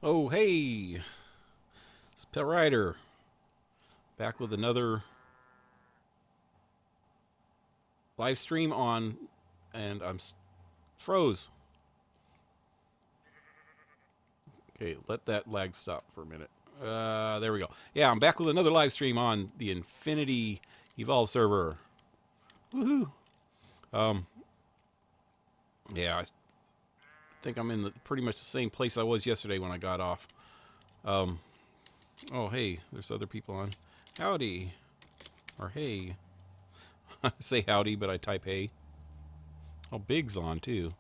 Oh, hey, it's Pet Rider back with another live stream on, and froze. Okay, let that lag stop for a minute. There we go. Yeah, I'm back with another live stream on the Infinity Evolve server. Woohoo! Um, yeah, I think I'm in pretty much the same place I was yesterday when I got off. Um, oh, hey, there's other people on. Howdy, or hey. I say howdy, but I type hey. Oh, Big's on too.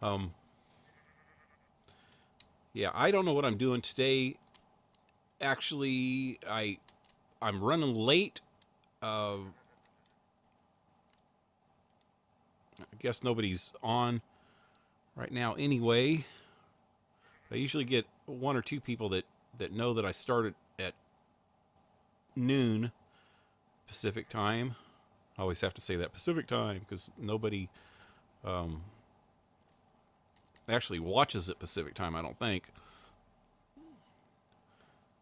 Um, yeah, I don't know what I'm doing today. Actually, I'm running late. I guess nobody's on right now anyway. I usually get one or two people that know that I started at noon Pacific time. I always have to say that Pacific time because nobody um, actually watches it Pacific time, I don't think.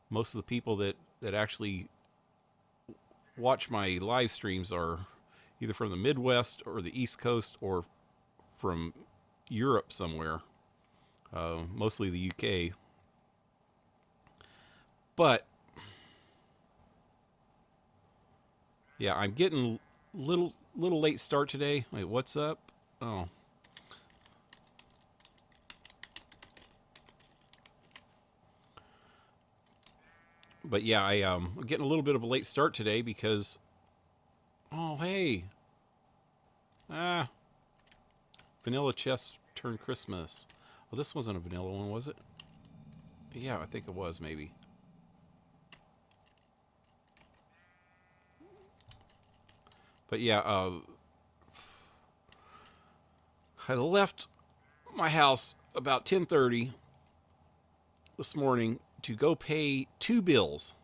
Most of the people that actually watch my live streams are either from the Midwest or the East Coast or from Europe somewhere, mostly the UK. But yeah, I'm getting little late start today. Wait, what's up? Oh, but yeah, I'm getting a little bit of a late start today because oh hey, ah, vanilla chest turned Christmas. Well, this wasn't a vanilla one, was it? Yeah, I think it was maybe. But yeah, I left my house about 10:30 this morning to go pay two bills,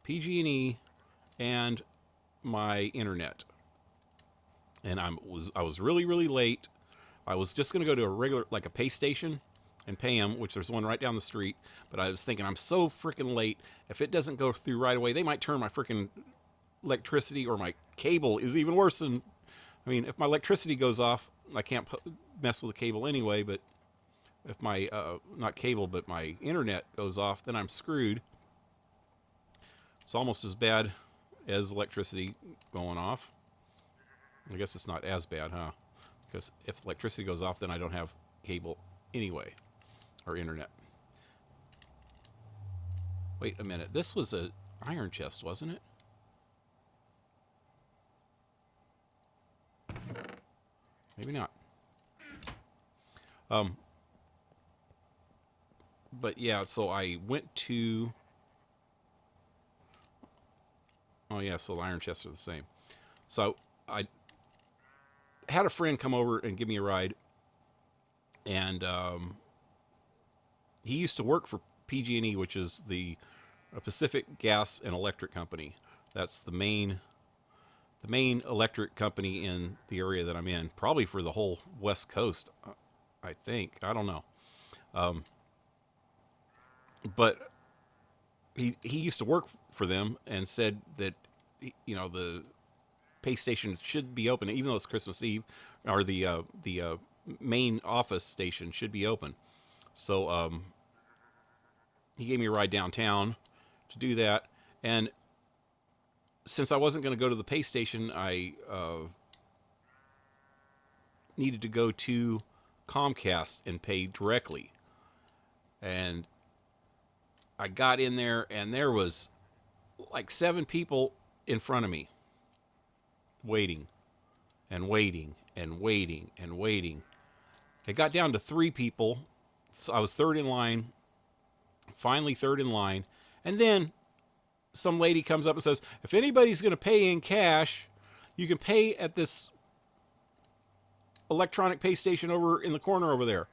PG&E and my internet. And I was really late. I was just going to go to a regular like a pay station and pay them, which there's one right down the street. But I was thinking I'm so freaking late. If it doesn't go through right away, they might turn my freaking electricity or my cable is even worse than. I mean, if my electricity goes off, I can't mess with the cable anyway. But if my not cable but my internet goes off, then I'm screwed. It's almost as bad as electricity going off. I guess it's not as bad, huh? Because if electricity goes off, then I don't have cable anyway, or internet. Wait a minute. This was a iron chest, wasn't it? Maybe not. Um, but yeah, so I went to. Oh yeah, so the iron chests are the same. So I had a friend come over and give me a ride, and he used to work for PG&E, which is the Pacific Gas and Electric Company. That's the main electric company in the area that I'm in, probably for the whole West Coast. I think I don't know, but he used to work for them and said that the pay station should be open even though it's Christmas Eve, or the main office station should be open. So he gave me a ride downtown to do that, and since I wasn't going to go to the pay station, I needed to go to Comcast and pay directly. And I got in there, and there was like 7 people in front of me waiting and waiting and waiting and waiting. It got down to 3 people. So I was third in line, finally third in line. And then some lady comes up and says, if anybody's going to pay in cash, you can pay at this electronic pay station over in the corner over there.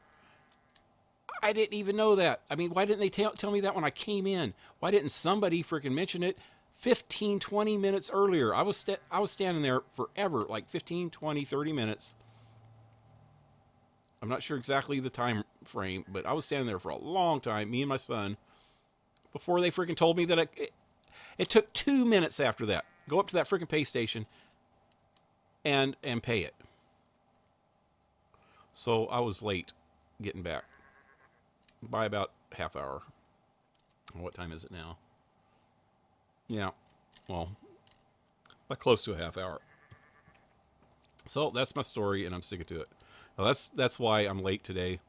I didn't even know that. I mean, why didn't they tell me that when I came in? Why didn't somebody freaking mention it 15, 20 minutes earlier. I was standing there forever, like 15, 20, 30 minutes. I'm not sure exactly the time frame, but I was standing there for a long time, me and my son, before they freaking told me that it took 2 minutes after that. Go up to that freaking pay station and pay it. So I was late getting back by about half hour. What time is it now? Yeah, well, by close to a half hour. So that's my story, and I'm sticking to it. Now that's why I'm late today.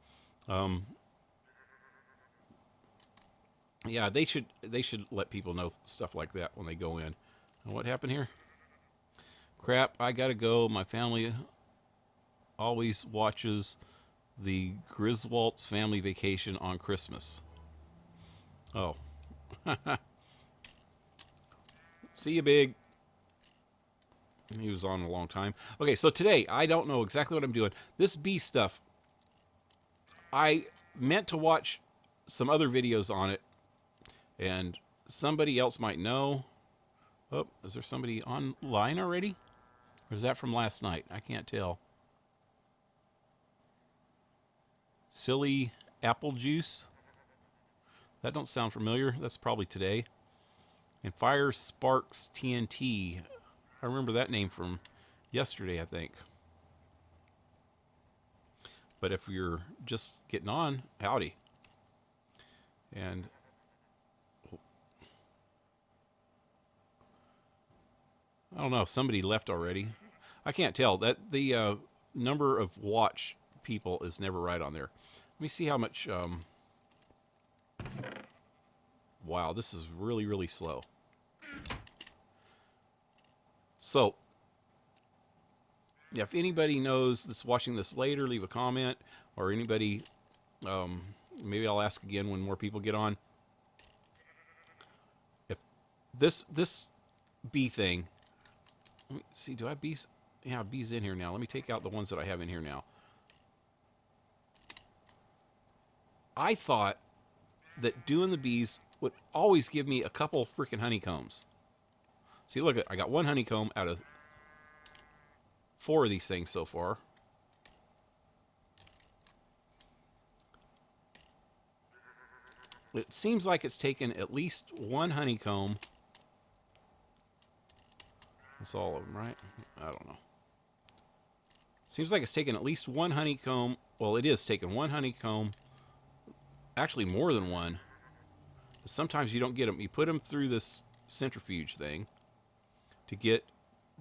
Yeah, they should let people know stuff like that when they go in. And what happened here? Crap, I gotta go. My family always watches the Griswold's family vacation on Christmas. Oh. See you, Big. He was on a long time. Okay, so today, I don't know exactly what I'm doing. This bee stuff, I meant to watch some other videos on it, and somebody else might know. Oh, is there somebody online already? Or is that from last night? I can't tell. Silly apple juice. That don't sound familiar. That's probably today. And Fire Sparks TNT. I remember that name from yesterday, I think. But if you're just getting on, howdy. And I don't know, somebody left already. I can't tell. That the number of watch people is never right on there. Let me see how much. Wow, this is really, really slow. So, yeah, if anybody knows that's watching this later, leave a comment. Or anybody, maybe I'll ask again when more people get on. If this bee thing, let me see, do I have bees? Yeah, bees in here now. Let me take out the ones that I have in here now. I thought that doing the bees would always give me a couple of freaking honeycombs. See, look, I got one honeycomb out of 4 of these things so far. It seems like it's taken at least one honeycomb. That's all of them, right? I don't know. Seems like it's taken at least one honeycomb. Well, it is taking one honeycomb. Actually, more than one. But sometimes you don't get them. You put them through this centrifuge thing to get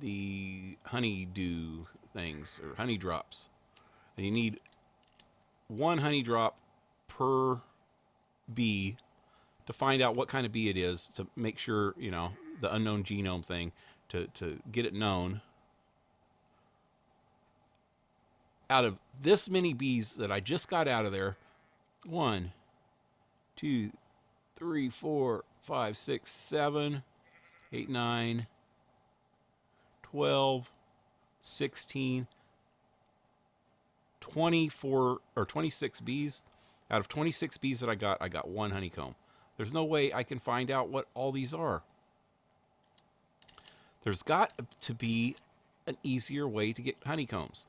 the honeydew things, or honey drops. And you need one honey drop per bee to find out what kind of bee it is, to make sure, you know, the unknown genome thing, to get it known. Out of this many bees that I just got out of there, 1, 2, 3, 4, 5, 6, 7, 8, 9, 12, 16, 24 or 26 bees. Out of 26 bees that I got 1 honeycomb. There's no way I can find out what all these are. There's got to be an easier way to get honeycombs.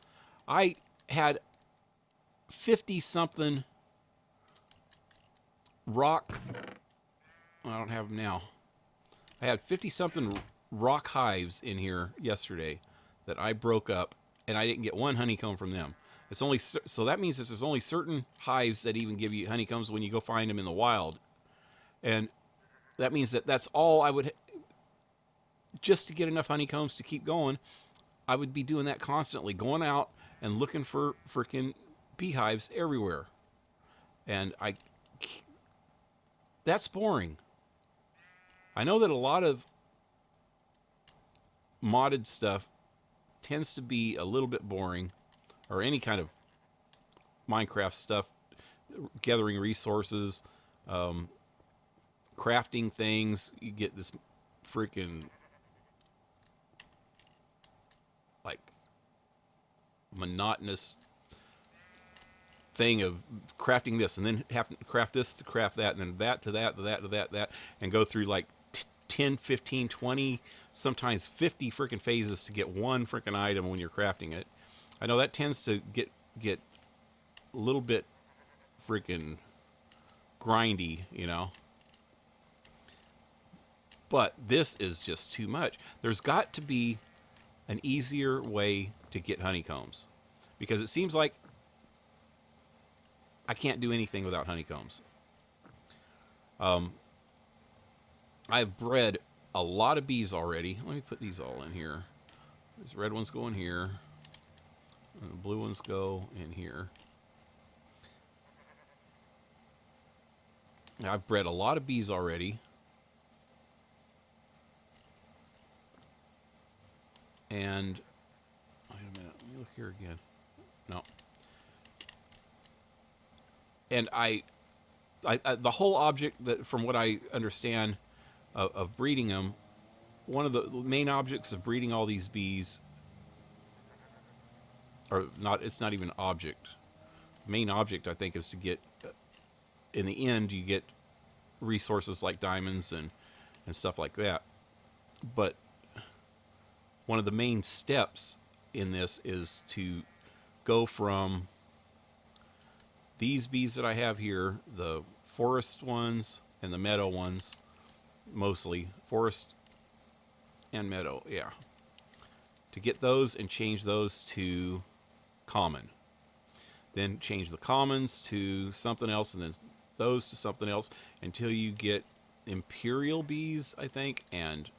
I had 50-something rock. I don't have them now. I had 50-something rock hives in here yesterday that I broke up, and I didn't get 1 honeycomb from them. It's only so that means that there's only certain hives that even give you honeycombs when you go find them in the wild, and that means that that's all I would just to get enough honeycombs to keep going. I would be doing that constantly, going out and looking for freaking beehives everywhere, and that's boring. I know that a lot of modded stuff tends to be a little bit boring, or any kind of Minecraft stuff, gathering resources, crafting things. You get this freaking like monotonous thing of crafting this, and then have to craft this to craft that, and then that to that to that to that, and go through like 10, 15, 20, sometimes 50 freaking phases to get one freaking item when you're crafting it. I know that tends to get a little bit freaking grindy, you know. But this is just too much. There's got to be an easier way to get honeycombs, because it seems like I can't do anything without honeycombs. I've bred a lot of bees already. Let me put these all in here. These red ones go in here, and the blue ones go in here. Now, I've bred a lot of bees already. And wait a minute, let me look here again. No. And I the whole object, that from what I understand of breeding them, one of the main objects of breeding all these bees, or not, it's not even an object. The main object, I think, is to get, in the end, you get resources like diamonds and stuff like that. But one of the main steps in this is to go from these bees that I have here, the forest ones and the meadow ones, mostly forest and meadow, yeah, to get those and change those to common, then change the commons to something else, and then those to something else, until you get imperial bees, I think, and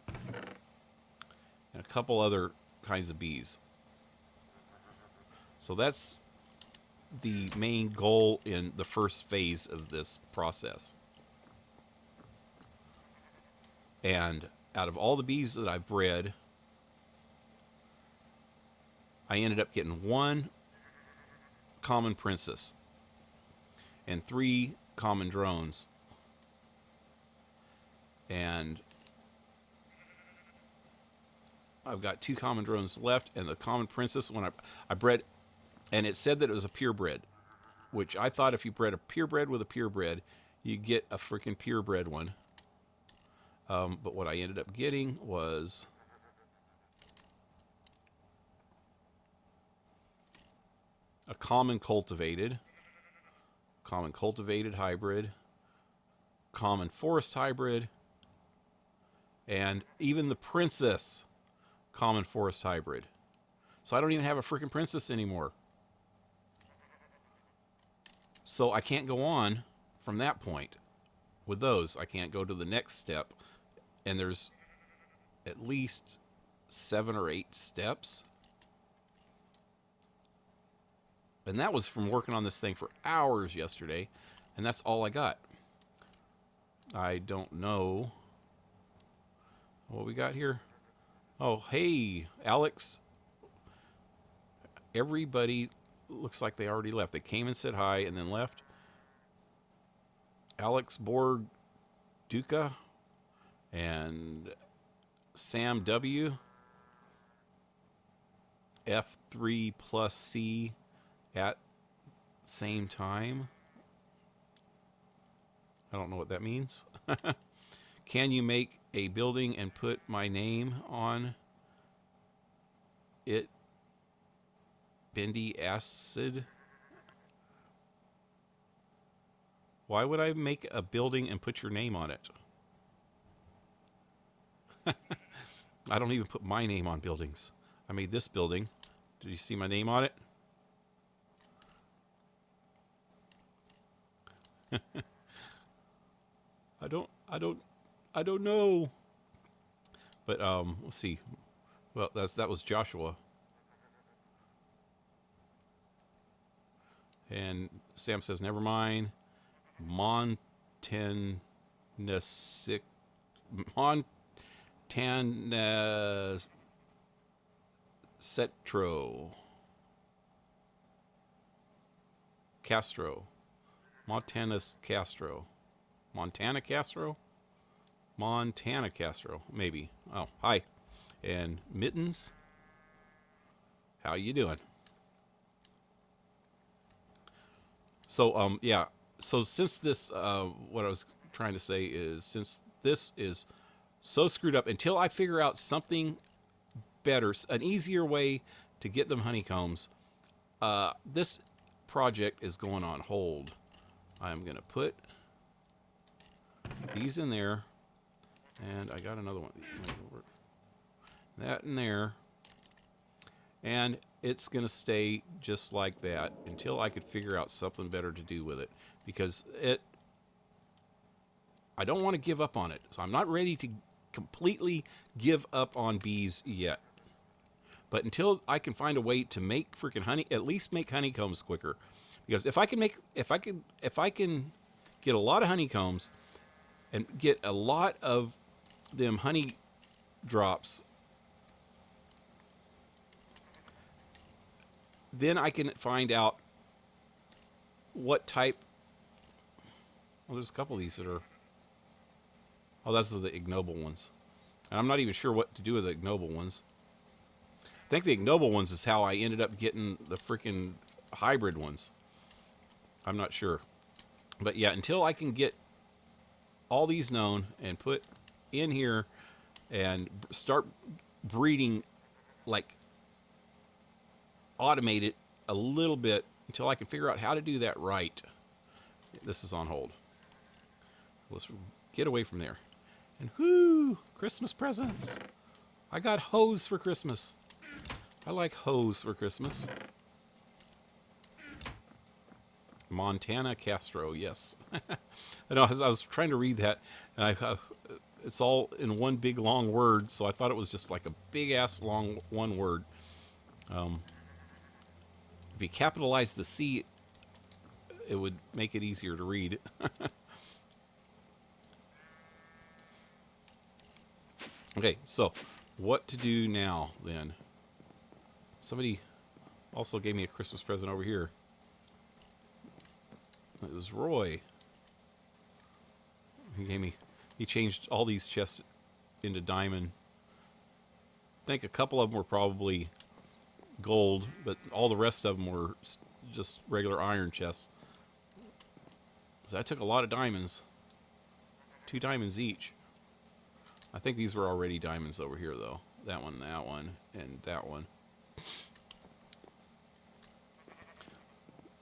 a couple other kinds of bees. So that's the main goal in the first phase of this process. And out of all the bees that I bred, I ended up getting 1 common princess and 3 common drones. And I've got 2 common drones left, and the common princess, when I bred, and it said that it was a purebred, which I thought if you bred a purebred with a purebred, you get a freaking purebred one. But what I ended up getting was a common cultivated hybrid, common forest hybrid, and even the princess common forest hybrid. So I don't even have a freaking princess anymore. So I can't go on from that point with those. I can't go to the next step. And there's at least 7 or 8 steps. And that was from working on this thing for hours yesterday. And that's all I got. I don't know what we got here. Oh, hey, Alex. Everybody looks like they already left. They came and said hi and then left. Alex Borg Duca and Sam W. F3 plus C at same time. I don't know what that means. Can you make a building and put my name on it? Bendy acid. Why would I make a building and put your name on it? I don't even put my name on buildings. I made this building. Did you see my name on it? I don't know. But let's see. Well, that was Joshua. And Sam says, never mind. Montana Cetro. Castro. Montana Castro. Montana Castro? Montana Castro, maybe. Oh, hi. And Mittens. How you doing? So, yeah. So since this, what I was trying to say is, since this is so screwed up. Until I figure out something better, an easier way to get them honeycombs, this project is going on hold. I'm going to put these in there, and I got another one. That in there, and it's going to stay just like that until I could figure out something better to do with it, because I don't want to give up on it. So I'm not ready to completely give up on bees yet. But until I can find a way to make freaking honey, at least make honeycombs quicker, because if I can get a lot of honeycombs and get a lot of them honey drops, then I can find out what type. Well, there's a couple of these that are. Oh, those are the ignoble ones. And I'm not even sure what to do with the ignoble ones. I think the ignoble ones is how I ended up getting the freaking hybrid ones. I'm not sure. But yeah, until I can get all these known and put in here and start breeding, like automate it a little bit, until I can figure out how to do that right, this is on hold. Let's get away from there. And whoo, Christmas presents. I got hose for Christmas. I like hose for Christmas. Montana Castro, yes. I know, I was trying to read that, and it's all in one big long word, so I thought it was just like a big ass long one word. If you capitalize the C, it would make it easier to read. Okay, so what to do now then? Somebody also gave me a Christmas present over here. It was Roy. He changed all these chests into diamond. I think a couple of them were probably gold, but all the rest of them were just regular iron chests. So I took a lot of diamonds. 2 diamonds each. I think these were already diamonds over here, though. That one, and that one.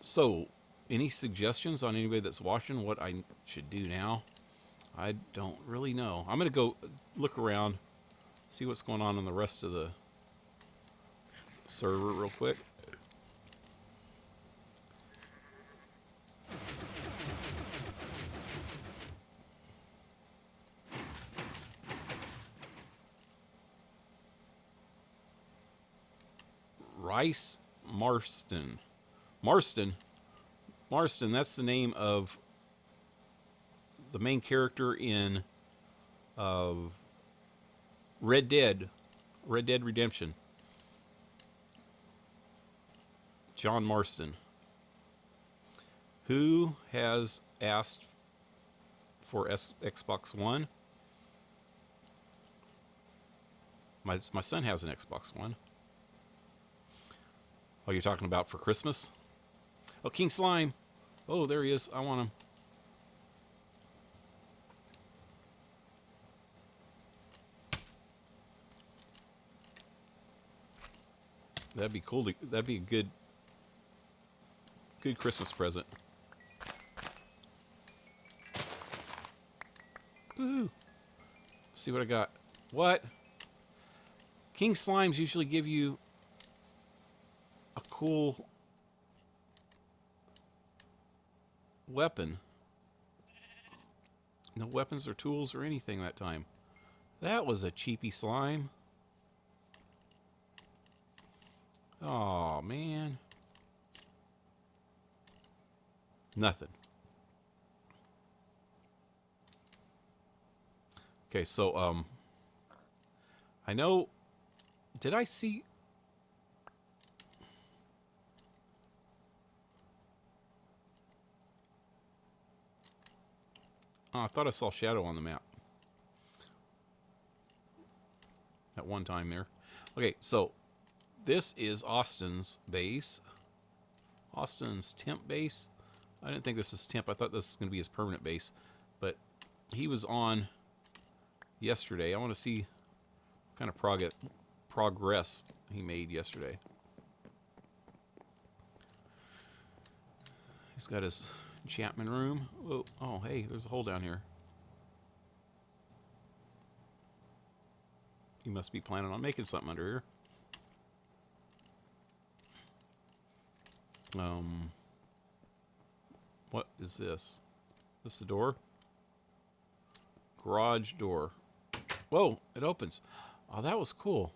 So, any suggestions on anybody that's watching what I should do now? I don't really know. I'm going to go look around, see what's going on in the rest of the server real quick. Rice Marston. Marston, that's the name of the main character in Red Dead Redemption. John Marston. Who has asked for Xbox One? My son has an Xbox One. Oh, you're talking about for Christmas? Oh, King Slime. Oh, there he is. I want him. That'd be cool. That'd be a good Christmas present. Ooh. See what I got. What? King Slimes usually give you a cool weapon. No weapons or tools or anything that time. That was a cheapy slime. Oh man. Nothing. Okay, so I know, did I see I thought I saw Shadow on the map at one time there. Okay, so this is Austin's base. Austin's temp base. I didn't think this is temp. I thought this was going to be his permanent base. But he was on yesterday. I want to see what kind of progress he made yesterday. He's got his enchantment room. Whoa. Oh, hey, there's a hole down here. He must be planning on making something under here. What is this? Is this the door? Garage door. Whoa, it opens. Oh, that was cool.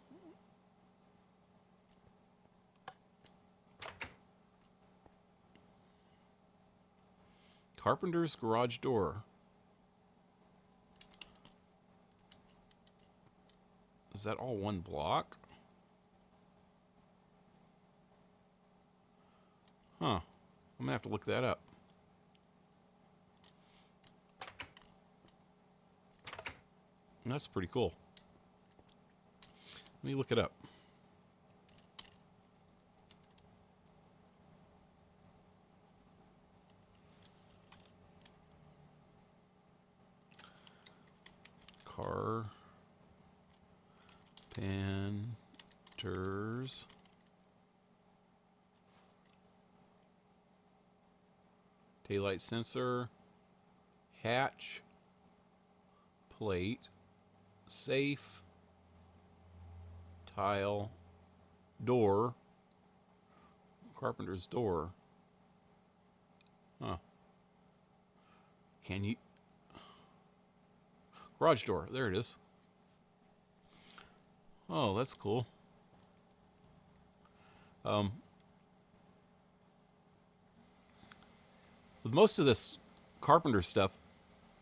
Carpenter's garage door. Is that all one block? Huh. I'm gonna have to look that up. That's pretty cool. Let me look it up. Carpenters daylight sensor, hatch, plate, safe, tile, door, carpenter's door. Huh. Can you... Garage door. There it is. Oh, that's cool. With most of this carpenter stuff,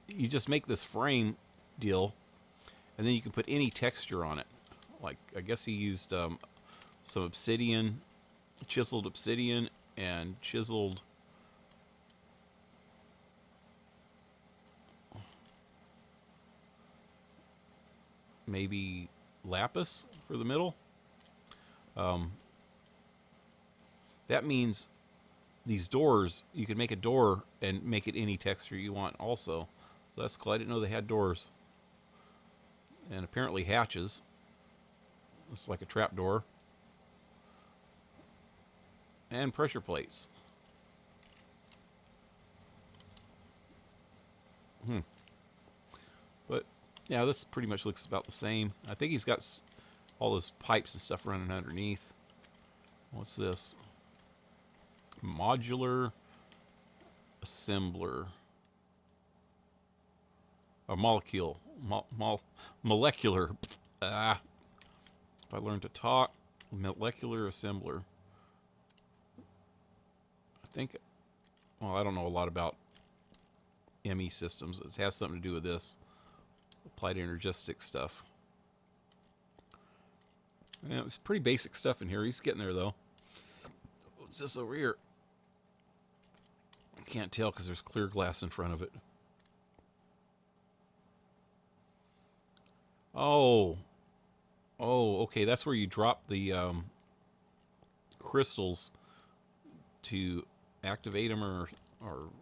you just make this frame deal, and then you can put any texture on it. Like, I guess he used some obsidian, chiseled obsidian, and chiseled maybe lapis for the middle. That means these doors, you can make a door and make it any texture you want also. So that's cool. I didn't know they had doors. And apparently hatches. It's like a trap door. And pressure plates. But yeah, this pretty much looks about the same. I think he's got all those pipes and stuff running underneath. What's this? Modular assembler. A molecule. Molecular. If I learn to talk. Molecular assembler. I think, well, I don't know a lot about ME systems. It has something to do with this. Applied energistic stuff. Yeah, it's pretty basic stuff in here. He's getting there, though. What's this over here? I can't tell because there's clear glass in front of it. Oh. Oh, okay. That's where you drop the crystals to activate them or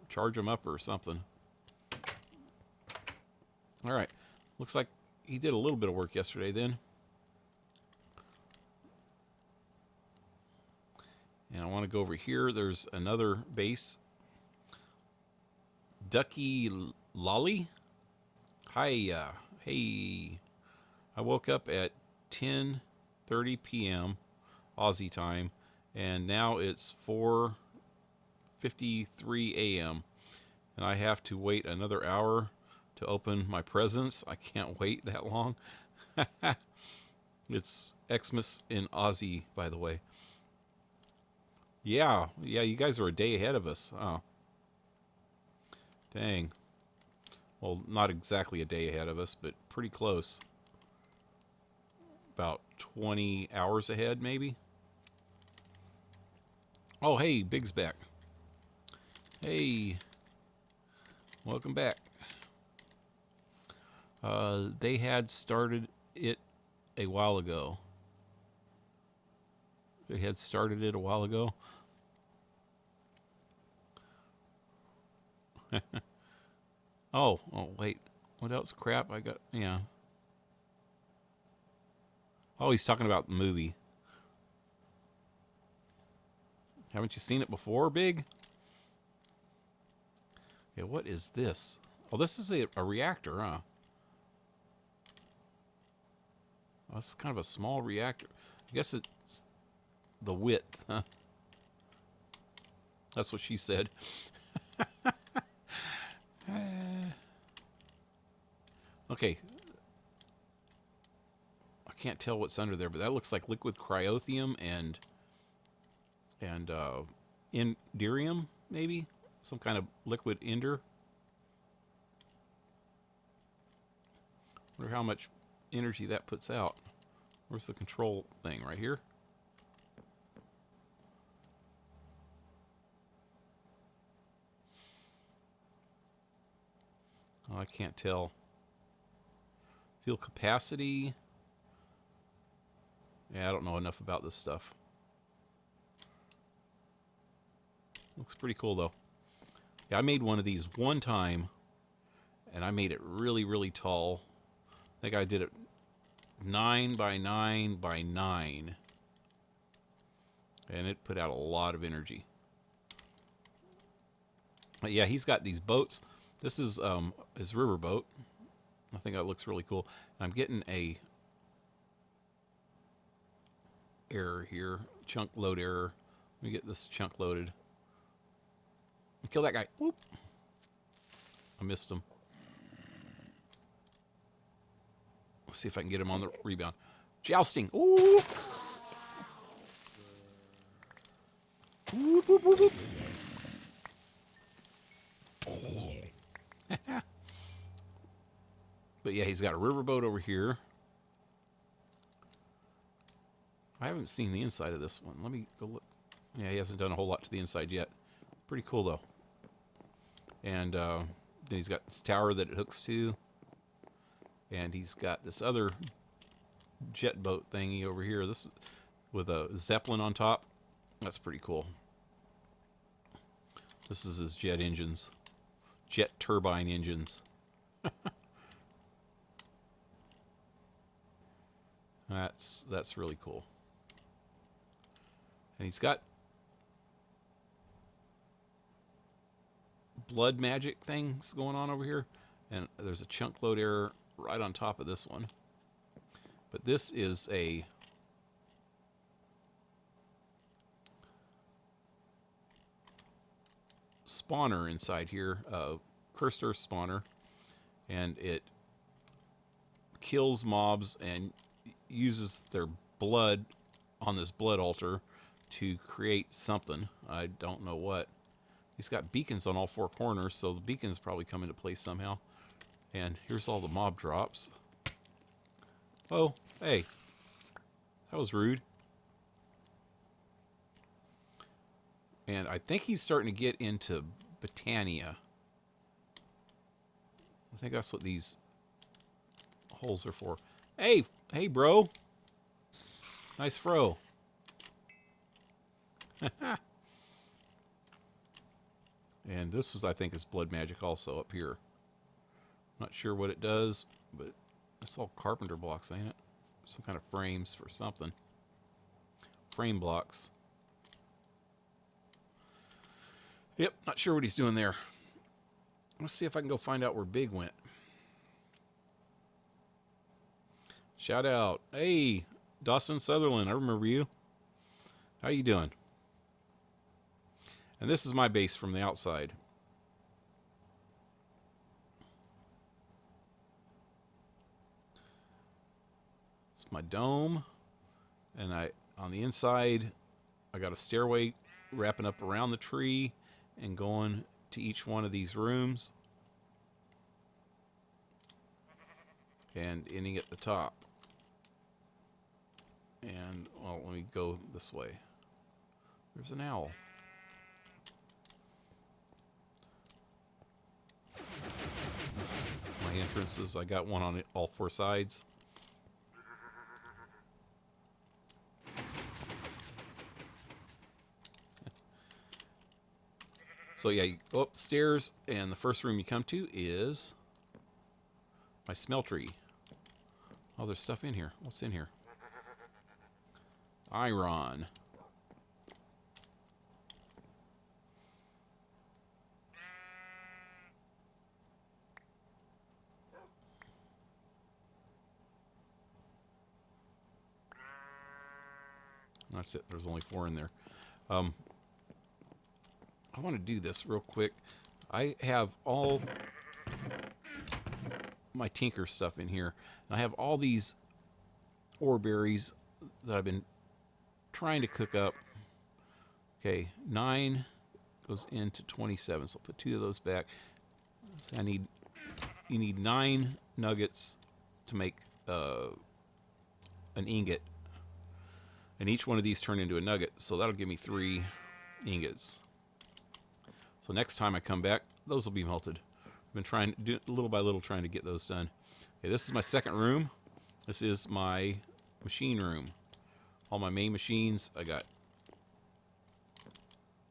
charge them up or something. All right. Looks like he did a little bit of work yesterday then. And I want to go over here. There's another base. Ducky Lolly. Hi. Hey. I woke up at 10:30 p.m. Aussie time. And now it's 4:53 a.m. And I have to wait another hour to open my presents. I can't wait that long. It's Xmas in Aussie, by the way. Yeah, you guys are a day ahead of us. Oh. Dang. Well, not exactly a day ahead of us, but pretty close. About 20 hours ahead, maybe. Oh, hey, Big's back. Hey. Welcome back. They had started it a while ago. They had started it a while ago. Oh, wait. What else crap I got? Yeah. Oh, he's talking about the movie. Haven't you seen it before, Big? Yeah, what is this? Oh, this is a reactor, huh? Oh, it's kind of a small reactor. I guess it's the width, huh? That's what she said. Okay. I can't tell what's under there, but that looks like liquid cryothium and indirium, maybe? Some kind of liquid ender. Wonder how much energy that puts out. Where's the control thing? Right here? Oh, I can't tell. Fuel capacity. Yeah, I don't know enough about this stuff. Looks pretty cool, though. Yeah, I made one of these one time, and I made it really, really tall. I think I did it 9 by 9 by 9. And it put out a lot of energy. But yeah, he's got these boats. This is his river boat. I think that looks really cool. I'm getting a error here. Chunk load error. Let me get this chunk loaded. Kill that guy. Whoop. I missed him. Let's see if I can get him on the rebound. Jousting. Ooh. Whoop, whoop, whoop, whoop. But yeah, he's got a riverboat over here. I haven't seen the inside of this one. Let me go look. Yeah, he hasn't done a whole lot to the inside yet. Pretty cool, though. And then he's got this tower that it hooks to. And he's got this other jet boat thingy over here. This with a Zeppelin on top. That's pretty cool. This is his jet engines. Jet turbine engines. That's really cool. And he's got blood magic things going on over here. And there's a chunk load error right on top of this one. But this is a spawner inside here, cursed earth spawner, and it kills mobs and uses their blood on this blood altar to create something. I don't know what. He's got beacons on all four corners, so the beacons probably come into play somehow. And here's all the mob drops. Oh, hey. That was rude. And I think he's starting to get into Botania. I think that's what these holes are for. Hey, hey, bro. Nice fro. And this is, I think, is blood magic also up here. Not sure what it does, but it's all carpenter blocks, ain't it? Some kind of frames for something. Frame blocks. Yep, not sure what he's doing there. Let's see if I can go find out where Big went. Shout out. Hey, Dawson Sutherland, I remember you. How you doing? And this is my base from the outside. It's my dome. And on the inside, I got a stairway wrapping up around the tree and going to each one of these rooms. And ending at the top. And, well, let me go this way. There's an owl. This is my entrances. I got one on all four sides. So yeah, you go upstairs, and the first room you come to is my smeltery. Oh, there's stuff in here. What's in here? iron. That's it. There's only 4 in there. I want to do this real quick. I have all my tinker stuff in here. And I have all these ore berries that I've been trying to cook up. Okay, 9 goes into 27, so I'll put 2 of those back. So you need 9 nuggets to make an ingot, and each one of these turn into a nugget, so that'll give me 3 ingots. So next time I come back, those will be melted. I've been trying to do little by little, trying to get those done. Okay, this is my second room. This is my machine room. All my main machines. I got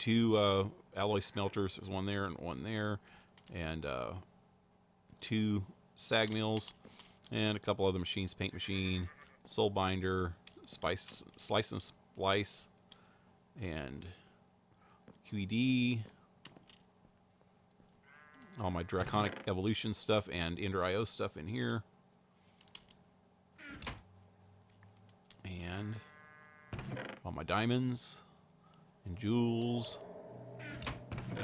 2 alloy smelters. There's one there and one there, and 2 sag mills, and a couple other machines: paint machine, soul binder, slice and splice, and QED. All my draconic evolution stuff and Ender IO stuff in here. And all my diamonds and jewels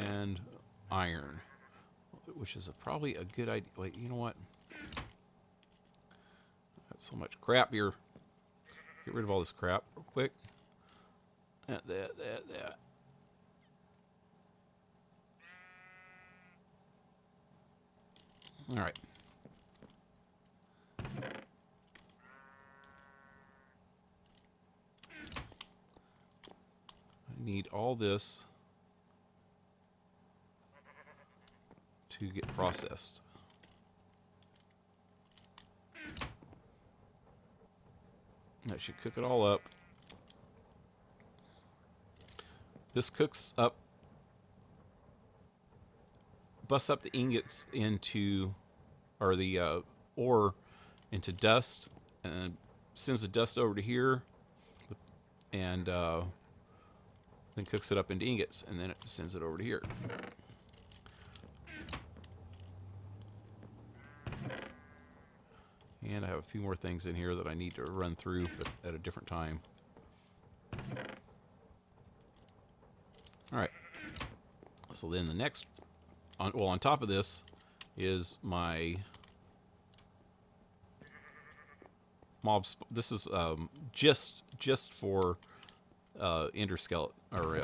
and iron, which is probably a good idea. Wait, you know what? I have so much crap here. Get rid of all this crap real quick. That. All right. I need all this to get processed. That should cook it all up. This cooks up, busts up the ingots into, or the ore into dust, and sends the dust over to here, and then cooks it up into ingots, and then it sends it over to here. And I have a few more things in here that I need to run through, but at a different time. Alright. So then the next, on top of this is my mobs. This is just for ender skeleton, or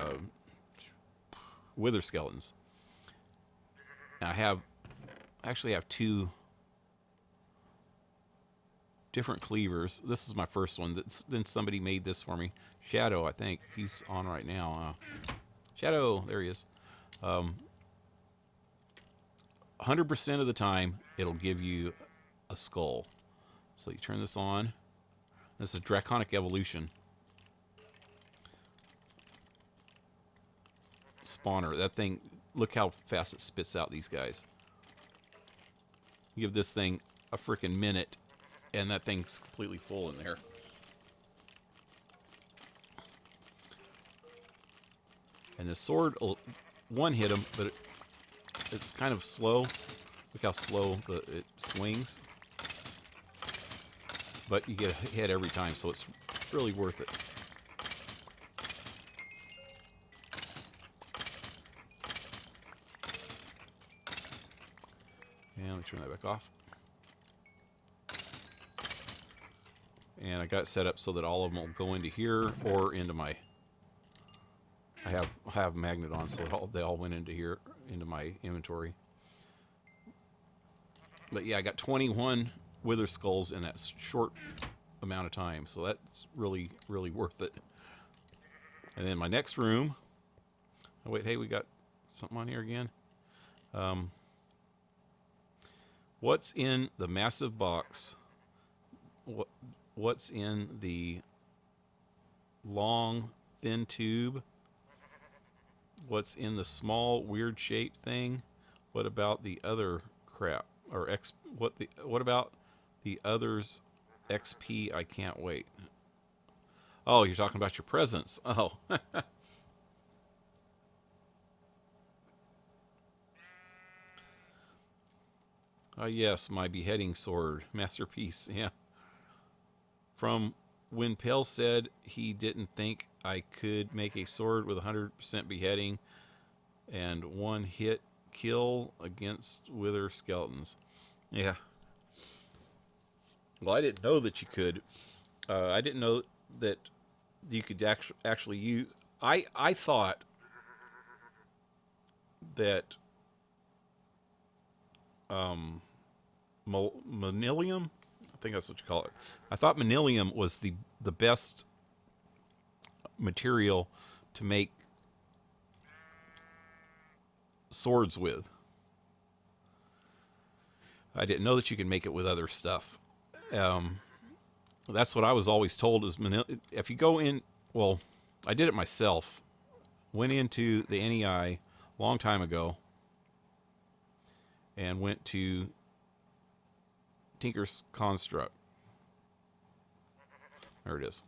wither skeletons. And I actually have 2 different cleavers. This is my first one. Then somebody made this for me. Shadow, I think. He's on right now. Shadow, there he is. 100% of the time, it'll give you a skull. So you turn this on. This is Draconic Evolution. Spawner. That thing, look how fast it spits out these guys. You give this thing a freaking minute, and that thing's completely full in there. And the sword will one-hit him, but it's kind of slow. Look how slow it swings. But you get a hit every time, so it's really worth it. And let me turn that back off. And I got it set up so that all of them will go into here or into my... I have a magnet on, so they all went into here, into my inventory. But yeah, I got 21 wither skulls in that short amount of time, so that's really, really worth it. And then my next room... Oh wait, hey, we got something on here again. What's in the massive box? What's in the long, thin tube? What's in the small, weird shaped thing? What about the other crap? Or what about the others? XP, I can't wait. Oh, you're talking about your presents. Oh. Yes, my beheading sword. Masterpiece. Yeah. From when Pell said he didn't think I could make a sword with 100% beheading and one hit kill against wither skeletons. Yeah. Well, I didn't know that you could. I didn't know that you could actually use. I thought that um, manilium. I think that's what you call it. I thought manilium was the best material to make swords with. I didn't know that you could make it with other stuff. Um, that's what I was always told is if you go in. Well, I did it myself. Went into the NEI a long time ago and went to Tinker's Construct. There it is.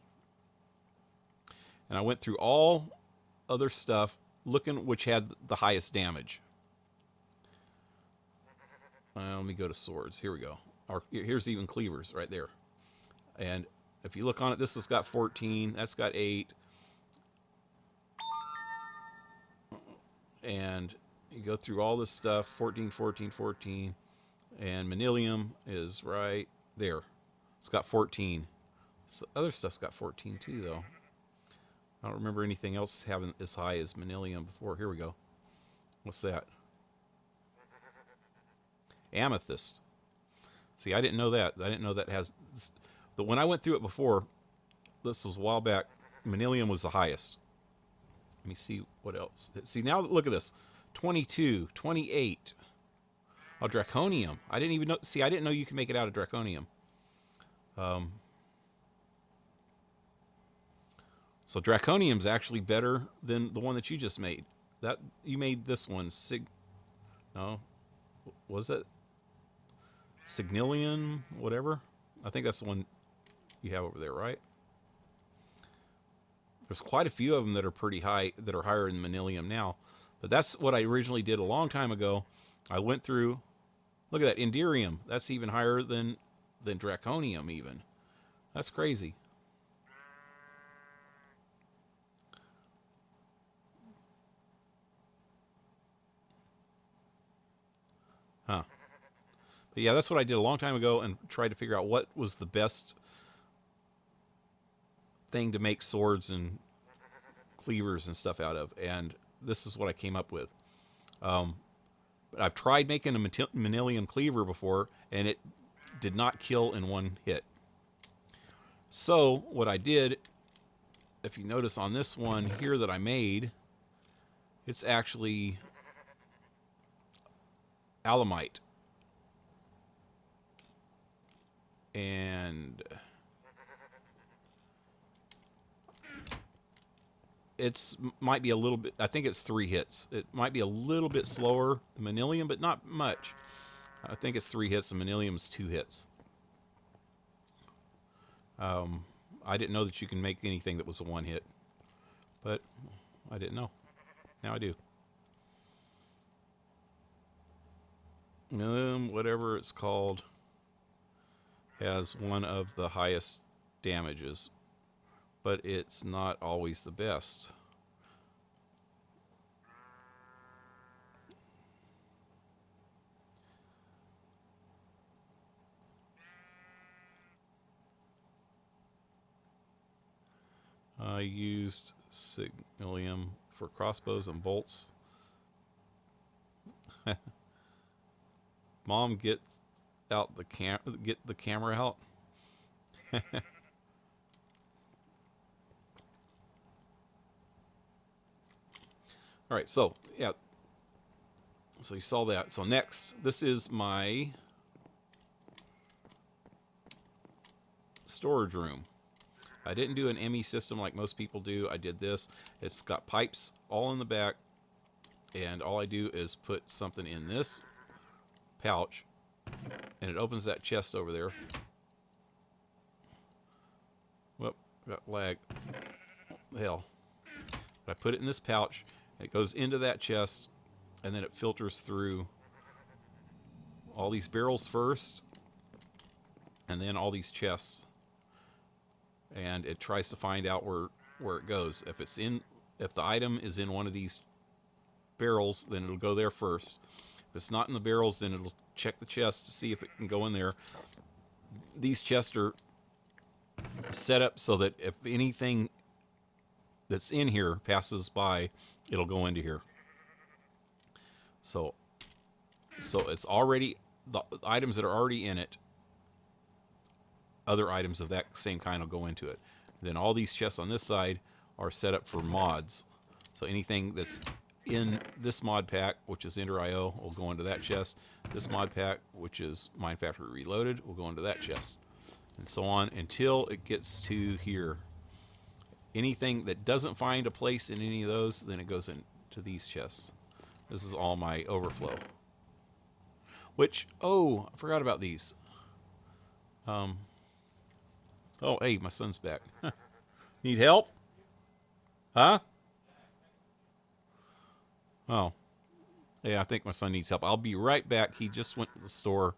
And I went through all other stuff looking which had the highest damage. Let me go to swords. Here we go. Here's even cleavers right there. And if you look on it, this has got 14. That's got 8. And you go through all this stuff, 14, 14, 14. And manilium is right there. It's got 14. So other stuff's got 14 too, though. I don't remember anything else having as high as manilium before. Here we go. What's that? Amethyst. See, I didn't know that. I didn't know that has... But when I went through it before, this was a while back, manilium was the highest. Let me see what else. See, now look at this. 22, 28. Oh, draconium. I didn't even know... See, I didn't know you could make it out of draconium. So draconium's actually better than the one that you just made. That you made this one no, was it Signilian? Whatever. I think that's the one you have over there, right? There's quite a few of them that are pretty high, that are higher than manilium now. But that's what I originally did a long time ago. I went through. Look at that Enderium. That's even higher than draconium. Even that's crazy. Huh. But yeah, that's what I did a long time ago and tried to figure out what was the best thing to make swords and cleavers and stuff out of. And this is what I came up with. But I've tried making a manilium cleaver before, and it did not kill in one hit. So what I did, if you notice on this one here that I made, it's actually alamite. And might be a little bit, I think it's 3 hits. It might be a little bit slower than manilium, but not much. I think it's 3 hits, and manilium is 2 hits. I didn't know that you can make anything that was a 1 hit, but I didn't know. Now I do. Whatever it's called has one of the highest damages, but it's not always the best. I used Signilium for crossbows and bolts. Mom, get out get the camera out. All right, so yeah, so you saw that. So next, this is my storage room. I didn't do an ME system like most people do. I did this. It's got pipes all in the back, and all I do is put something in this pouch, and it opens that chest over there. Whoop, got lag. Hell. I put it in this pouch. It goes into that chest, and then it filters through all these barrels first, and then all these chests. And it tries to find out where it goes. If the item is in one of these barrels, then it'll go there first. If it's not in the barrels, then it'll check the chest to see if it can go in there. These chests are set up so that if anything that's in here passes by, it'll go into here. So it's already, the items that are already in it, other items of that same kind will go into it. Then all these chests on this side are set up for mods. So anything that's in this mod pack, which is Ender IO, will go into that chest. This mod pack, which is Mind Factory Reloaded, will go into that chest. And so on until it gets to here. Anything that doesn't find a place in any of those, then it goes into these chests. This is all my overflow. Which, oh, I forgot about these. Oh, hey, my son's back. Need help? Huh? Oh. Yeah, I think my son needs help. I'll be right back. He just went to the store.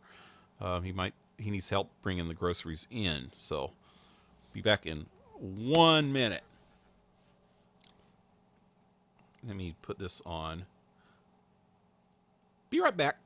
He needs help bringing the groceries in. So, be back in 1 minute. Let me put this on. Be right back.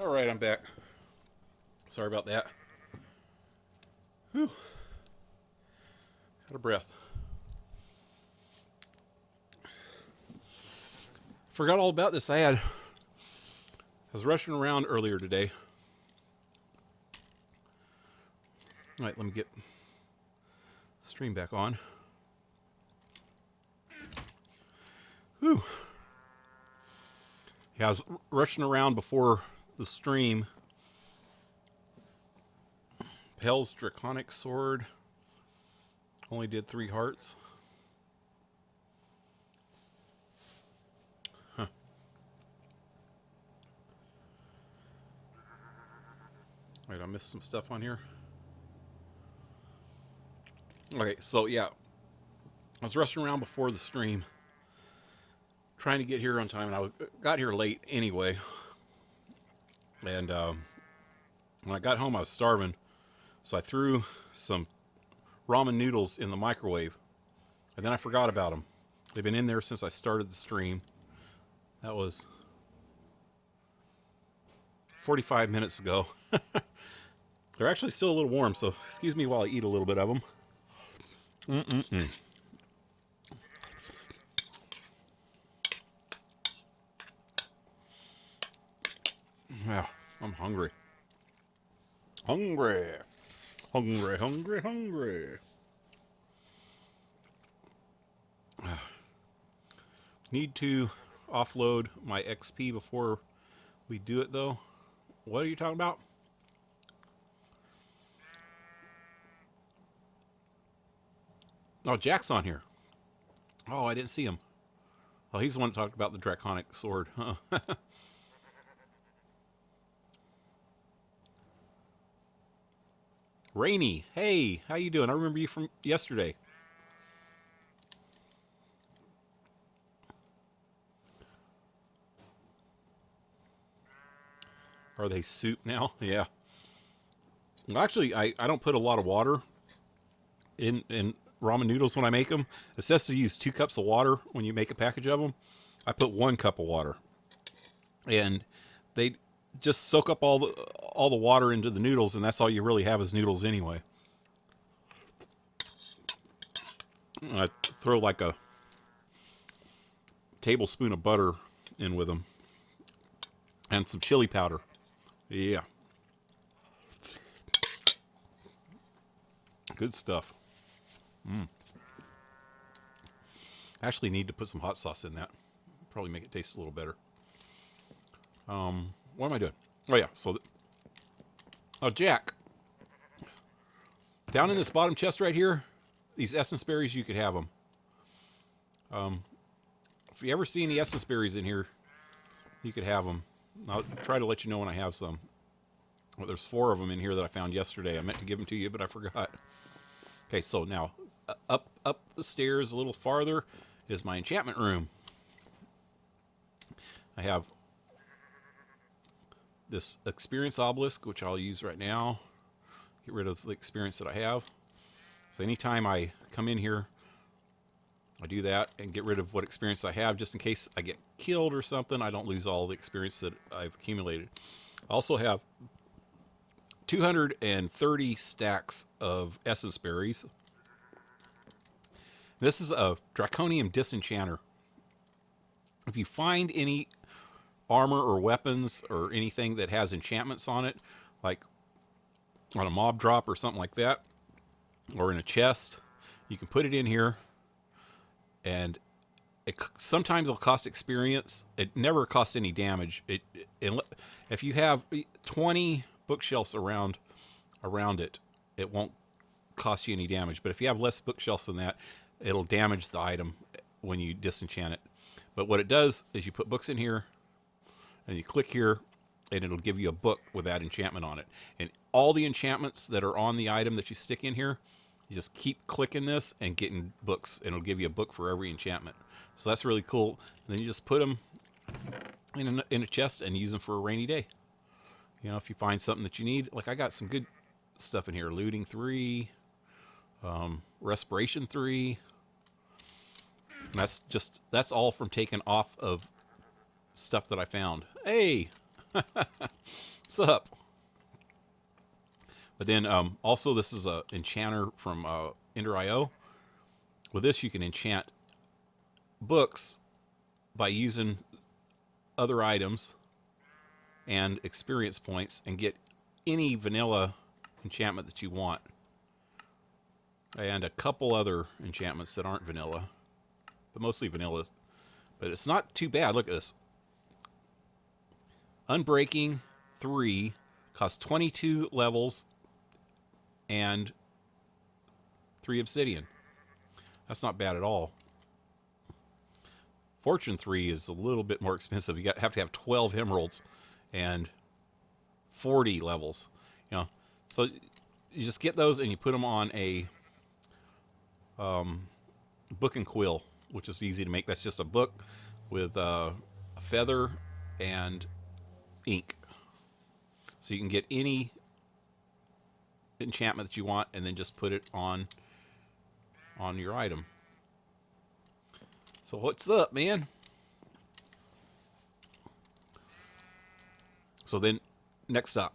All right, I'm back. Sorry about that. Whew. Out of breath. Forgot all about this ad. I was rushing around earlier today. All right, let me get stream back on. Whew. Yeah, I was rushing around before the stream. Hell's Draconic Sword only did 3 hearts. Huh. Wait, I missed some stuff on here. Okay, so yeah, I was rushing around before the stream, trying to get here on time, and I got here late anyway. And when I got home, I was starving, so I threw some ramen noodles in the microwave, and then I forgot about them. They've been in there since I started the stream. That was 45 minutes ago. They're actually still a little warm, so excuse me while I eat a little bit of them. Yeah, I'm hungry. Hungry. Hungry, hungry, hungry. Need to offload my XP before we do it, though. What are you talking about? Oh, Jack's on here. Oh, I didn't see him. Oh, he's the one that talked about the Draconic Sword. Huh? Rainy, hey, how you doing? I remember you from yesterday. Are they soup now? Yeah. Well, actually, I don't put a lot of water in ramen noodles when I make them. It says to use 2 cups of water when you make a package of them. I put 1 cup of water, and they just soak up all the water into the noodles, and that's all you really have is noodles anyway. I throw like a tablespoon of butter in with them, and some chili powder. Yeah, good stuff. Actually need to put some hot sauce in that. Probably make it taste a little better. What am I doing? Oh yeah, so oh, Jack, down in this bottom chest right here, these essence berries, you could have them. If you ever see any essence berries in here, you could have them. I'll try to let you know when I have some. Well, there's 4 of them in here that I found yesterday. I meant to give them to you, but I forgot. Okay, so now up the stairs a little farther is my enchantment room. I have this experience obelisk, which I'll use right now. Get rid of the experience that I have. So anytime I come in here, I do that and get rid of what experience I have, just in case I get killed or something. I don't lose all the experience that I've accumulated. I also have 230 stacks of essence berries. This is a Draconium Disenchanter. If you find any armor or weapons or anything that has enchantments on it, like on a mob drop or something like that, or in a chest, you can put it in here, and sometimes it'll cost experience. It never costs any damage. If you have 20 bookshelves around it, it won't cost you any damage. But if you have less bookshelves than that, it'll damage the item when you disenchant it. But what it does is you put books in here, and you click here, and it'll give you a book with that enchantment on it. And all the enchantments that are on the item that you stick in here, you just keep clicking this and getting books, and it'll give you a book for every enchantment. So that's really cool. And then you just put them in a chest and use them for a rainy day. You know, if you find something that you need, like I got some good stuff in here. Looting 3, Respiration 3. And that's all from taking off of stuff that I found. Hey, what's up? But then also this is a enchanter from Ender.io. With this you can enchant books by using other items and experience points and get any vanilla enchantment that you want. And a couple other enchantments that aren't vanilla, but mostly vanilla. But it's not too bad. Look at this. Unbreaking 3 costs 22 levels and 3 obsidian. That's not bad at all. Fortune 3 is a little bit more expensive. You have to have 12 emeralds and 40 levels. You know, so you just get those and you put them on a book and quill, which is easy to make. That's just a book with a feather and ink. So you can get any enchantment that you want and then just put it on your item. So what's up, man? So then next up,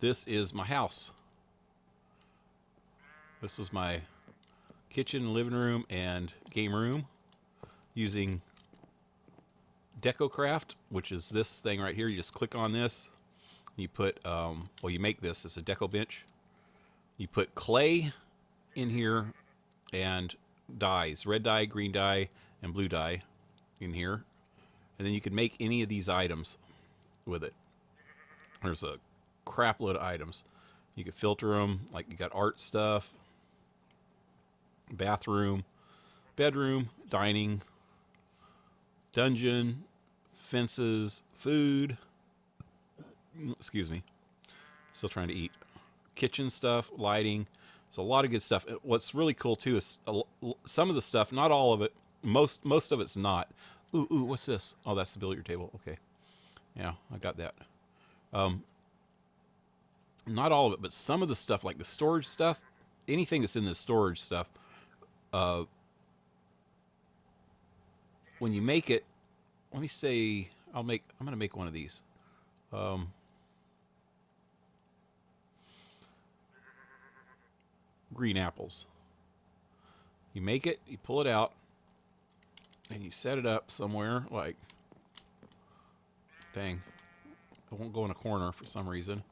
this is my house. This is my kitchen, living room, and game room using DecoCraft, which is this thing right here. You just click on this. You put, well, you make this. It's a deco bench. You put clay in here and dyes, red dye, green dye, and blue dye in here. And then you can make any of these items with it. There's a crap load of items. You can filter them, like you got art stuff, bathroom, bedroom, dining, dungeon, fences, food. Excuse me. Still trying to eat. Kitchen stuff, lighting. It's a lot of good stuff. What's really cool too is some of the stuff, not all of it, most of it's not. Ooh, what's this? Oh, that's the billiard table. Okay. Yeah, I got that. Not all of it, but some of the stuff, like the storage stuff, anything that's in the storage stuff, when you make it, let me say, I'm going to make one of these. Green apples. You make it, you pull it out, and you set it up somewhere, like, dang, it won't go in a corner for some reason.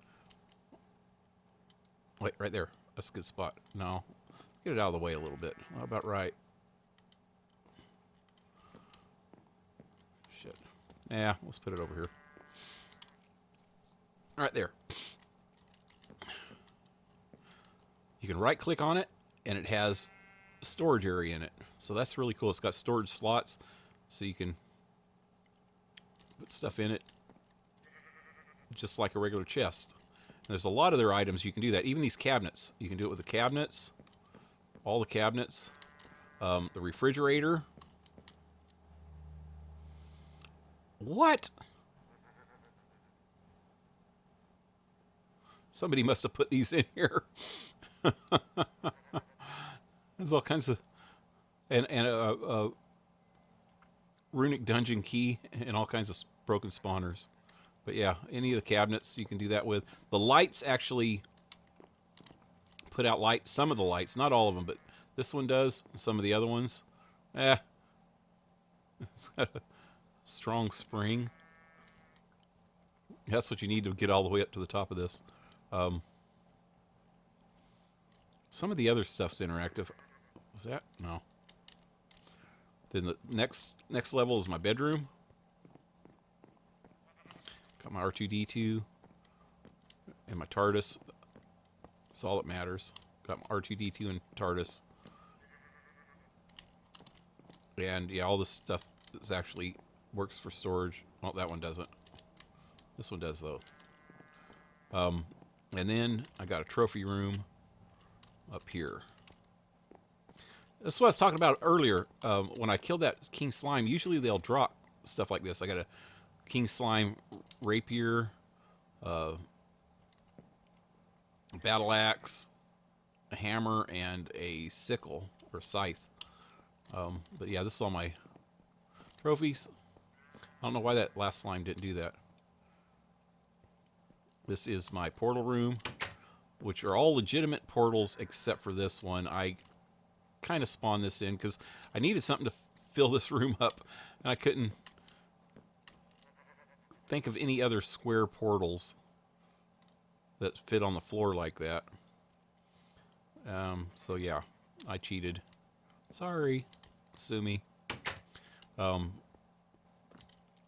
Wait, right there. That's a good spot. No, get it out of the way a little bit. How about right? Shit. Yeah, let's put it over here. Right there. You can right click on it and it has a storage area in it. So that's really cool. It's got storage slots so you can put stuff in it just like a regular chest. And there's a lot of their items you can do that. Even these cabinets. You can do it with the cabinets. All the cabinets. The refrigerator. What? Somebody must have put these in here. There's all kinds of, and a runic dungeon key and all kinds of broken spawners. But yeah, any of the cabinets you can do that with. The lights actually put out light. Some of the lights, not all of them, but this one does. Some of the other ones, it's got a strong spring. That's what you need to get all the way up to the top of this. Some of the other stuff's interactive. Was that? No. Then the next level is my bedroom. Got my R2-D2 and my TARDIS. That's all that matters. Got my R2-D2 and TARDIS. And yeah, all this stuff is actually works for storage. Well, that one doesn't. This one does though. And then I got a trophy room up here. That's what I was talking about earlier. When I killed that king slime, usually they'll drop stuff like this. I got a king slime rapier, battle axe, a hammer, and a sickle or scythe. But yeah, this is all my trophies. I don't know why that last slime didn't do that. This is my portal room, which are all legitimate portals except for this one. I kind of spawned this in because I needed something to fill this room up, and I couldn't think of any other square portals that fit on the floor like that. So yeah, I cheated. Sorry. Sue me.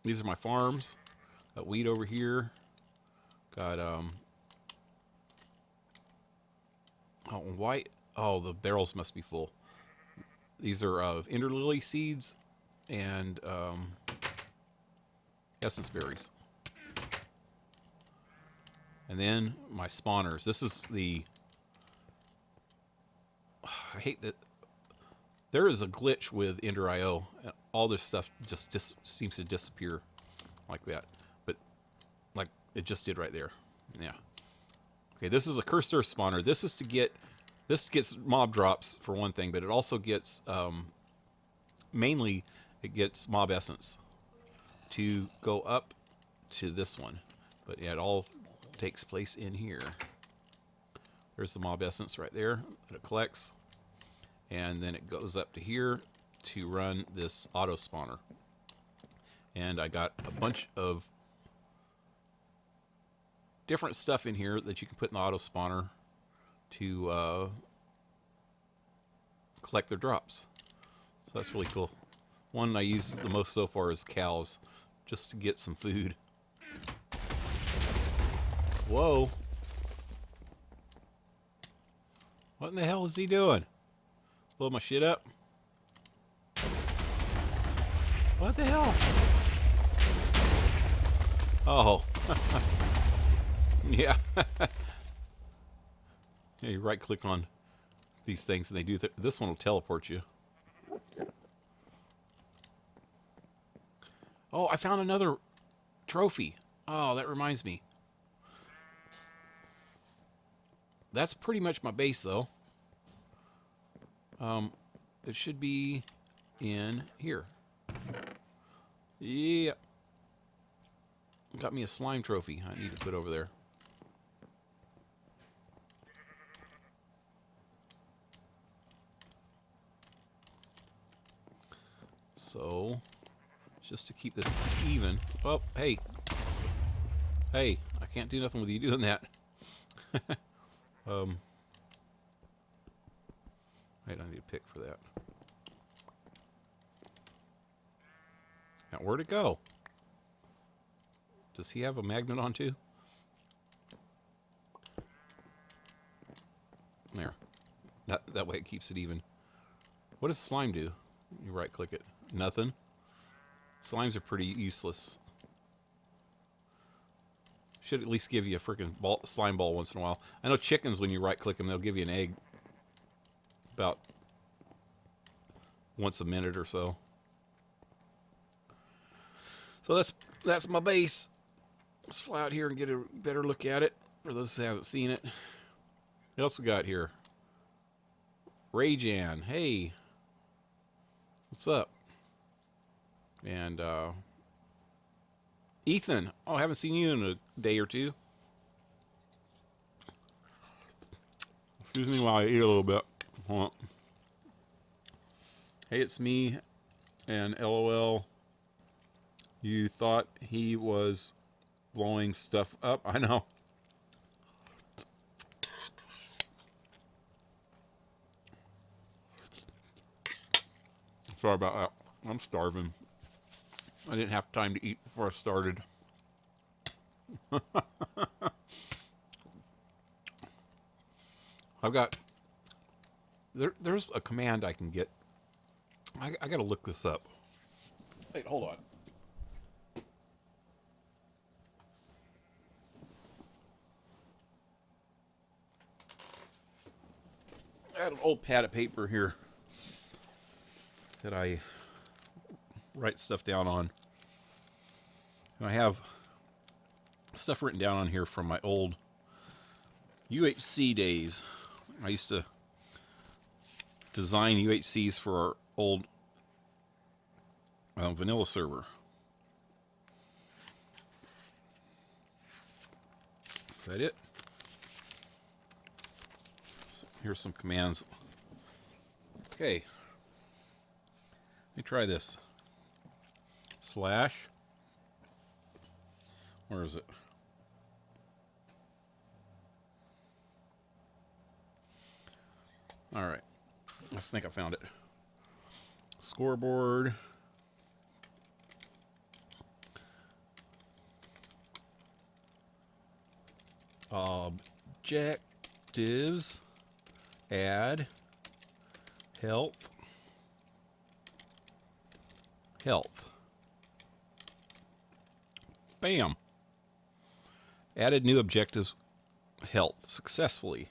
These are my farms. Got wheat over here. Got oh, white. Oh, the barrels must be full. These are ender lily seeds and essence berries. And then my spawners. This is the... I hate that there is a glitch with Ender.io. All this stuff just seems to disappear like that. But like it just did right there. Yeah. Okay, this is a cursor spawner. This is to get... This gets mob drops for one thing, but it also gets... mainly, it gets mob essence to go up to this one. But yeah, it all takes place in here. There's the mob essence right there that it collects. And then it goes up to here to run this auto spawner. And I got a bunch of different stuff in here that you can put in the auto spawner to collect their drops. So that's really cool. One I use the most so far is cows, just to get some food. Whoa. What in the hell is he doing? Blow my shit up? What the hell? Oh. Yeah. Yeah, you right click on these things and they do this one will teleport you. Oh, I found another trophy. Oh, that reminds me. That's pretty much my base, though. It should be in here. Yeah. Got me a slime trophy I need to put over there. So, just to keep this even. Oh, hey. Hey, I can't do nothing with you doing that. Wait, I need a pick for that. Now, where'd it go? Does he have a magnet on too? There. That way it keeps it even. What does slime do? You right click it. Nothing. Slimes are pretty useless. Should at least give you a freaking slime ball once in a while. I know chickens, when you right click them, they'll give you an egg about once a minute or so. So that's my base. Let's fly out here and get a better look at it for those who haven't seen it. What else we got here? Rayjan, hey, what's up? And Ethan, oh, I haven't seen you in a day or two. Excuse me while I eat a little bit. Hold on. Hey, it's me, and LOL. You thought he was blowing stuff up? I know. Sorry about that. I'm starving. I didn't have time to eat before I started. I've got... There's a command I can get. I gotta look this up. Wait, hold on. I had an old pad of paper here that I write stuff down on. And I have stuff written down on here from my old UHC days. I used to design UHCs for our old vanilla server. Is that it? So here's some commands. Okay. Let me try this. Slash. Where is it? All right. I think I found it. Scoreboard. Objectives. Add. Health. Health. Bam. Added new objectives. Health successfully.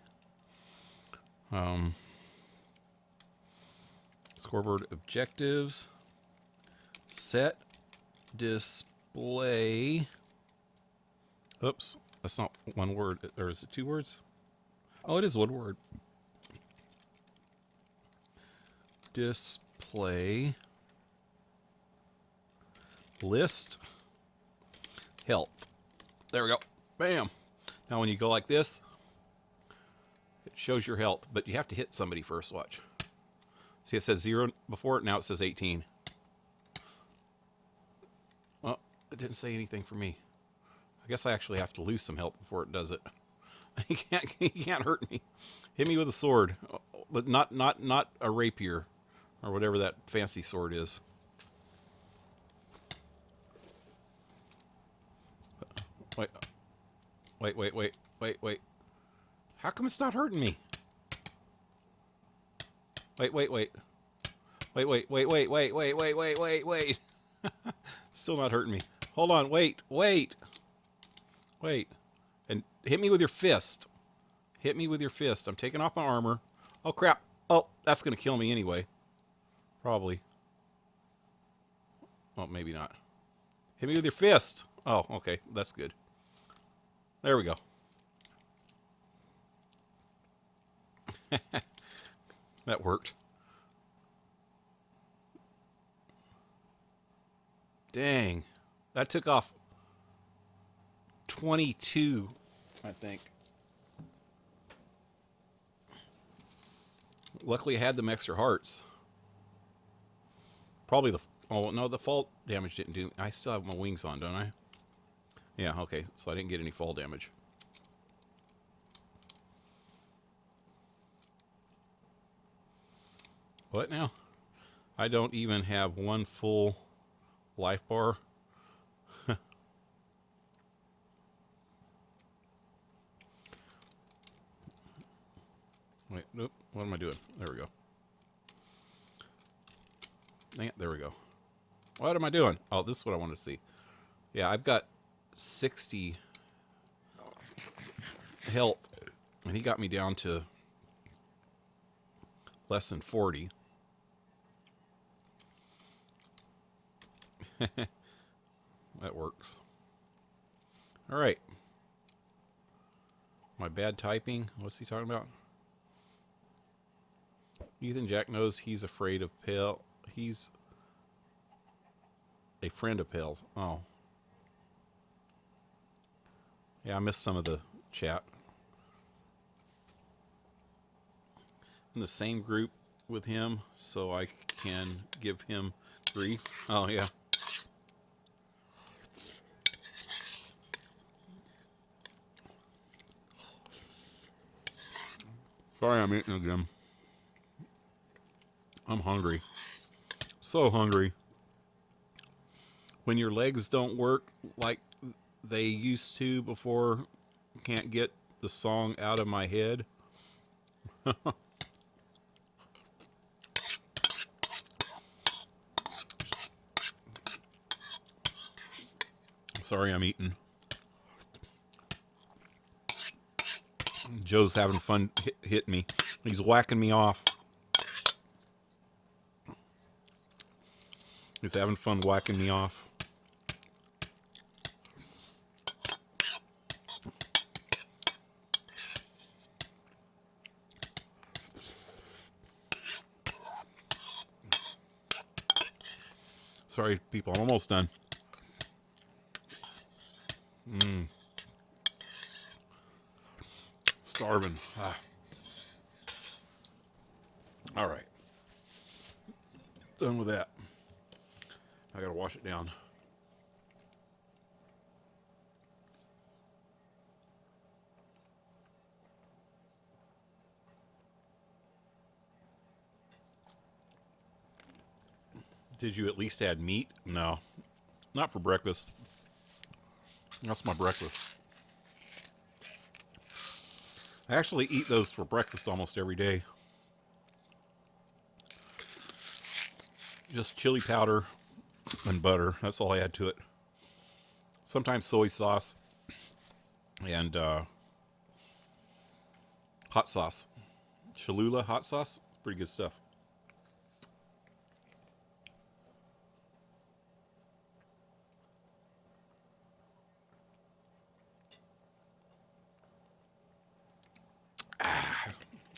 Scoreboard objectives. Set display. Oops, that's not one word. Or is it two words? Oh, it is one word. Display list health. There we go. Bam. Now when you go like this, it shows your health, but you have to hit somebody first. Watch. See, it says 0 before it. Now it says 18. Well, it didn't say anything for me. I guess I actually have to lose some health before it does it. He can't hurt me. Hit me with a sword, but not a rapier or whatever that fancy sword is. Wait. How come it's not hurting me? Wait. Still not hurting me. Hold on, wait. And hit me with your fist. Hit me with your fist. I'm taking off my armor. Oh, crap. Oh, that's going to kill me anyway. Probably. Oh, maybe not. Hit me with your fist. Oh, okay. That's good. There we go. That worked. Dang. That took off 22, I think. Luckily I had them extra hearts. Probably the... Oh, no, the fall damage didn't do... I still have my wings on, don't I? Yeah, okay. So I didn't get any fall damage. What now? I don't even have one full life bar. Wait, nope. What am I doing? There we go. Dang it, there we go. What am I doing? Oh, this is what I wanted to see. Yeah, I've got 60 health, and he got me down to less than 40. That works. All right. My bad typing. What's he talking about? Ethan Jack knows he's afraid of Pale. He's a friend of Pale's. Oh. Yeah, I missed some of the chat. In the same group with him, so I can give him grief. Oh, yeah. Sorry, I'm eating again. I'm hungry. So hungry. When your legs don't work like they used to before, can't get the song out of my head. Sorry, I'm eating. Joe's having fun hitting me. He's whacking me off. He's having fun whacking me off. Sorry, people. I'm almost done. Starving. All right. Done with that. I gotta wash it down. Did you at least add meat? No. Not for breakfast. That's my breakfast. I actually eat those for breakfast almost every day. Just chili powder and butter. That's all I add to it. Sometimes soy sauce and hot sauce. Cholula hot sauce. Pretty good stuff.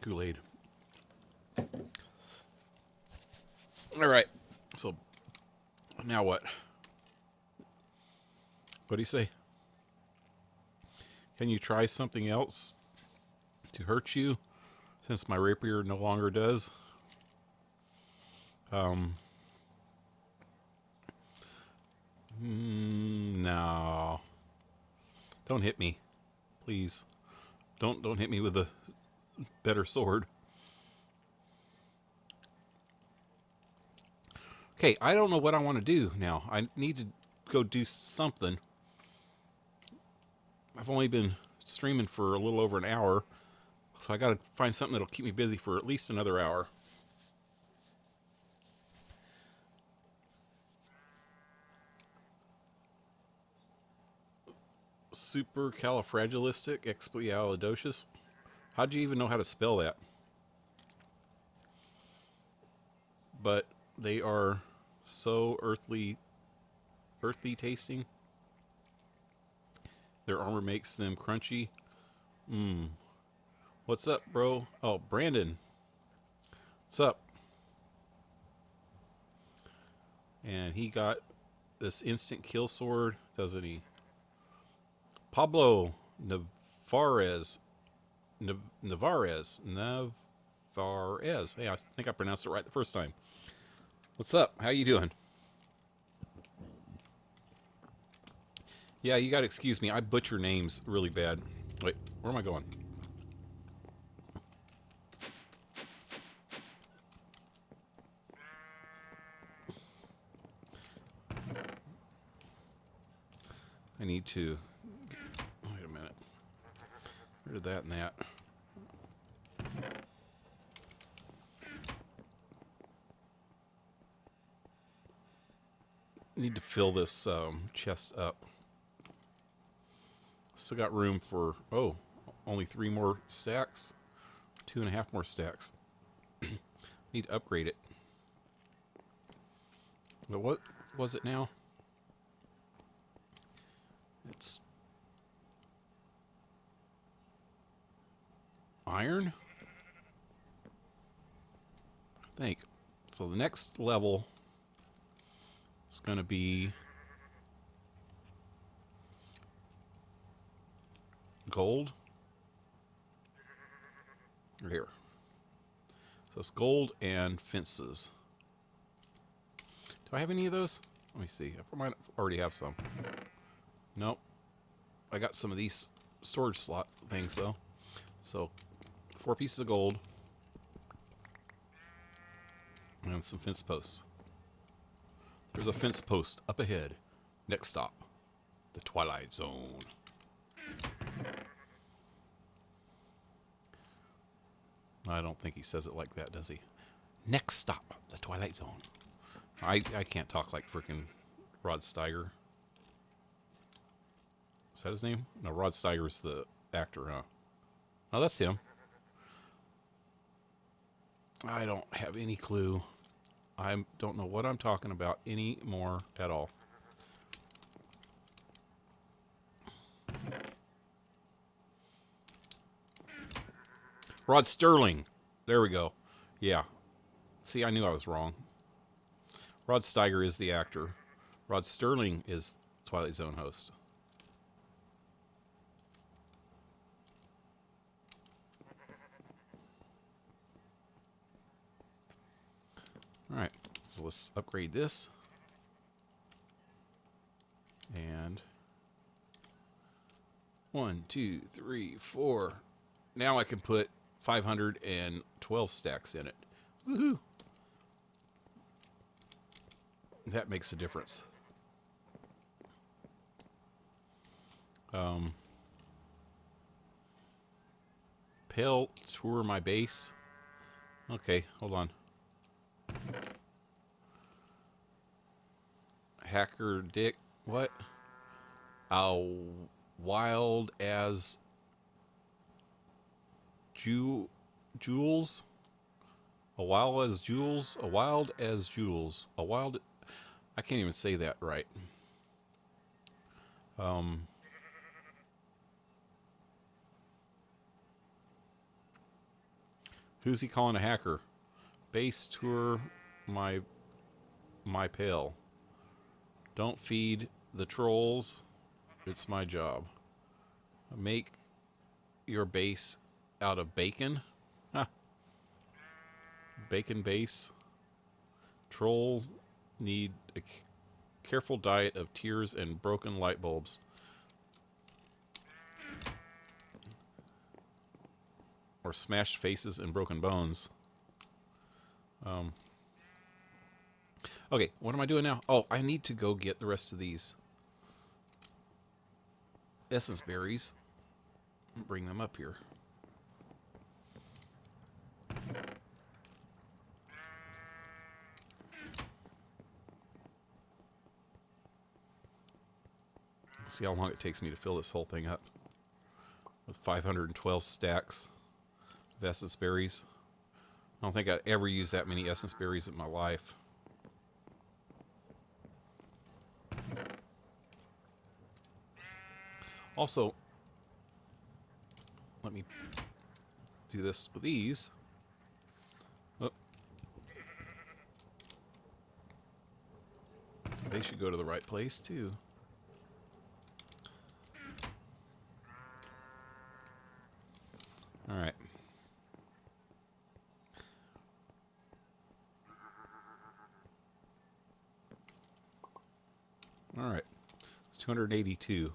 Kool-Aid. All right. So now what? What do you say? Can you try something else to hurt you since my rapier no longer does? No. Don't hit me. Please. Don't hit me with a better sword. Okay, I don't know what I want to do now. I need to go do something. I've only been streaming for a little over an hour, so I got to find something that'll keep me busy for at least another hour. Supercalifragilisticexpialidocious. How'd you even know how to spell that? But they are so earthy tasting. Their armor makes them crunchy. What's up, bro? Oh, Brandon. What's up? And he got this instant kill sword, doesn't he? Pablo Navarez. Navarez. Hey, I think I pronounced it right the first time. What's up? How you doing? Yeah, you gotta excuse me. I butcher names really bad. Wait, where am I going? I need to... Wait a minute. Where did that and that? Need to fill this chest up. Still got room for, oh, only 3 more stacks. 2.5 more stacks. Need to upgrade it. But what was it now? It's iron? I think. So the next level is going to be gold. Right here. So it's gold and fences. Do I have any of those? Let me see. I might already have some. Nope. I got some of these storage slot things though. So 4 pieces of gold. And some fence posts. There's a fence post up ahead. Next stop, the Twilight Zone. I don't think he says it like that, does he? Next stop, the Twilight Zone. I can't talk like freaking Rod Steiger. Is that his name? No, Rod Steiger's the actor, huh? Oh, that's him. I don't have any clue. I don't know what I'm talking about anymore at all. Rod Sterling. There we go. Yeah. See, I knew I was wrong. Rod Steiger is the actor. Rod Sterling is Twilight Zone host. Alright, so let's upgrade this. And 1, 2, 3, 4. Now I can put 512 stacks in it. Woohoo! That makes a difference. Pale tour my base. Okay, hold on. Hacker Dick, what? Wild as Jules? A wild as Jules? A wild as Jules. A wild... I can't even say that right. Who's he calling a hacker? Base tour my pale. Don't feed the trolls. It's my job. Make your base out of bacon. Huh. Bacon base. Troll need a careful diet of tears and broken light bulbs. Or smashed faces and broken bones. Okay, what am I doing now? Oh, I need to go get the rest of these essence berries. Bring them up here. See how long it takes me to fill this whole thing up with 512 stacks of essence berries. I don't think I'd ever use that many essence berries in my life. Also, let me do this with these. Oh. They should go to the right place too. All right. All right. It's 282.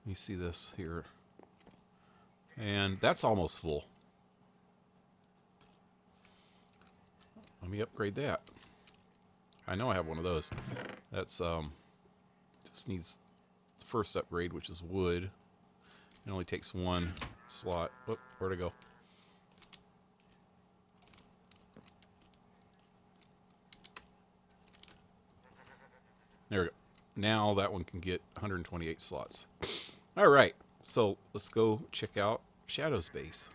Let me see this here. And that's almost full. Let me upgrade that. I know I have one of those. That's just needs the first upgrade, which is wood. It only takes one slot. Whoop, where'd it go? There we go. Now that one can get 128 slots. All right, so let's go check out Shadow's base.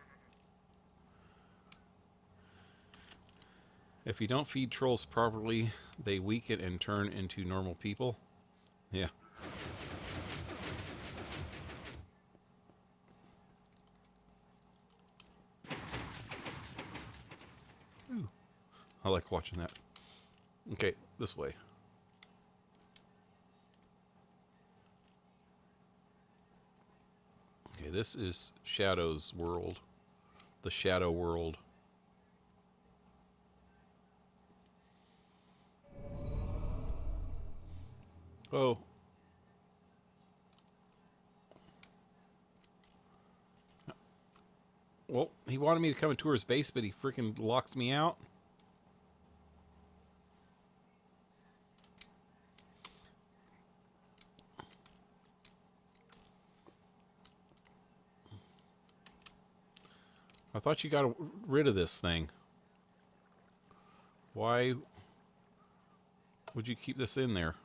If you don't feed trolls properly, they weaken and turn into normal people. Yeah. Ooh, I like watching that. Okay, this way. Okay, this is Shadow's world. The Shadow world. Oh. Well, he wanted me to come and tour his base, but he freaking locked me out. I thought you got rid of this thing. Why would you keep this in there?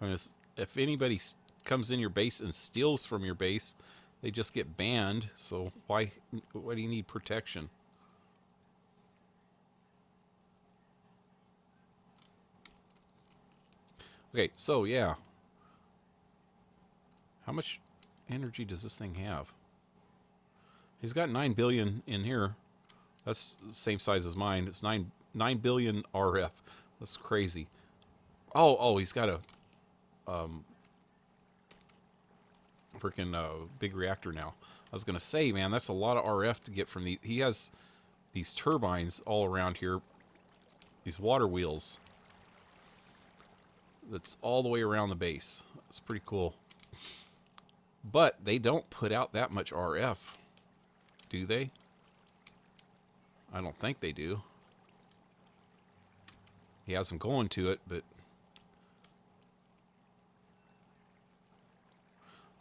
I mean, if anybody comes in your base and steals from your base, they just get banned. So why do you need protection? Okay, so yeah. How much energy does this thing have? He's got 9 billion in here. That's the same size as mine. It's 9 billion RF. That's crazy. Oh, he's got a freaking big reactor now. I was gonna say, man, that's a lot of RF to get from the. He has these turbines all around here. These water wheels. That's all the way around the base. It's pretty cool. But they don't put out that much RF, do they? I don't think they do. He has them going to it, but...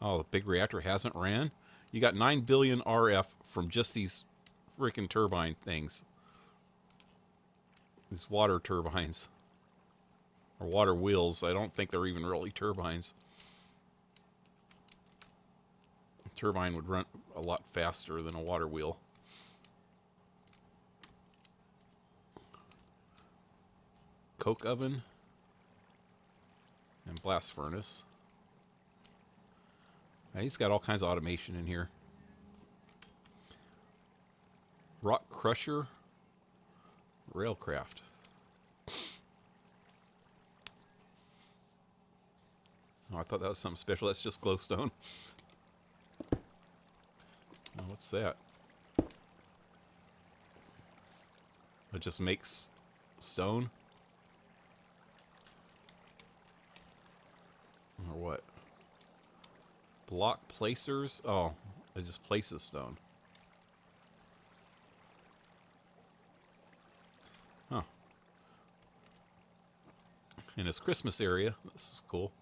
Oh, the big reactor hasn't ran? You got 9 billion RF from just these freaking turbine things. These water turbines. Or water wheels. I don't think they're even really turbines. A turbine would run a lot faster than a water wheel. Coke oven. And blast furnace. Now he's got all kinds of automation in here. Rock crusher. Railcraft. Oh, I thought that was something special. That's just glowstone. Oh, what's that? It just makes stone? Or what? Block placers? Oh, it just places stone. Huh. In his Christmas area. This is cool.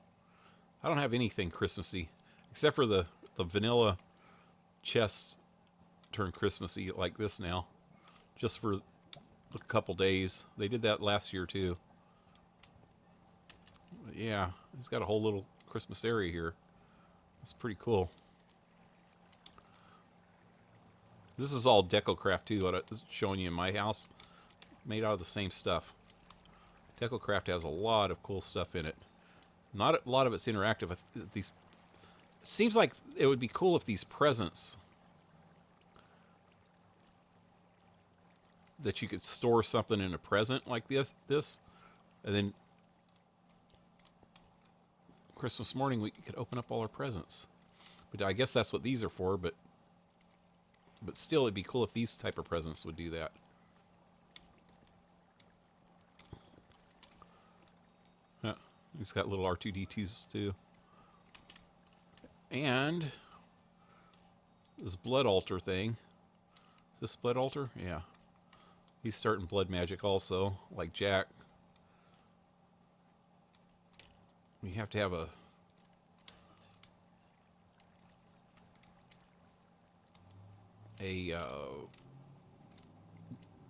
I don't have anything Christmassy. Except for the vanilla chest turned Christmassy like this now. Just for a couple days. They did that last year too. But yeah, he's got a whole little Christmas area here. It's pretty cool. This is all DecoCraft too, what I was showing you in my house. Made out of the same stuff. DecoCraft has a lot of cool stuff in it. Not a lot of it's interactive. These seems like it would be cool if these presents that you could store something in a present like this, and then Christmas morning we could open up all our presents. But I guess that's what these are for. But still, it'd be cool if these type of presents would do that. Yeah, he's got little R2D2s too. And this blood altar thing. Is this blood altar? Yeah. He's starting blood magic also, like Jack. You have to have a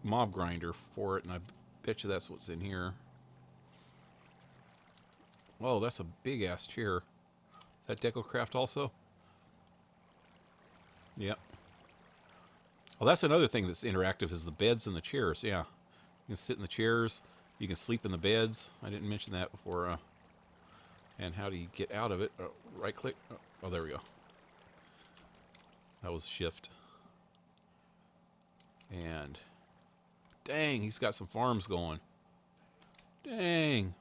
mob grinder for it, and I bet you that's what's in here. Whoa, that's a big ass chair. Is that DecoCraft also? Yep. Well, that's another thing that's interactive is the beds and the chairs. Yeah, you can sit in the chairs. You can sleep in the beds. I didn't mention that before. And how do you get out of it? Right click. Oh, there we go. That was shift. And dang, he's got some farms going. Dang.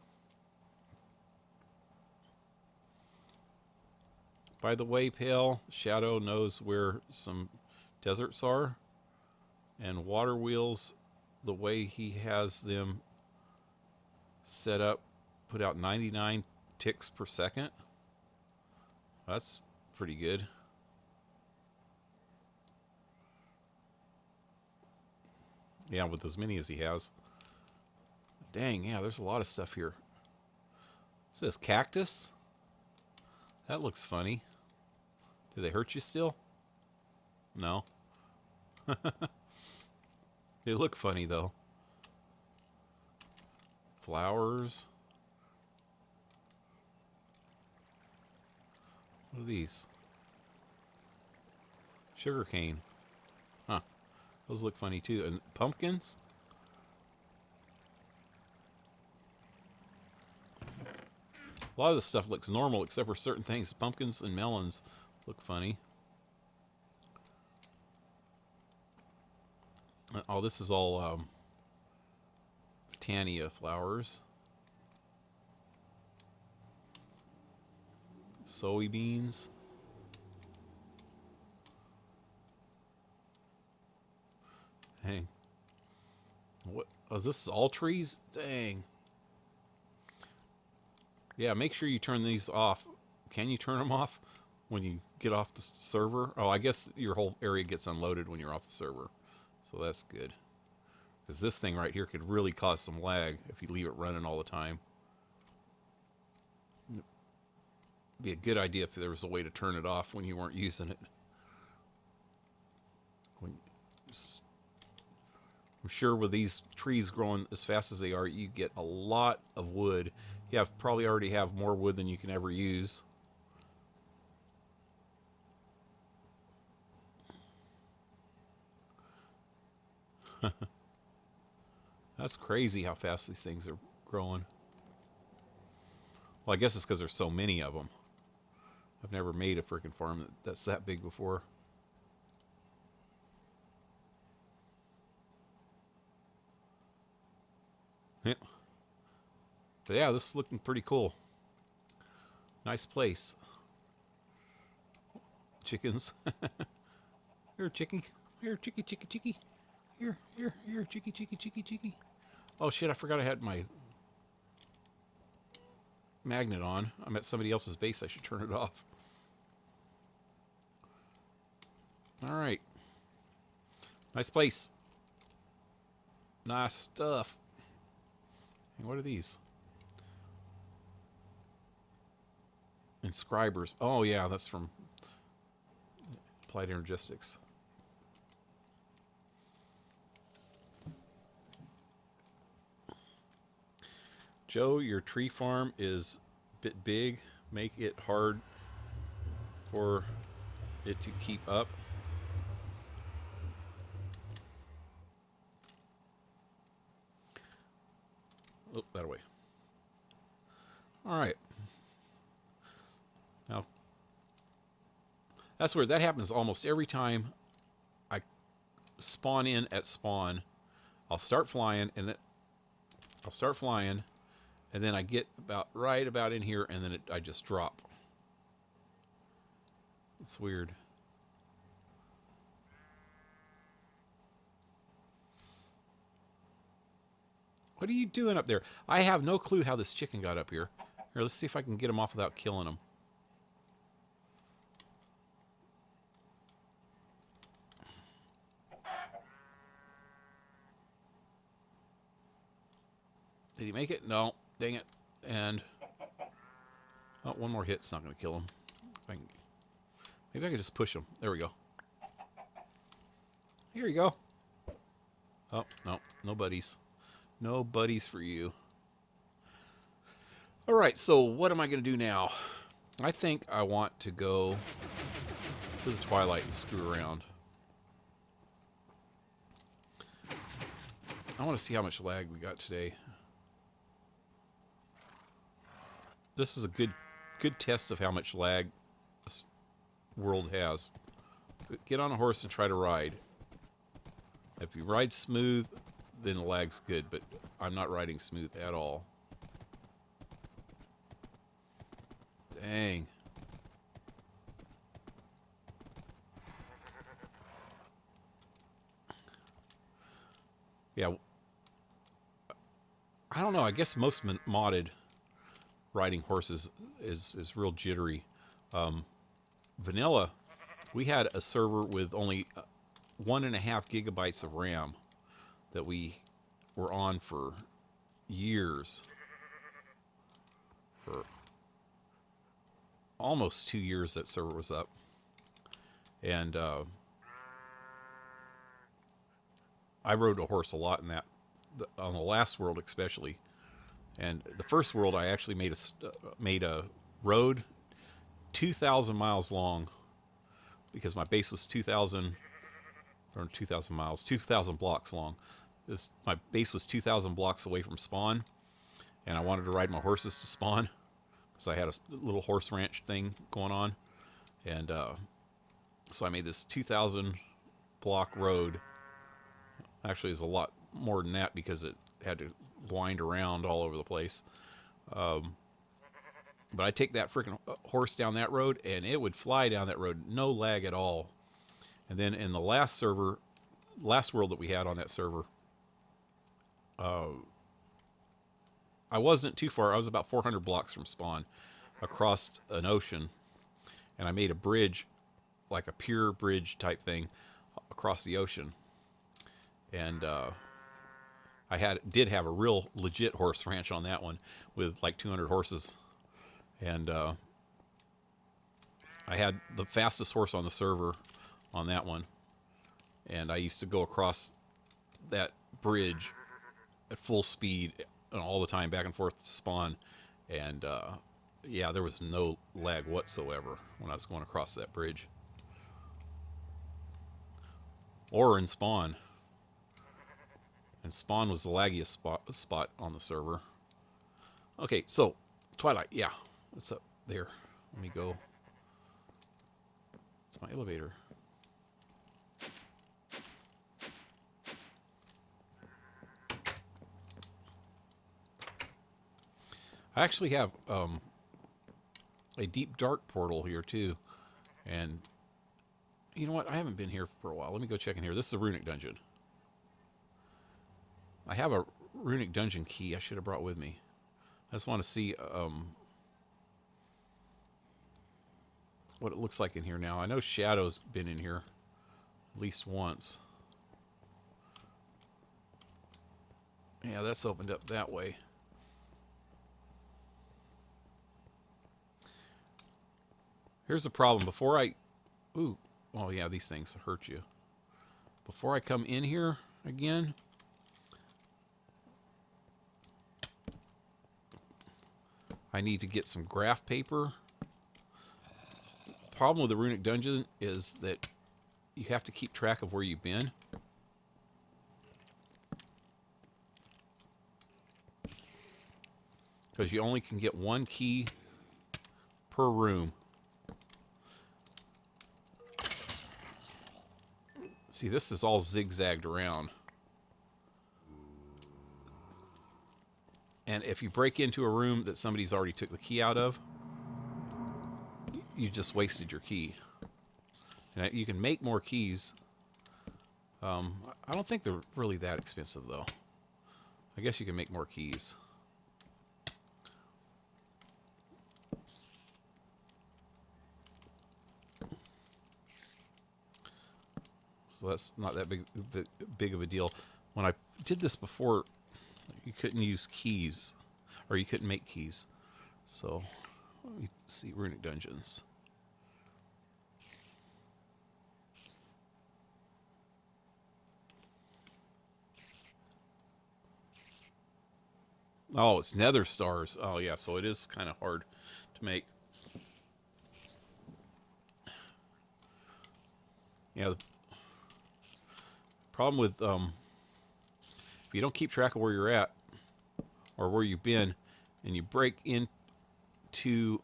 By the way, Pale, Shadow knows where some deserts are. And water wheels, the way he has them set up, put out 99 ticks per second. That's pretty good. Yeah, with as many as he has. Dang, yeah, there's a lot of stuff here. What's this, cactus? That looks funny. Do they hurt you still? No. They look funny, though. Flowers. What are these? Sugarcane. Huh. Those look funny, too. And pumpkins? A lot of this stuff looks normal, except for certain things. Pumpkins and melons look funny. Oh, this is all Tania flowers. Soybeans. Hey. What? Oh, this is all trees? Dang. Yeah, make sure you turn these off. Can you turn them off when you get off the server? Oh, I guess your whole area gets unloaded when you're off the server. So that's good. Because this thing right here could really cause some lag if you leave it running all the time. It'd be a good idea if there was a way to turn it off when you weren't using it. I'm sure with these trees growing as fast as they are, you get a lot of wood. You probably already have more wood than you can ever use. That's crazy how fast these things are growing. Well, I guess it's because there's so many of them. I've never made a freaking farm that's that big before. Yeah. But yeah, this is looking pretty cool. Nice place. Chickens. Here, chicky. Here, chicky, chicky, chicky. Here, chicky, chicky, chicky, chicky. Oh shit, I forgot I had my magnet on. I'm at somebody else's base. I should turn it off. Alright. Nice place. Nice stuff. And what are these? Inscribers. Oh yeah, that's from Applied Energistics. Joe, your tree farm is a bit big. Make it hard for it to keep up. Oh, that way. All right. Now, that's where that happens almost every time I spawn in at spawn. I'll start flying, and then and then I get right about in here, and then I just drop. It's weird. What are you doing up there? I have no clue how this chicken got up here. Here, let's see if I can get him off without killing him. Did he make it? No. Dang it. And oh, one more hit's not going to kill him. Maybe I can just push him. There we go. Here you go. Oh, no. No buddies. No buddies for you. All right, so what am I going to do now? I think I want to go to the Twilight and screw around. I want to see how much lag we got today. This is a good test of how much lag this world has. Get on a horse and try to ride. If you ride smooth, then the lag's good, but I'm not riding smooth at all. Dang. Yeah. I don't know. I guess most modded riding horses is real jittery. Vanilla, we had a server with only 1.5 gigabytes of RAM that we were on for years. For almost 2 years that server was up. And I rode a horse a lot in that, on the last world especially. And the first world I actually made a road 2,000 miles long, because my base was 2,000 miles, 2,000 blocks long. My base was 2,000 blocks away from spawn, and I wanted to ride my horses to spawn, because I had a little horse ranch thing going on. And so I made this 2,000 block road. Actually, it's a lot more than that, because it had to wind around all over the place. But I take that freaking horse down that road, and it would fly down that road, no lag at all. And then in the last world that we had on that server, I wasn't too far. I was about 400 blocks from spawn, across an ocean, and I made a bridge, like a pier bridge type thing, across the ocean. And I did have a real legit horse ranch on that one, with like 200 horses. And I had the fastest horse on the server on that one. And I used to go across that bridge at full speed all the time, back and forth to spawn. And yeah, there was no lag whatsoever when I was going across that bridge. Or in spawn. And spawn was the laggiest spot on the server. Okay, so Twilight, yeah. What's up there? Let me go. It's my elevator. I actually have a deep dark portal here too. And you know what? I haven't been here for a while. Let me go check in here. This is a runic dungeon. I have a runic dungeon key I should have brought with me. I just want to see what it looks like in here now. I know Shadow's been in here at least once. Yeah, that's opened up that way. Here's the problem. Before I... Ooh. Oh, yeah, these things hurt you. Before I come in here again... I need to get some graph paper. The problem with the runic dungeon is that you have to keep track of where you've been. Because you only can get one key per room. See, this is all zigzagged around. And if you break into a room that somebody's already took the key out of, you just wasted your key. And you can make more keys. I don't think they're really that expensive, though. I guess you can make more keys. So that's not that big of a deal. When I did this before, you couldn't use keys, or you couldn't make keys. So, let me see runic dungeons. Oh, it's nether stars. Oh, yeah, so it is kind of hard to make. Yeah, the problem with if you don't keep track of where you're at or where you've been, and you break into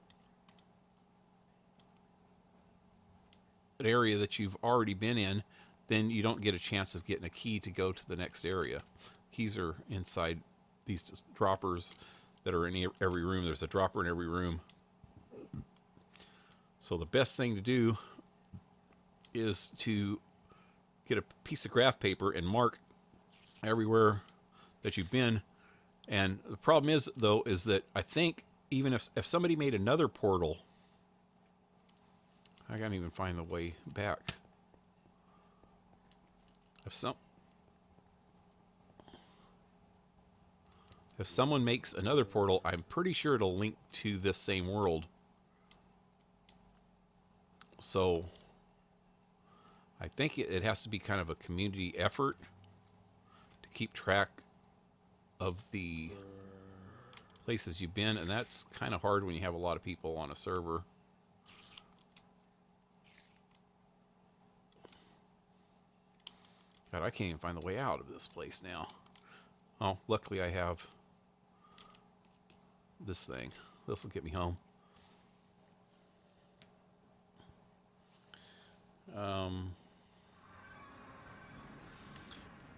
an area that you've already been in, then you don't get a chance of getting a key to go to the next area. Keys are inside these droppers that are in every room. There's a dropper in every room. So the best thing to do is to get a piece of graph paper and mark everywhere that you've been. And the problem is, though, is that I think even if somebody made another portal, I can't even find the way back. If someone makes another portal, I'm pretty sure it'll link to this same world. So I think it has to be kind of a community effort to keep track of the places you've been, and that's kind of hard when you have a lot of people on a server. God, I can't even find the way out of this place now. Oh, luckily I have this thing. This will get me home.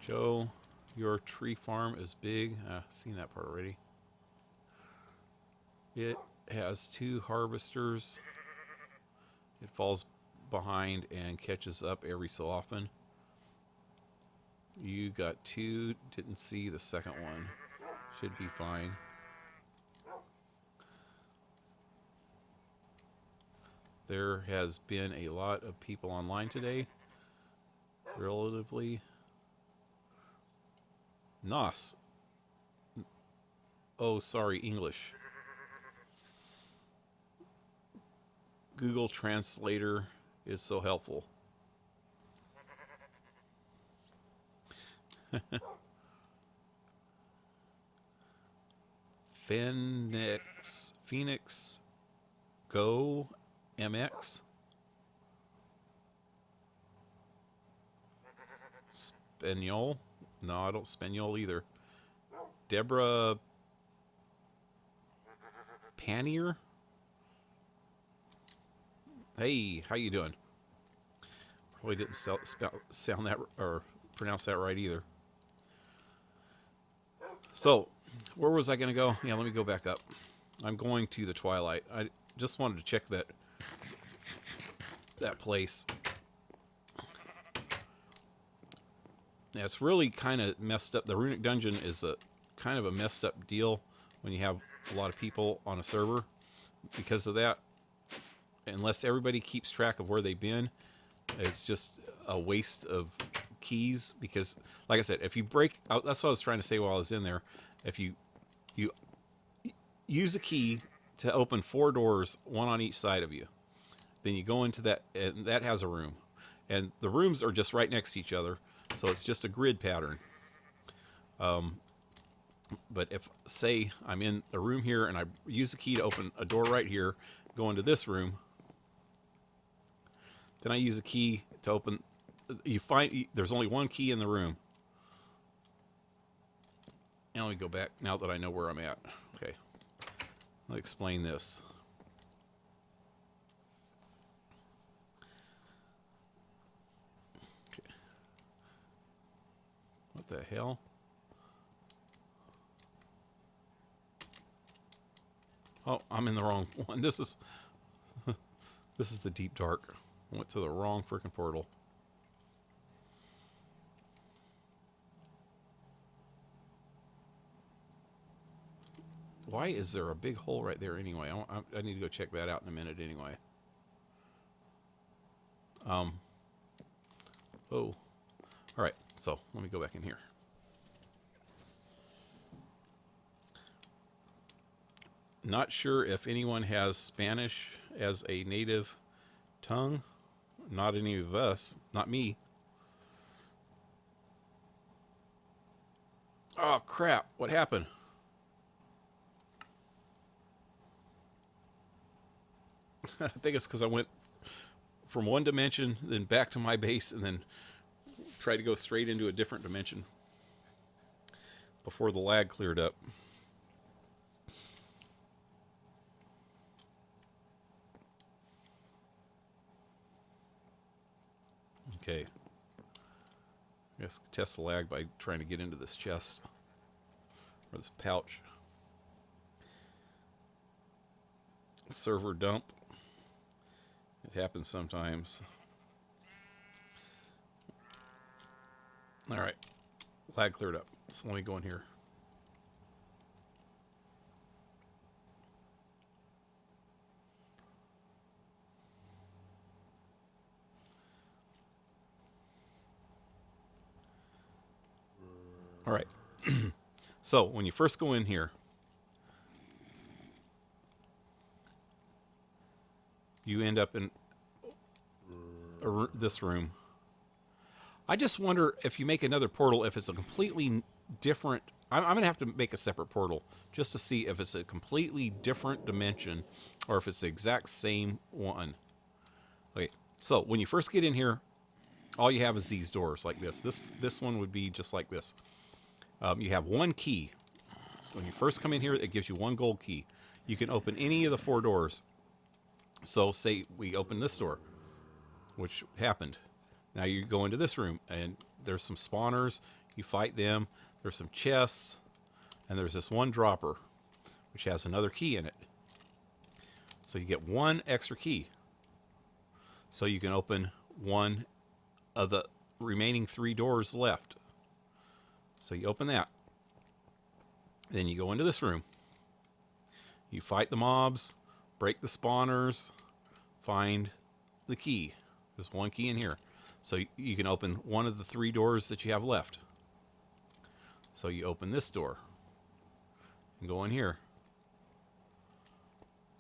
Joe, your tree farm is big. Seen that part already. It has 2 harvesters. It falls behind and catches up every so often. You got 2. Didn't see the second one. Should be fine. There has been a lot of people online today. Relatively. Nos. Oh, sorry, English. Google Translator is so helpful. Phoenix Go MX. Spaniel. No, I don't Spaniel either. Deborah Panier. Hey, how you doing? Probably didn't sound that or pronounce that right either. So, where was I going to go? Yeah, let me go back up. I'm going to the Twilight. I just wanted to check that place. Yeah, it's really kind of messed up. The Runic Dungeon is a kind of a messed up deal when you have a lot of people on a server. Because of that, unless everybody keeps track of where they've been, it's just a waste of keys. Because, like I said, if you break out, that's what I was trying to say while I was in there. If you use a key to open 4 doors, one on each side of you, then you go into that, and that has a room, and the rooms are just right next to each other, so it's just a grid pattern. But if, say, I'm in a room here and I use the key to open a door right here, go into this room, then I use a key to open. You find there's only one key in the room. And let me go back now that I know where I'm at. Okay, let me explain this. Okay. What the hell? Oh, I'm in the wrong one. This is the deep dark. I went to the wrong freaking portal. Why is there a big hole right there anyway? I need to go check that out in a minute anyway. Oh. All right, so let me go back in here. Not sure if anyone has Spanish as a native tongue. Not any of us. Not me. Oh, crap. What happened? I think it's because I went from one dimension, then back to my base, and then tried to go straight into a different dimension before the lag cleared up. Okay. I guess test the lag by trying to get into this chest or this pouch. Server dump. It happens sometimes. All right. Lag cleared up. So let me go in here. All right. So when you first go in here, you end up in this room. I just wonder if you make another portal, if it's a completely different. I'm going to have to make a separate portal just to see if it's a completely different dimension or if it's the exact same one. Okay, so when you first get in here, all you have is these doors like this. This one would be just like this. You have one key. When you first come in here, it gives you one gold key. You can open any of the 4 doors. So say we open this door, which happened. Now you go into this room, and there's some spawners. You fight them. There's some chests, and there's this one dropper, which has another key in it. So you get one extra key. So you can open one of the remaining 3 doors left. So you open that. Then you go into this room. You fight the mobs, break the spawners, find the key. There's one key in here. So you can open one of the 3 doors that you have left. So you open this door and go in here.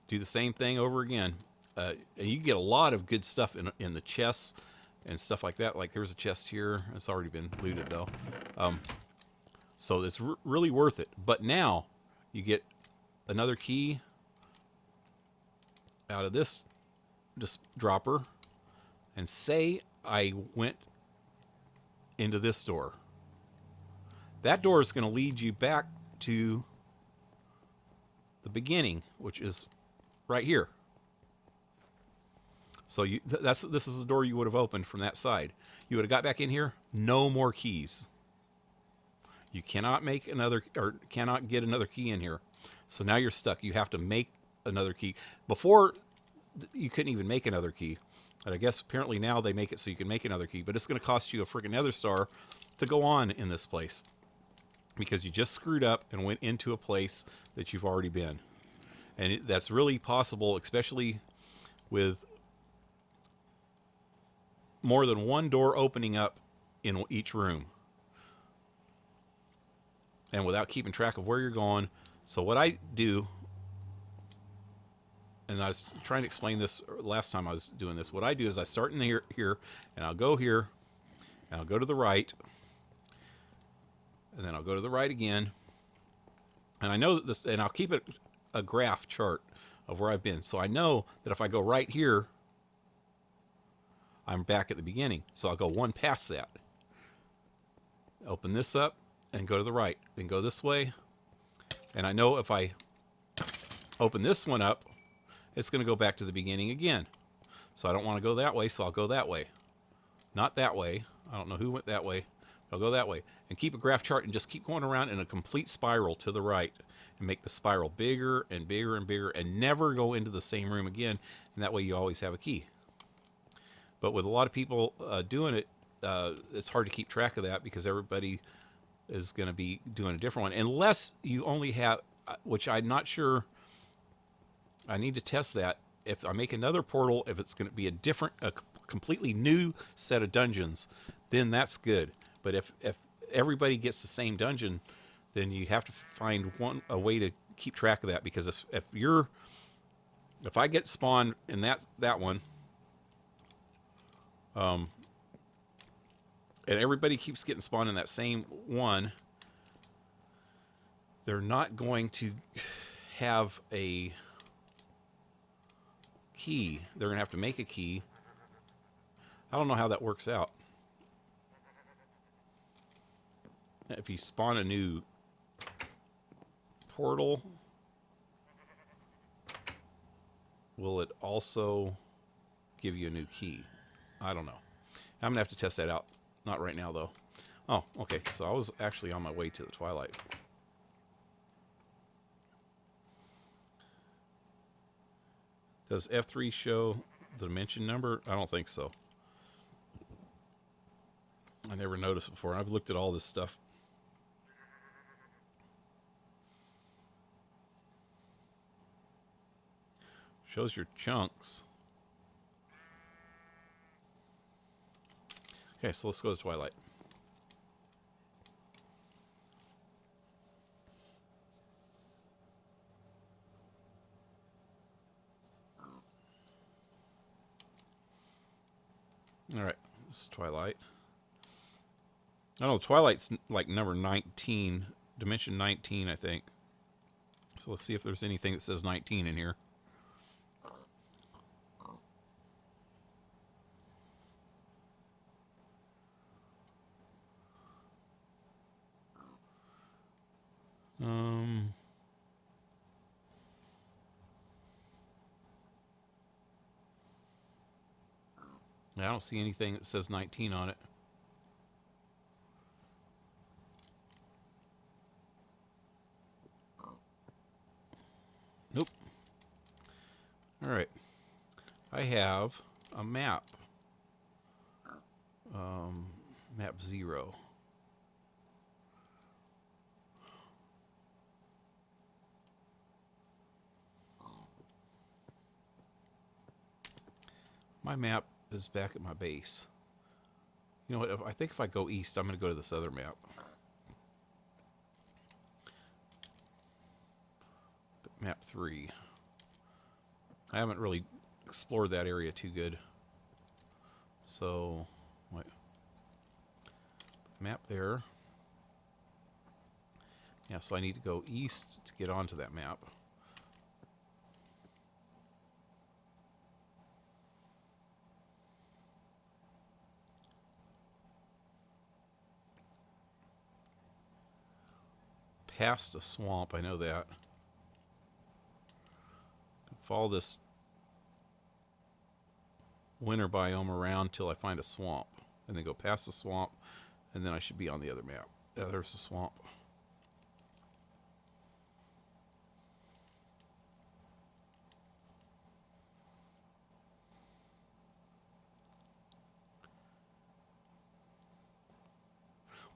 Do the same thing over again. And you get a lot of good stuff in the chests and stuff like that. Like there's a chest here. It's already been looted though. So it's really worth it. But now you get another key out of this just dropper, and say I went into this door. That door is going to lead you back to the beginning, which is right here. So this is the door you would have opened from that side. You would have got back in here, no more keys. You cannot make another, or cannot get another key in here. So now you're stuck. You have to make another key. Before, you couldn't even make another key. And I guess apparently now they make it so you can make another key, but it's going to cost you a freaking nether star to go on in this place, because you just screwed up and went into a place that you've already been. And that's really possible, especially with more than one door opening up in each room, and without keeping track of where you're going. So what I do, and I was trying to explain this last time I was doing this, what I do is I start in here, and I'll go here, and I'll go to the right, and then I'll go to the right again, and I know that this, and I'll keep it a graph chart of where I've been. So I know that if I go right here, I'm back at the beginning. So I'll go one past that. Open this up and go to the right. Then go this way. And I know if I open this one up, it's going to go back to the beginning again. So I don't want to go that way, so I'll go that way. Not that way. I don't know who went that way. I'll go that way. And keep a graph chart and just keep going around in a complete spiral to the right. And make the spiral bigger and bigger and bigger, and never go into the same room again. And that way you always have a key. But with a lot of people doing it, it's hard to keep track of that, because everybody is going to be doing a different one. Unless you only have, which I'm not sure, I need to test that. If I make another portal, if it's going to be a completely new set of dungeons, then that's good. But if everybody gets the same dungeon, then you have to find a way to keep track of that. Because if I get spawned in that one, and everybody keeps getting spawned in that same one, they're not going to have a key. They're going to have to make a key. I don't know how that works out. If you spawn a new portal, will it also give you a new key? I don't know. I'm going to have to test that out. Not right now, though. Oh, okay. So I was actually on my way to the Twilight. Does F3 show the dimension number? I don't think so. I never noticed before. I've looked at all this stuff. Shows your chunks. Okay, so let's go to Twilight. All right, this is Twilight. I don't know, Twilight's like number 19, dimension 19, I think. So let's see if there's anything that says 19 in here. I don't see anything that says 19 on it. Nope. All right. I have a map. Map 0. My map is back at my base. You know what? I think if I go east, I'm going to go to this other map. Map 3. I haven't really explored that area too good. So, wait. Map there. Yeah, so I need to go east to get onto that map. Past a swamp, I know that. Follow this winter biome around till I find a swamp, and then go past the swamp, and then I should be on the other map. Yeah, there's the swamp.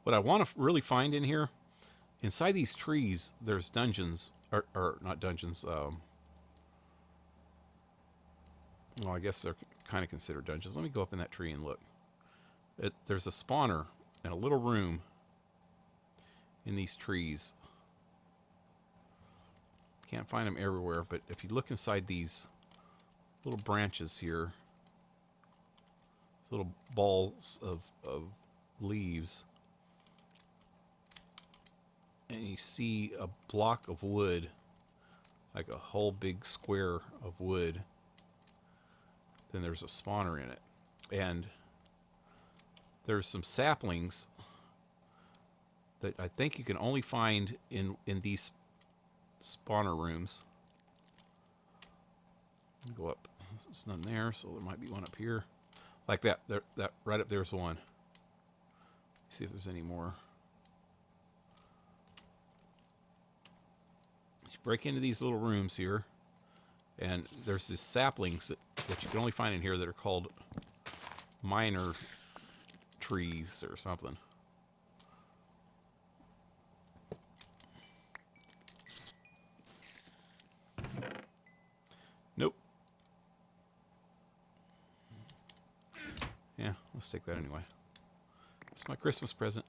What I want to really find in here, inside these trees, there's dungeons, or not dungeons. Well, I guess they're kind of considered dungeons. Let me go up in that tree and look. There's a spawner in a little room in these trees. Can't find them everywhere, but if you look inside these little branches here, little balls of leaves, and you see a block of wood, like a whole big square of wood, then there's a spawner in it. And there's some saplings that I think you can only find in these spawner rooms. Go up. There's none there, so there might be one up here. Like that. That right up there's one. See if there's any more. You break into these little rooms here, and there's these saplings that you can only find in here that are called minor trees or something. Nope. Yeah, let's take that anyway. It's my Christmas present.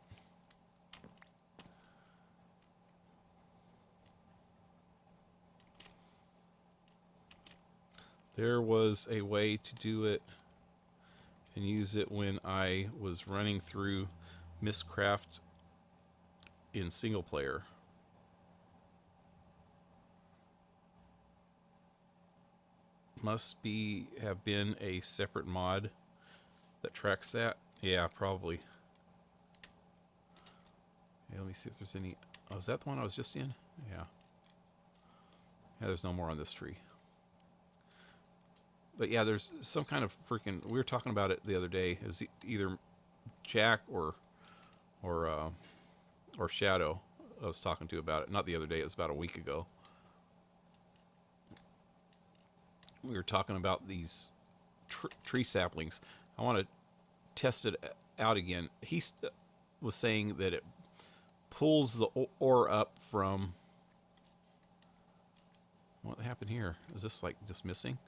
There was a way to do it and use it when I was running through Mistcraft in single player. Must have been a separate mod that tracks that. Yeah, probably. Yeah, let me see if there's any. Oh, is that the one I was just in? Yeah. Yeah, there's no more on this tree. But yeah, there's some kind of freaking. We were talking about it the other day. Is either Jack or Shadow I was talking to about it. Not the other day. It was about a week ago. We were talking about these tree saplings. I want to test it out again. He was saying that it pulls the ore up from. What happened here? Is this like just missing?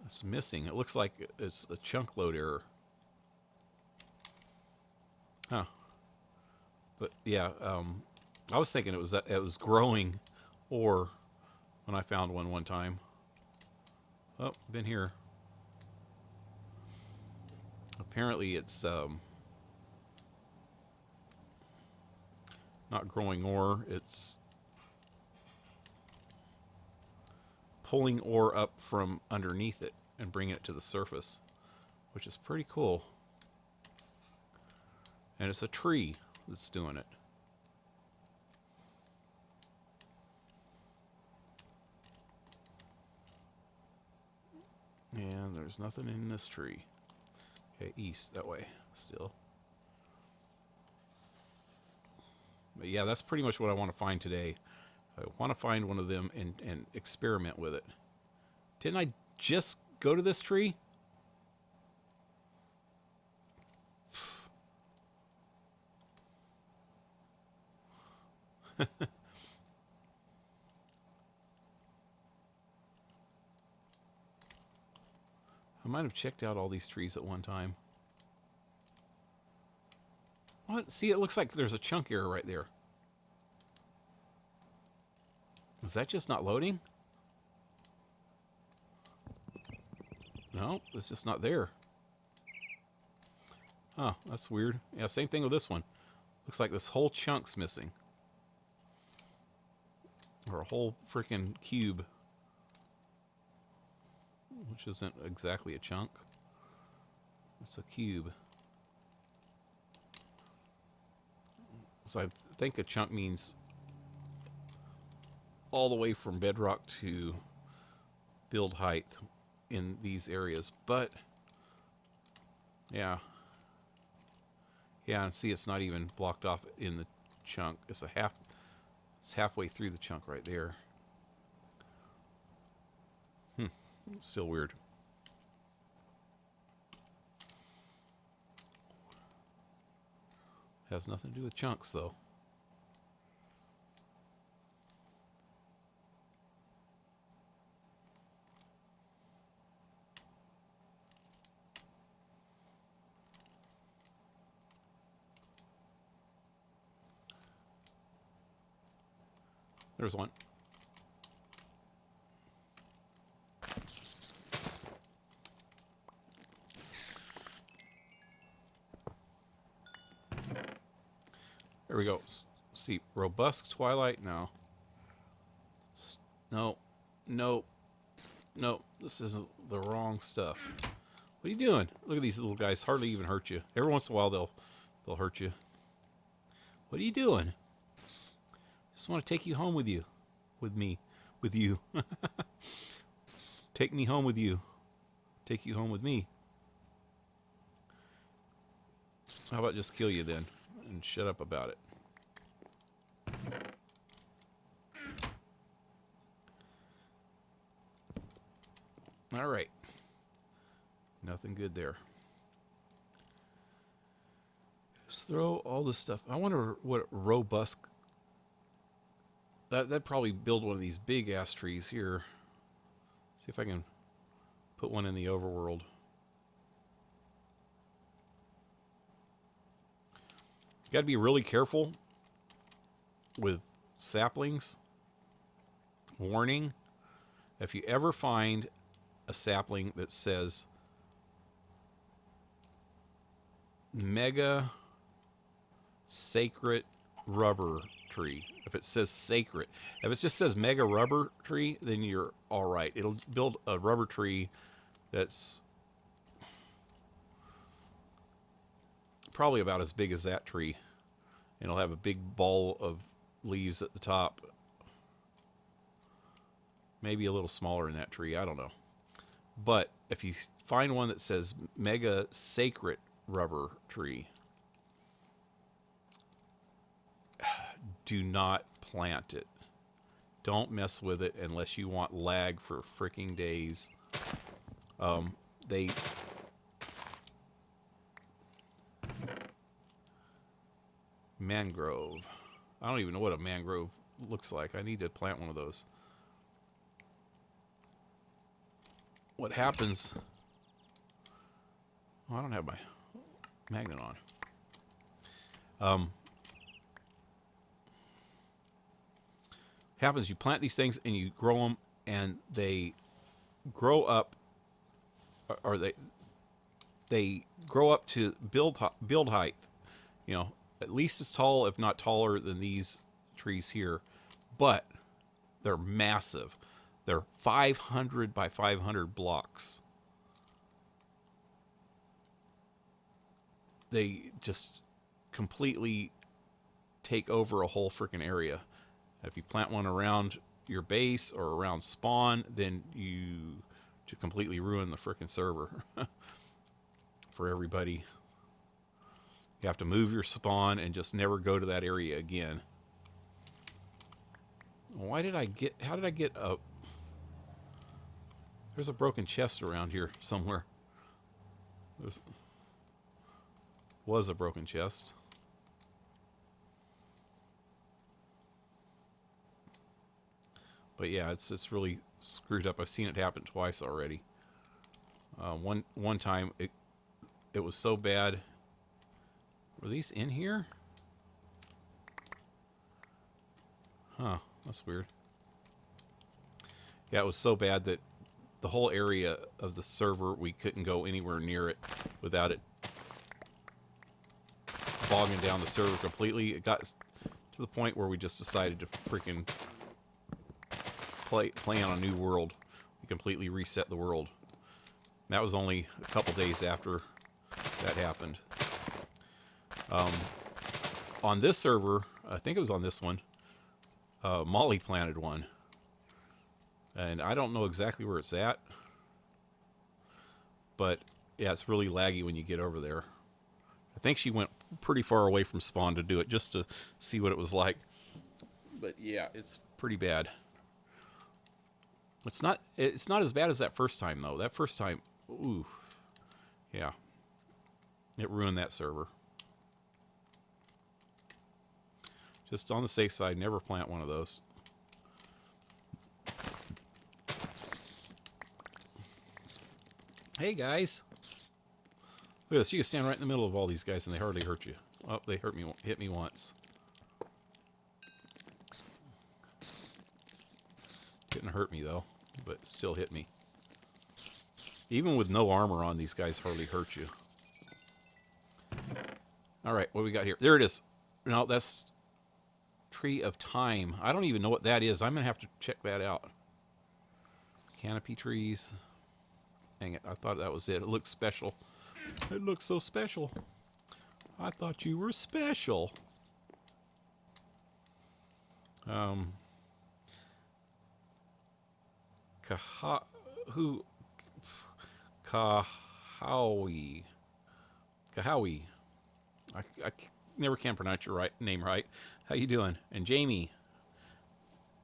It's missing. It looks like it's a chunk load error. Huh. But yeah, I was thinking it was growing ore when I found one time. Oh, been here. Apparently it's not growing ore. It's pulling ore up from underneath it and bringing it to the surface, which is pretty cool. And it's a tree that's doing it. And there's nothing in this tree. Okay, east, that way, still. But yeah, that's pretty much what I want to find today. I want to find one of them and experiment with it. Didn't I just go to this tree? I might have checked out all these trees at one time. What? See, it looks like there's a chunk error right there. Is that just not loading? No, it's just not there. Huh, that's weird. Yeah, same thing with this one. Looks like this whole chunk's missing. Or a whole freaking cube. Which isn't exactly a chunk. It's a cube. So I think a chunk means all the way from bedrock to build height in these areas. But yeah. Yeah, and see, it's not even blocked off in the chunk. It's halfway through the chunk right there. Still weird. Has nothing to do with chunks, though. There's one. There we go. See, robust twilight. No. No. No. No. This is the wrong stuff. What are you doing? Look at these little guys. Hardly even hurt you. Every once in a while they'll hurt you. What are you doing? Just want to take you home with you. With me. With you. Take me home with you. Take you home with me. How about just kill you then? And shut up about it. All right. Nothing good there. Just throw all this stuff. I wonder what robust... That'd probably build one of these big ass trees here. See if I can put one in the overworld. You got to be really careful with saplings. Warning, if you ever find a sapling that says mega sacred rubber tree, if it says sacred, if it just says mega rubber tree, then you're all right. It'll build a rubber tree that's probably about as big as that tree. And it'll have a big ball of leaves at the top. Maybe a little smaller than that tree. I don't know. But if you find one that says mega sacred rubber tree, do not plant it. Don't mess with it unless you want lag for freaking days. Mangrove. I don't even know what a mangrove looks like. I need to plant one of those. What happens... Oh, I don't have my magnet on. Happens, you plant these things and you grow them, and they grow up, or they grow up to build height. You know, at least as tall, if not taller, than these trees here. But they're massive. They're 500 by 500 blocks. They just completely take over a whole freaking area. If you plant one around your base or around spawn, then you completely ruin the freaking server for everybody. You have to move your spawn and just never go to that area again. How did I get a... There's a broken chest around here somewhere. Was a broken chest. But yeah, it's really screwed up. I've seen it happen twice already. One time it was so bad. Were these in here? Huh, that's weird. Yeah, it was so bad that the whole area of the server, we couldn't go anywhere near it without it bogging down the server completely. It got to the point where we just decided to freaking play on a new world. We completely reset the world. That was only a couple days after that happened. On this server, I think it was on this one, Molly planted one. And I don't know exactly where it's at. But, yeah, it's really laggy when you get over there. I think she went pretty far away from spawn to do it, just to see what it was like. But, yeah, it's pretty bad. It's not as bad as that first time, though. That first time, ooh, yeah. It ruined that server. Just on the safe side, never plant one of those. Hey, guys. Look at this. You can stand right in the middle of all these guys, and they hardly hurt you. Oh, they hit me once. Didn't hurt me, though, but still hit me. Even with no armor on, these guys hardly hurt you. All right, what do we got here? There it is. No, that's Tree of Time. I don't even know what that is. I'm going to have to check that out. Canopy trees. Dang it, I thought that was it. It looks special. It looks so special. I thought you were special. Kahowie. I never can pronounce your name right. How you doing? And Jamie,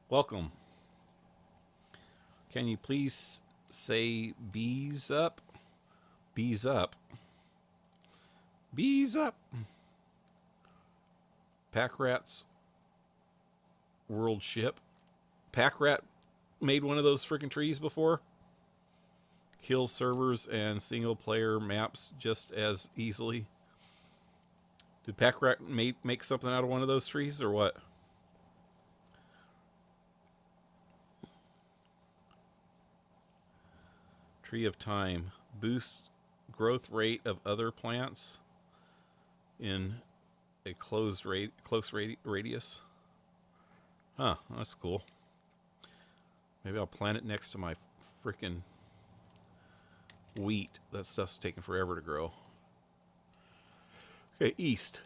welcome. Can you please say bees up? Bees up. Bees up. Pack Rat's world ship. Pack Rat made one of those freaking trees before. Kills servers and single player maps just as easily. Did Pack Rat make something out of one of those trees or what? Tree of Time. Boost growth rate of other plants in a close radius. Huh, that's cool. Maybe I'll plant it next to my frickin' wheat. That stuff's taking forever to grow. Okay, east.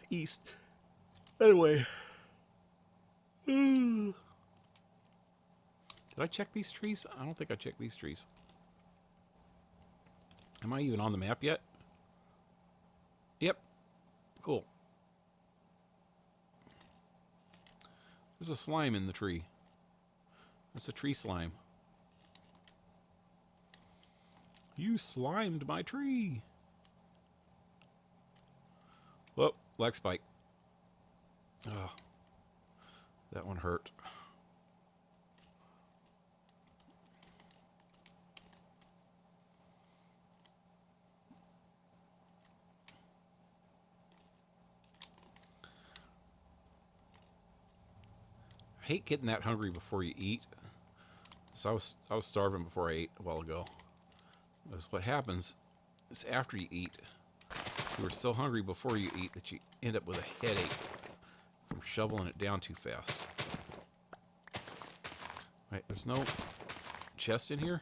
Anyway. Did I check these trees? I don't think I checked these trees. Am I even on the map yet? Yep. Cool. There's a slime in the tree. That's a tree slime. You slimed my tree. Whoa, black spike. Oh, that one hurt. I hate getting that hungry before you eat. So I was starving before I ate a while ago. Because what happens is after you eat, you are so hungry before you eat that you end up with a headache from shoveling it down too fast. Right, there's no chest in here?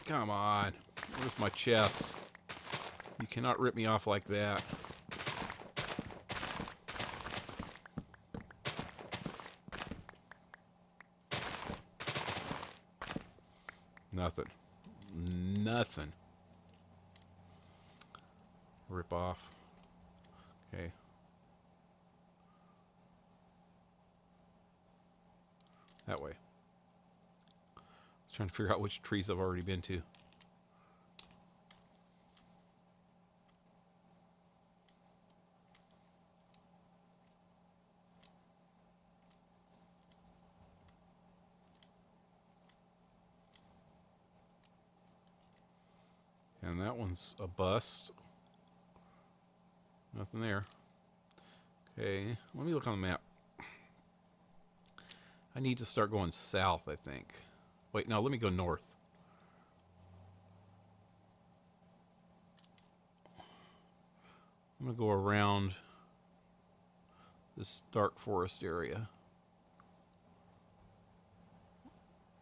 Come on. Where's my chest? You cannot rip me off like that. Nothing. Nothing. Rip off. Okay. That way. I was trying to figure out which trees I've already been to. And that one's a bust. Nothing there. Okay, let me look on the map. I need to start going south, I think. Wait, no, let me go north. I'm going to go around this dark forest area.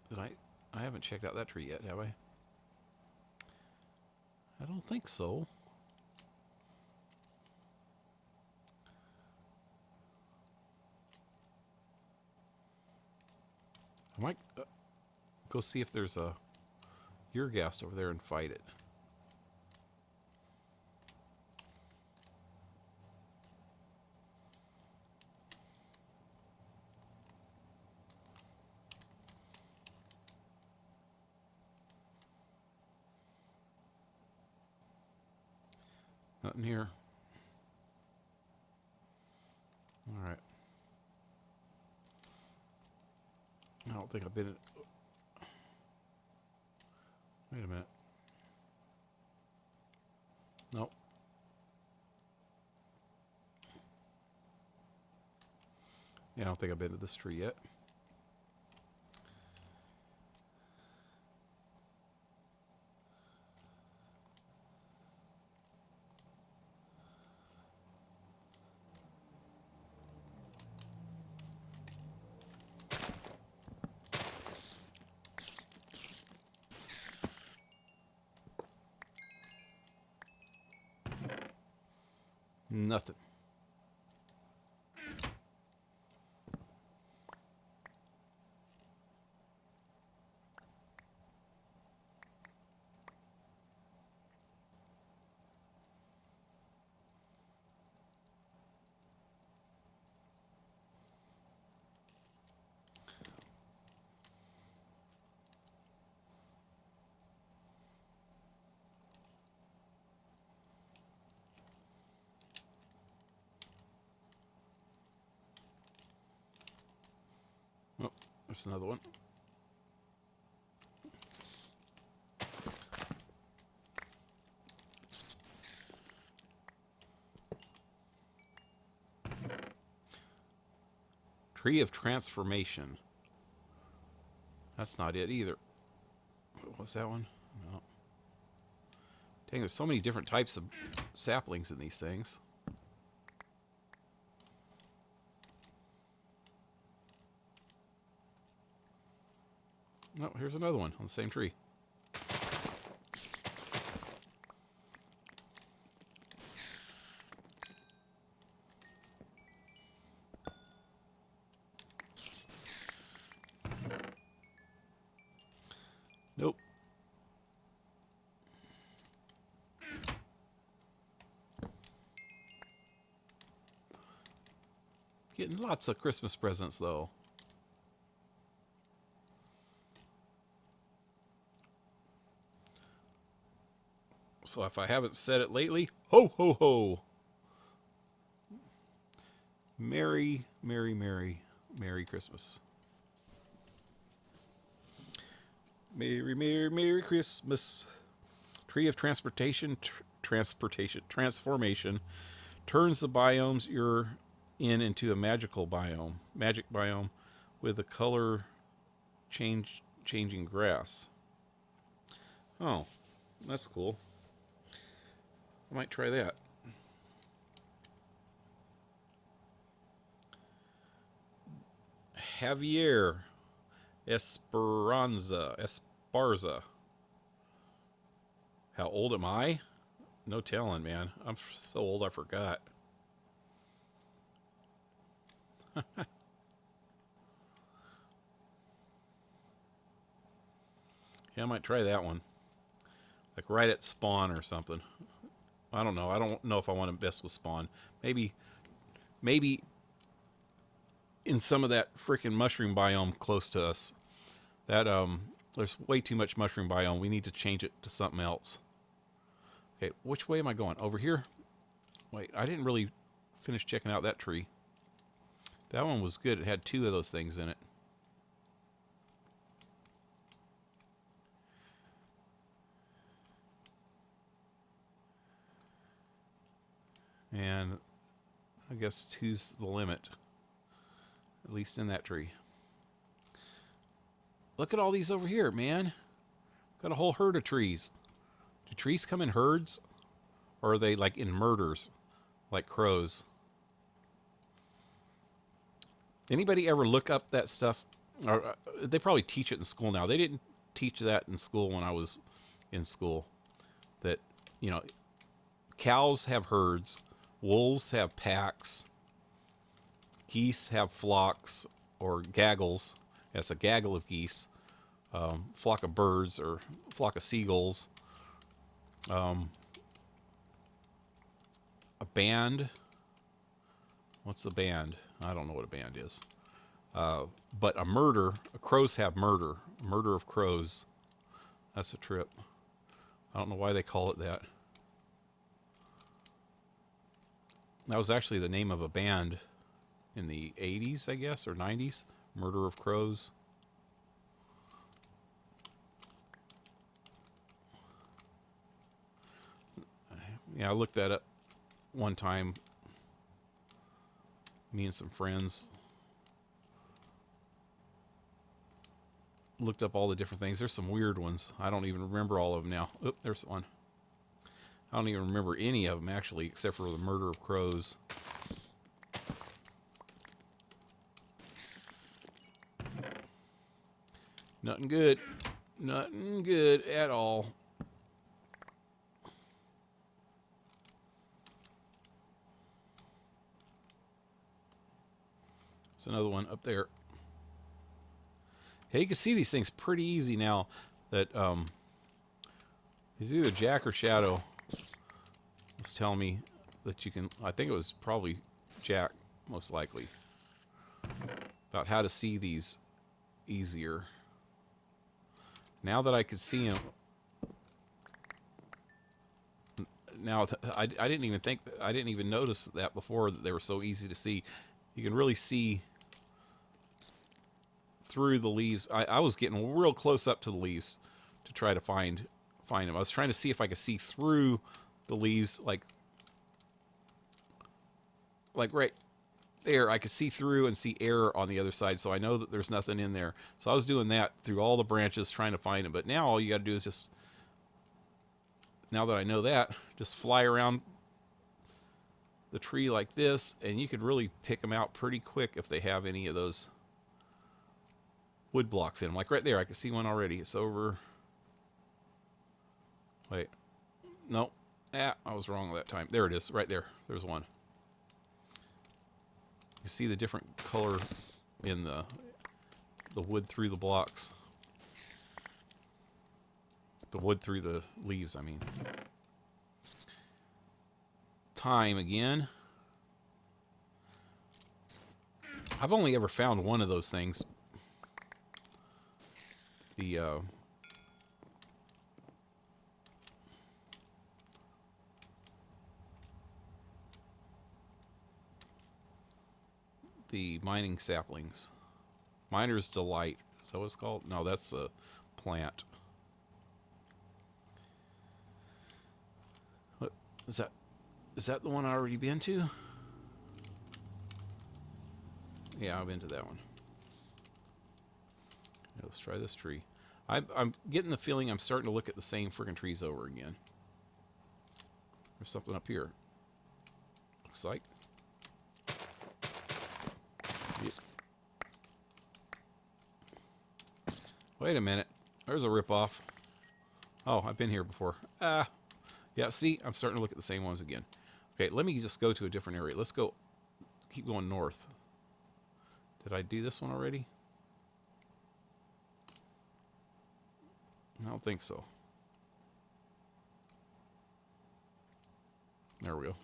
Did I haven't checked out that tree yet, have I? I don't think so. I might go see if there's a Urgast over there and fight it. Nothing here. All right. I don't think I've been. Wait a minute. Nope. Yeah, I don't think I've been to this tree yet. Nothing. Oh, there's another one. Tree of Transformation. That's not it either. What was that one? No. Dang, there's so many different types of saplings in these things. Oh, here's another one on the same tree. Nope. Getting lots of Christmas presents, though. So if I haven't said it lately, ho, ho, ho. Merry, merry, merry, merry Christmas. Merry, merry, merry Christmas. Tree of Transformation turns the biomes you're in into a magic biome with a color changing grass. Oh, that's cool. I might try that. Javier Esparza. How old am I? No telling, man. I'm so old I forgot. Yeah, I might try that one. Like right at spawn or something. I don't know. I don't know if I want to mess with spawn. Maybe in some of that freaking mushroom biome close to us. That there's way too much mushroom biome. We need to change it to something else. Okay, which way am I going? Over here? Wait, I didn't really finish checking out that tree. That one was good. It had 2 of those things in it. And I guess 2's the limit. At least in that tree. Look at all these over here, man. Got a whole herd of trees. Do trees come in herds? Or are they like in murders? Like crows? Anybody ever look up that stuff? Or they probably teach it in school now. They didn't teach that in school when I was in school. That, you know, cows have herds, wolves have packs, geese have flocks or gaggles. That's a gaggle of geese. Flock of birds or flock of seagulls. A band. What's a band? I don't know what a band is. But a murder, crows have murder. Murder of crows. That's a trip. I don't know why they call it that. That was actually the name of a band in the 80s, I guess, or 90s. Murder of Crows. Yeah, I looked that up one time. Me and some friends looked up all the different things. There's some weird ones. I don't even remember all of them now. Oop, there's one. I don't even remember any of them, actually, except for the murder of crows. Nothing good. Nothing good at all. There's another one up there. Hey, you can see these things pretty easy now. That it's either Jack or Shadow was telling me that you can. I think it was probably Jack, most likely, about how to see these easier. Now that I could see them, now I didn't even think, I didn't even notice that before, that they were so easy to see. You can really see through the leaves. I was getting real close up to the leaves to try to find them. I was trying to see if I could see through the leaves, like right there. I could see through and see air on the other side, so I know that there's nothing in there. So I was doing that through all the branches, trying to find them. But now all you got to do is just, now that I know that, just fly around the tree like this, and you can really pick them out pretty quick if they have any of those wood blocks in them. Like right there, I can see one already. It's over. Wait. Nope. I was wrong that time. There it is, right there. There's one. You see the different color in the wood through the blocks. The wood through the leaves, I mean. Time again. I've only ever found one of those things. The mining saplings. Miner's Delight. Is that what it's called? No, that's a plant. What is that? Is that the one I already been to? Yeah, I've been to that one. Let's try this tree. I'm getting the feeling I'm starting to look at the same freaking trees over again. There's something up here. Looks like. Yeah. Wait a minute. There's a ripoff. Oh, I've been here before. Yeah, see? I'm starting to look at the same ones again. Okay, let me just go to a different area. Let's go. Keep going north. Did I do this one already? I don't think so. There we go.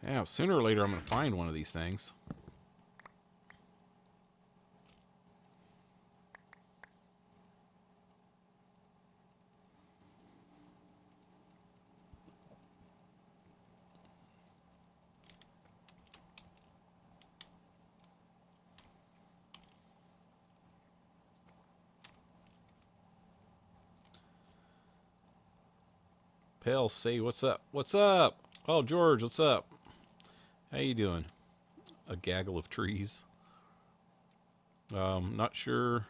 Yeah, sooner or later I'm going to find one of these things. Pale, say what's up? What's up? Oh, George, what's up? How you doing? A gaggle of trees. Not sure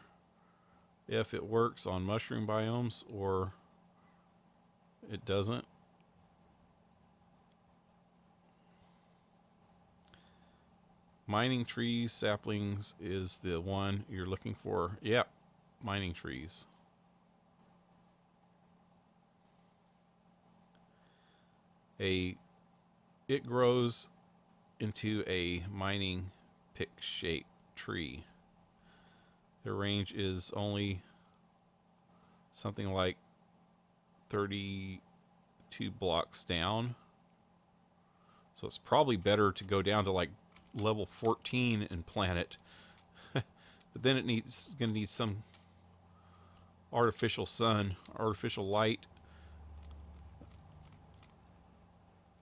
if it works on mushroom biomes or it doesn't. Mining trees, saplings is the one you're looking for. Yep, mining trees. It grows into a mining pick shaped tree. Their range is only something like 32 blocks down. So it's probably better to go down to like level 14 and plant it. But then it's going to need some artificial sun, artificial light.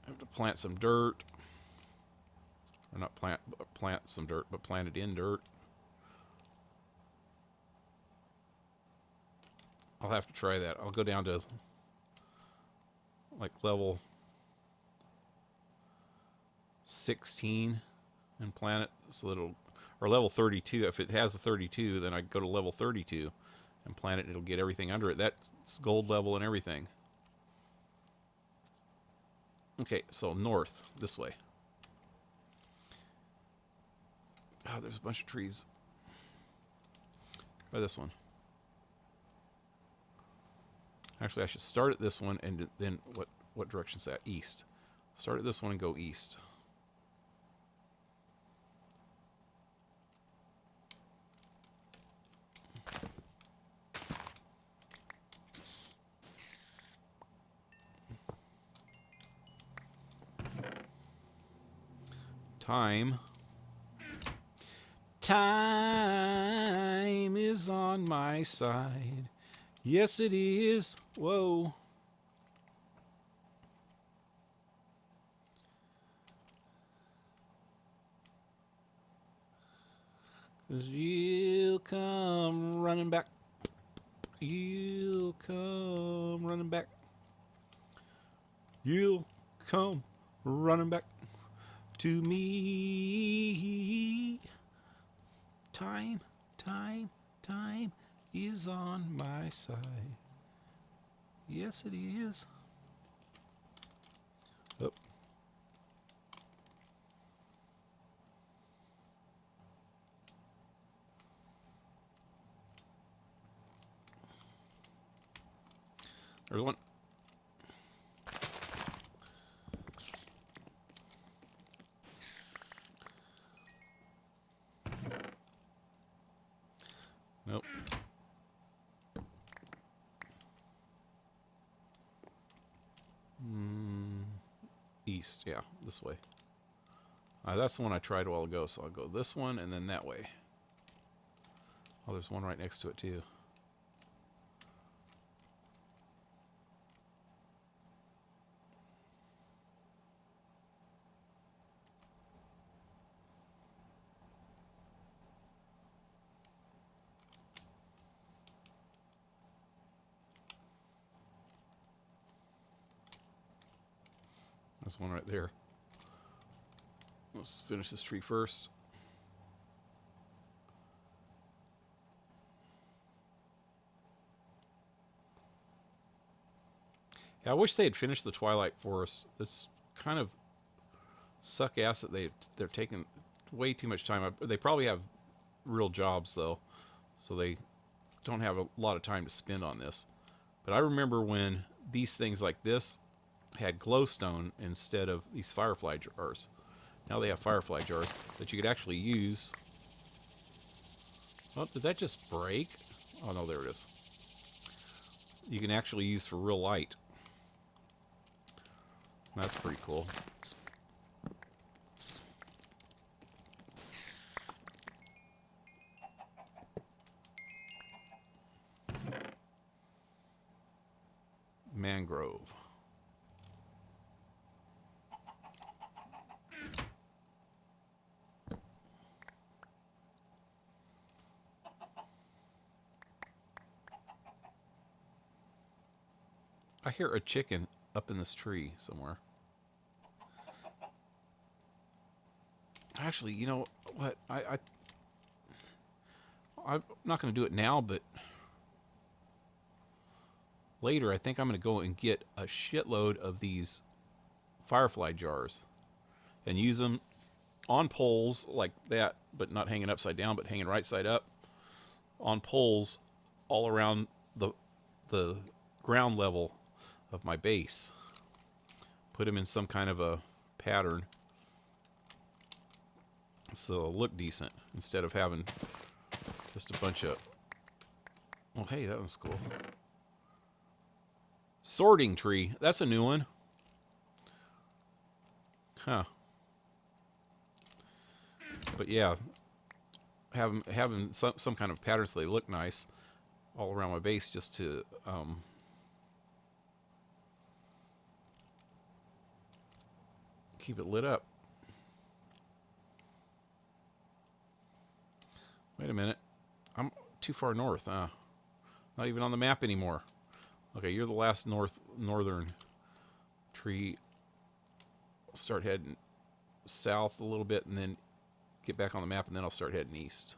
I have to plant some dirt. Or not plant some dirt, but plant it in dirt. I'll have to try that. I'll go down to like level 16 and plant it so that it'll, or level 32. If it has a 32, then I go to level 32 and plant it, and it'll get everything under it. That's gold level and everything. Okay, so north, this way. Oh, there's a bunch of trees. Try this one. Actually, I should start at this one, and then what direction's that? East. Start at this one and go east. Time is on my side. Yes, it is. Whoa. Cause you'll come running back. You'll come running back. You'll come running back to me. Time is on my side. Yes, it is. Oh. There's one. Nope. East, yeah, this way. That's the one I tried a while ago, so I'll go this one and then that way. Oh, there's one right next to it, too. There's one right there. Let's finish this tree first. Yeah, I wish they had finished the Twilight Forest. It's kind of suck ass that they're taking way too much time. They probably have real jobs though, so they don't have a lot of time to spend on this. But I remember when these things like this had glowstone instead of these firefly jars. Now they have firefly jars that you could actually use. Oh, did that just break? Oh no, there it is. You can actually use for real light. That's pretty cool. Mangrove. I hear a chicken up in this tree somewhere. Actually, you know what? I'm not going to do it now, but later I think I'm going to go and get a shitload of these firefly jars and use them on poles like that, but not hanging upside down, but hanging right side up on poles all around the ground level of my base. Put them in some kind of a pattern so they'll look decent instead of having just a bunch of... Oh, hey, that one's cool. Sorting tree. That's a new one. Huh. But yeah, having some kind of pattern so they look nice all around my base just to keep it lit up. Wait a minute. I'm too far north. Not even on the map anymore. Okay, you're the last northern tree. I'll start heading south a little bit and then get back on the map, and then I'll start heading east.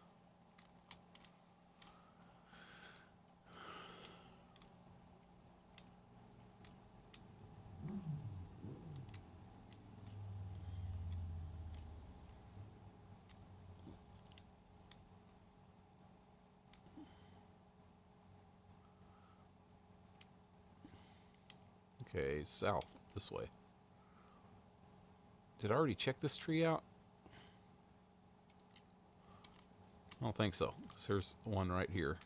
Okay, south, this way. Did I already check this tree out? I don't think so, because there's one right here.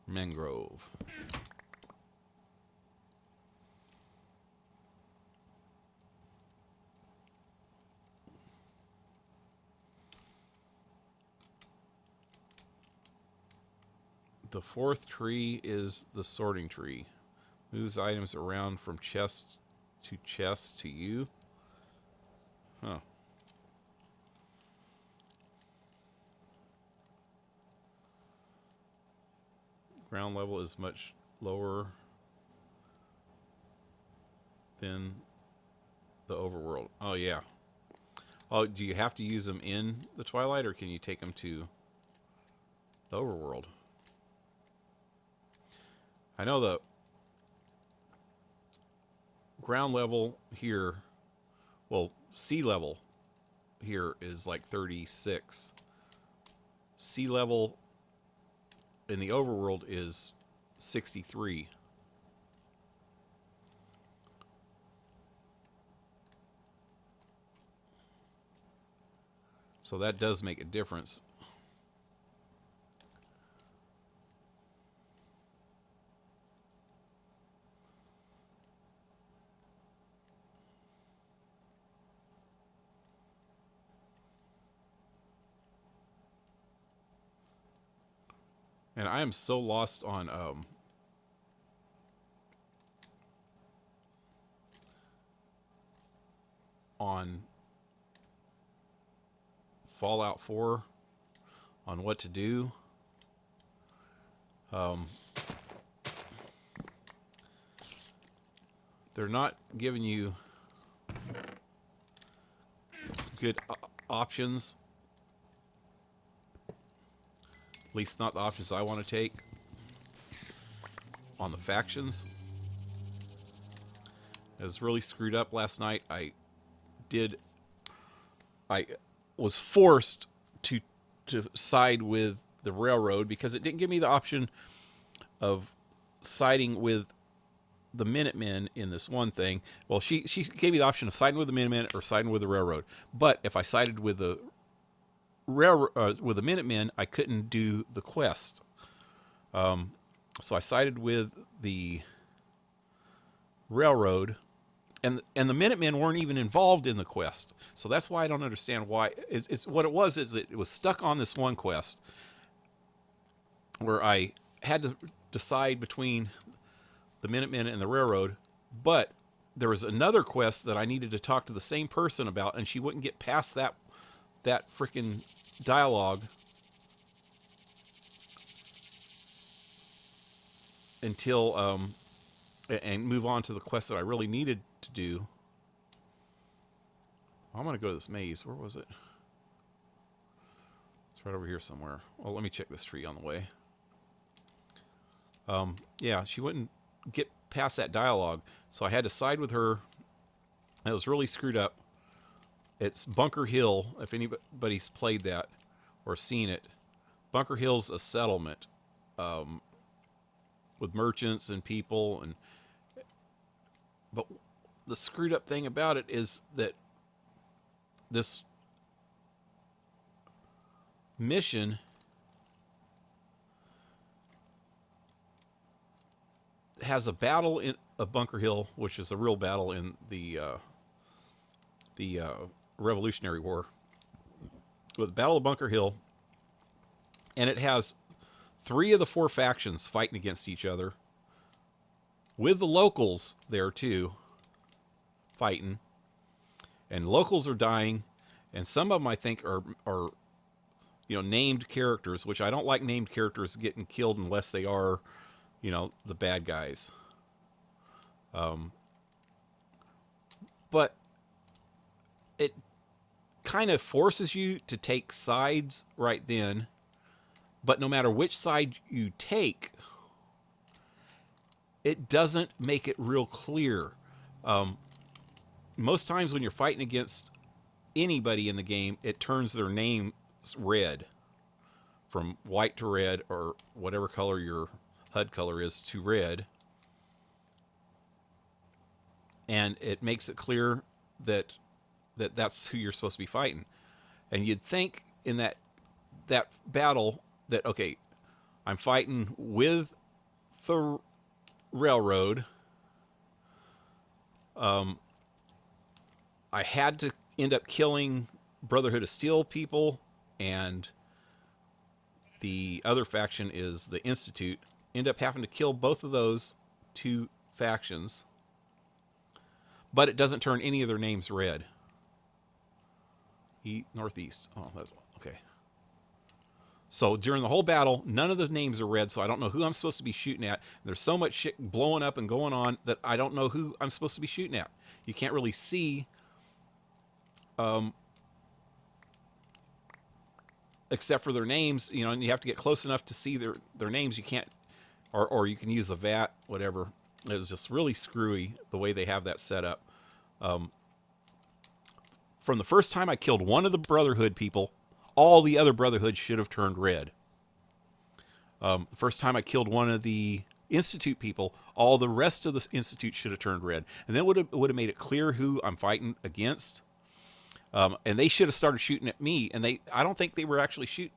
Mangrove. The fourth tree is the sorting tree. Moves items around from chest to you. Huh. Ground level is much lower than the overworld. Oh, yeah. Oh, do you have to use them in the Twilight, or can you take them to the overworld? I know the ground level here, well, sea level here is like 36. Sea level in the overworld is 63. So that does make a difference. And I am so lost on Fallout 4 on what to do. They're not giving you good options. At least not the options I want to take on the factions. It was really screwed up last night. I was forced to side with the railroad because it didn't give me the option of siding with the Minutemen in this one thing. Well, she gave me the option of siding with the Minutemen or siding with the railroad. But if I sided with the with the Minutemen, I couldn't do the quest. So I sided with the railroad, and the Minutemen weren't even involved in the quest. So that's why I don't understand why. It's what it was is it was stuck on this one quest where I had to decide between the Minutemen and the railroad, but there was another quest that I needed to talk to the same person about, and she wouldn't get past that that freaking dialogue until and move on to the quest that I really needed to do. I'm going to go to this maze. Where was it? It's right over here somewhere. Well, let me check this tree on the way. Yeah, she wouldn't get past that dialogue, so I had to side with her. It was really screwed up. It's Bunker Hill, if anybody's played that or seen it. Bunker Hill's a settlement with merchants and people, but the screwed up thing about it is that this mission has a battle of Bunker Hill, which is a real battle in the Revolutionary War, with the Battle of Bunker Hill, and it has 3 of the 4 factions fighting against each other, with the locals there too, fighting, and locals are dying, and some of them I think are named characters, which I don't like named characters getting killed unless they are, the bad guys. But it kind of forces you to take sides right then. But no matter which side you take, it doesn't make it real clear. Most times when you're fighting against anybody in the game, it turns their names red, from white to red, or whatever color your HUD color is, to red. And it makes it clear that that's who you're supposed to be fighting. And you'd think in that battle that, okay, I'm fighting with the railroad. I had to end up killing Brotherhood of Steel people, and the other faction is the Institute. End up having to kill both of those 2 factions, but it doesn't turn any of their names red. Northeast. Oh, that's okay. So during the whole battle, none of the names are red, so I don't know who I'm supposed to be shooting at. There's so much shit blowing up and going on that I don't know who I'm supposed to be shooting at. You can't really see, except for their names, and you have to get close enough to see their names. You can't, or you can use a VAT, whatever. It was just really screwy the way they have that set up. From the first time I killed one of the Brotherhood people, all the other Brotherhoods should have turned red. The first time I killed one of the Institute people, all the rest of the Institute should have turned red. And then would have made it clear who I'm fighting against. And they should have started shooting at me. And I don't think they were actually shooting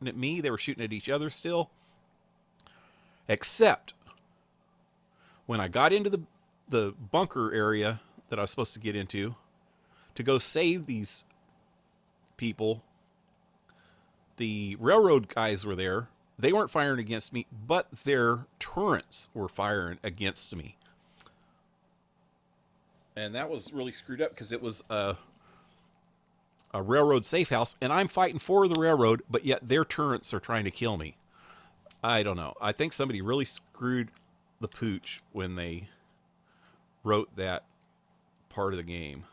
at me. They were shooting at each other still. Except when I got into the bunker area that I was supposed to get into to go save these people, the railroad guys were there. They weren't firing against me, but their turrets were firing against me. And that was really screwed up because it was a railroad safe house, and I'm fighting for the railroad, but yet their turrets are trying to kill me. I don't know. I think somebody really screwed the pooch when they wrote that part of the game.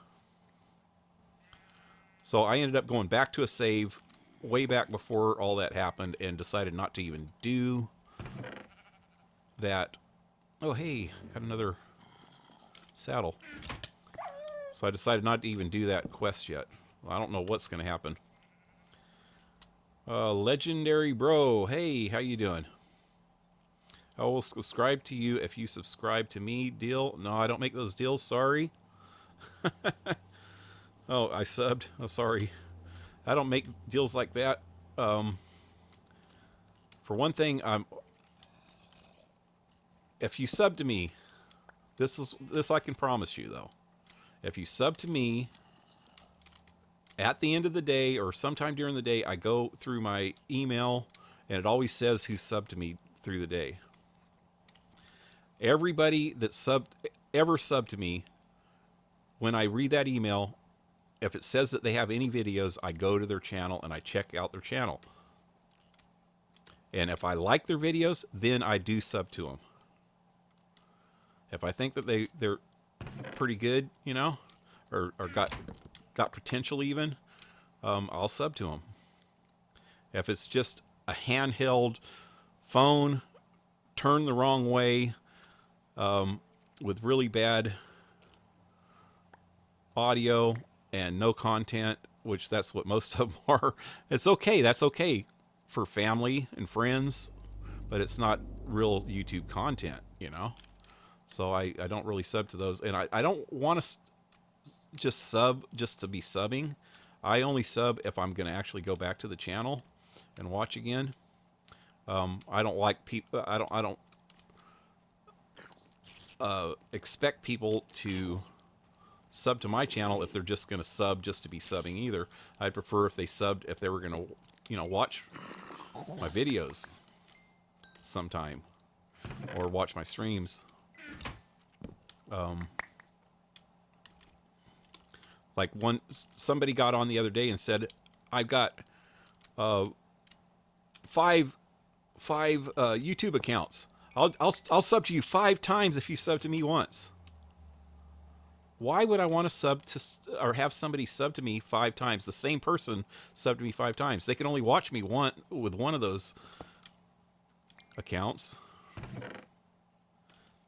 So I ended up going back to a save way back before all that happened and decided not to even do that. Oh, hey, got another saddle. So I decided not to even do that quest yet. Well, I don't know what's going to happen. Legendary Bro, hey, how you doing? I will subscribe to you if you subscribe to me. Deal? No, I don't make those deals, sorry. Oh, I subbed. Oh, sorry. I don't make deals like that. For one thing, if you sub to me, this I can promise you though. If you sub to me at the end of the day or sometime during the day, I go through my email and it always says who subbed to me through the day. Everybody that ever subbed to me, when I read that email, if it says that they have any videos, I go to their channel and I check out their channel. And if I like their videos, then I do sub to them. If I think that they're pretty good, you know, or got potential even, I'll sub to them. If it's just a handheld phone turned the wrong way, with really bad audio and no content, which that's what most of them are, it's okay. That's okay for family and friends, but it's not real YouTube content, you know? So I don't really sub to those. And I don't want to just sub just to be subbing. I only sub if I'm going to actually go back to the channel and watch again. I don't like people. I don't expect people to sub to my channel if they're just going to sub just to be subbing either. I'd prefer if they subbed if they were going to, you know, watch my videos sometime or watch my streams. Like somebody got on the other day and said, I've got five YouTube accounts. I'll sub to you 5 times if you sub to me once. Why would I want to sub to or have somebody sub to me 5 times? The same person sub to me 5 times. They can only watch me with one of those accounts.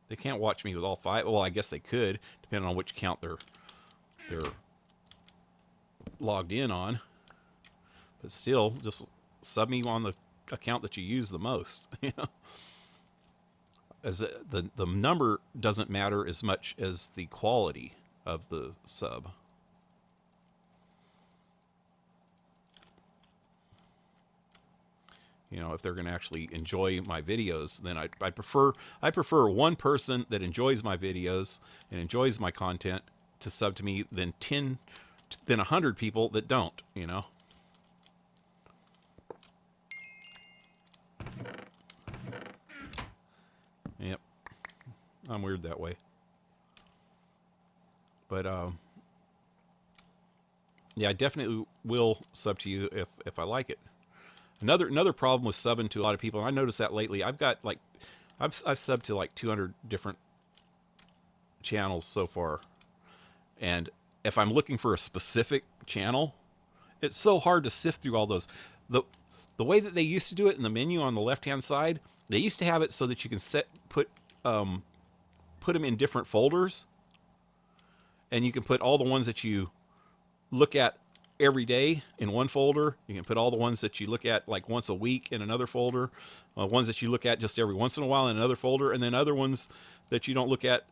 They can't watch me with all 5. Well, I guess they could, depending on which account they're logged in on. But still, just sub me on the account that you use the most. You know, as the number doesn't matter as much as the quality of the sub. You know, if they're going to actually enjoy my videos, then I prefer one person that enjoys my videos and enjoys my content to sub to me than 100 people that don't, you know. Yep. I'm weird that way. But yeah, I definitely will sub to you if I like it. Another problem with subbing to a lot of people, and I noticed that lately. I've got like I've subbed to like 200 different channels so far. And if I'm looking for a specific channel, it's so hard to sift through all those. The way that they used to do it in the menu on the left-hand side, they used to have it so that you can put them in different folders, and you can put all the ones that you look at every day in one folder. You can put all the ones that you look at like once a week in another folder, ones that you look at just every once in a while in another folder, and then other ones that you don't look at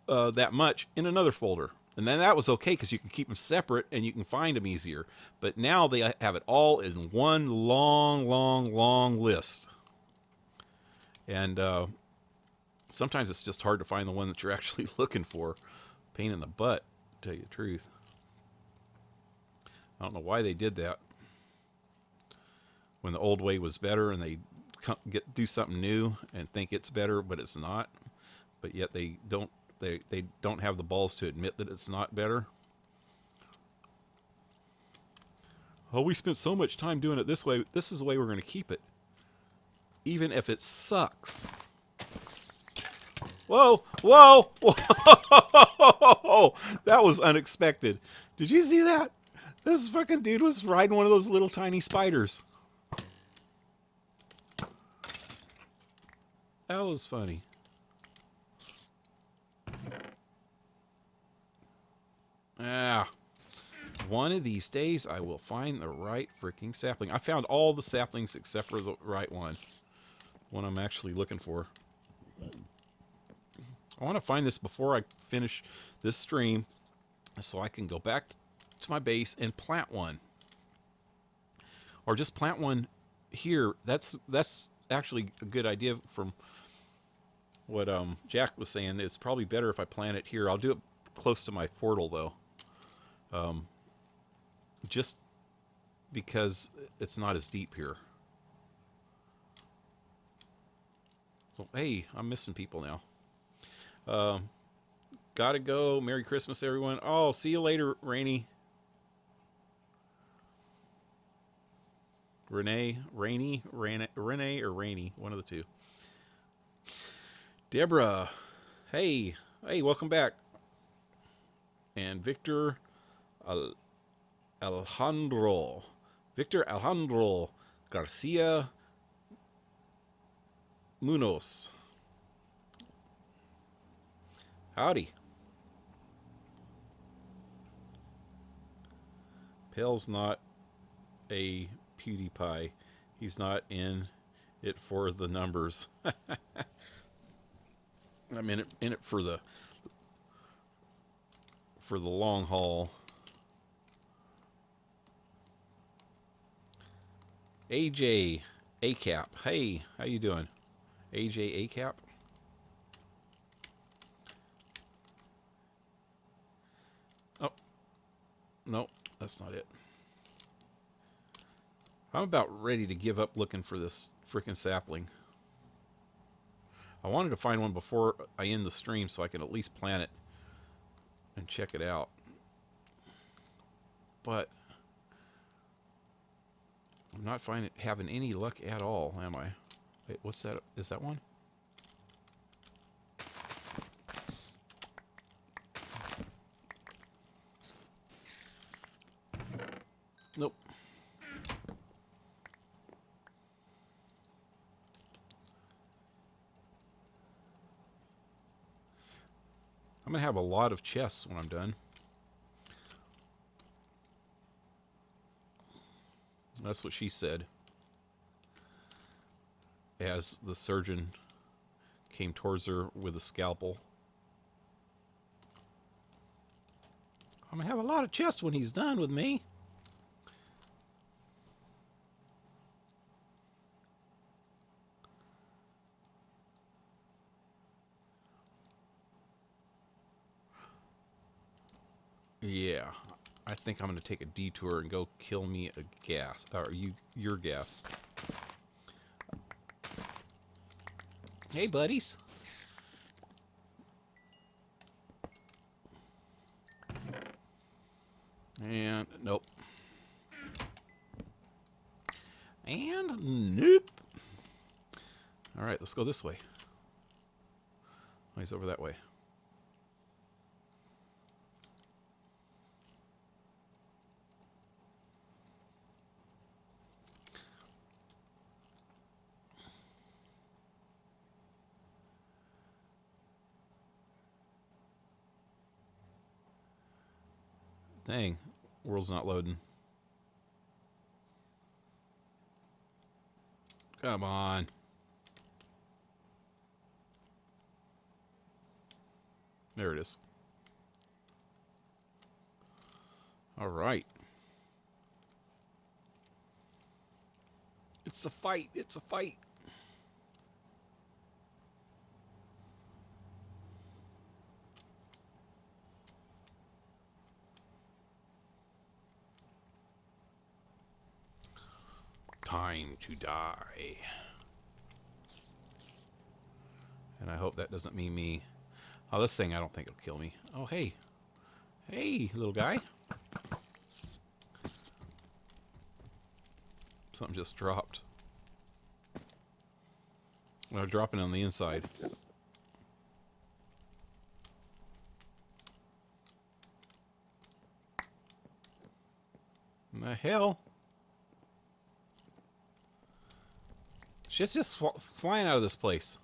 that much in another folder. And then that was okay because you can keep them separate and you can find them easier. But now they have it all in one long list. And sometimes it's just hard to find the one that you're actually looking for. Pain in the butt, to tell you the truth. I don't know why they did that. When the old way was better and they do something new and think it's better, but it's not. But yet they don't have the balls to admit that it's not better. Oh, we spent so much time doing it this way. This is the way we're going to keep it. Even if it sucks. Whoa, whoa, whoa. That was unexpected. Did you see that? This fucking dude was riding one of those little tiny spiders. That was funny. Ah. One of these days I will find the right freaking sapling. I found all the saplings except for the right one. One I'm actually looking for. I want to find this before I finish this stream so I can go back to my base and plant one. Or just plant one here. That's actually a good idea from what Jack was saying. It's probably better if I plant it here. I'll do it close to my portal though. Just because it's not as deep here. So, hey, I'm missing people now. Gotta go. Merry Christmas, everyone. Oh, see you later, Rainy. Renee, or Rainey, one of the two. Deborah, hey, welcome back. And Victor Alejandro Garcia Munoz. Howdy. Pale's not a PewDiePie. He's not in it for the numbers. I'm in it for the long haul. AJ ACAP. Hey, how you doing? AJ ACAP. Oh, no, that's not it. I'm about ready to give up looking for this freaking sapling. I wanted to find one before I end the stream so I can at least plant it and check it out. But I'm not having any luck at all, am I? Wait, what's that? Is that one? Nope. I'm going to have a lot of chests when I'm done. That's what she said. As the surgeon came towards her with a scalpel. I'm going to have a lot of chests when he's done with me. Yeah, I think I'm going to take a detour and go kill me a gas, or your gas. Hey, buddies. And nope. And nope. All right, let's go this way. Oh, he's over that way. Dang, world's not loading. Come on. There it is. All right. It's a fight. It's a fight. Time to die. And I hope that doesn't mean me. Oh, this thing I don't think it'll kill me. Oh, hey. Hey, little guy. Something just dropped. Well, dropping on the inside. What the hell? Shit's just flying out of this place.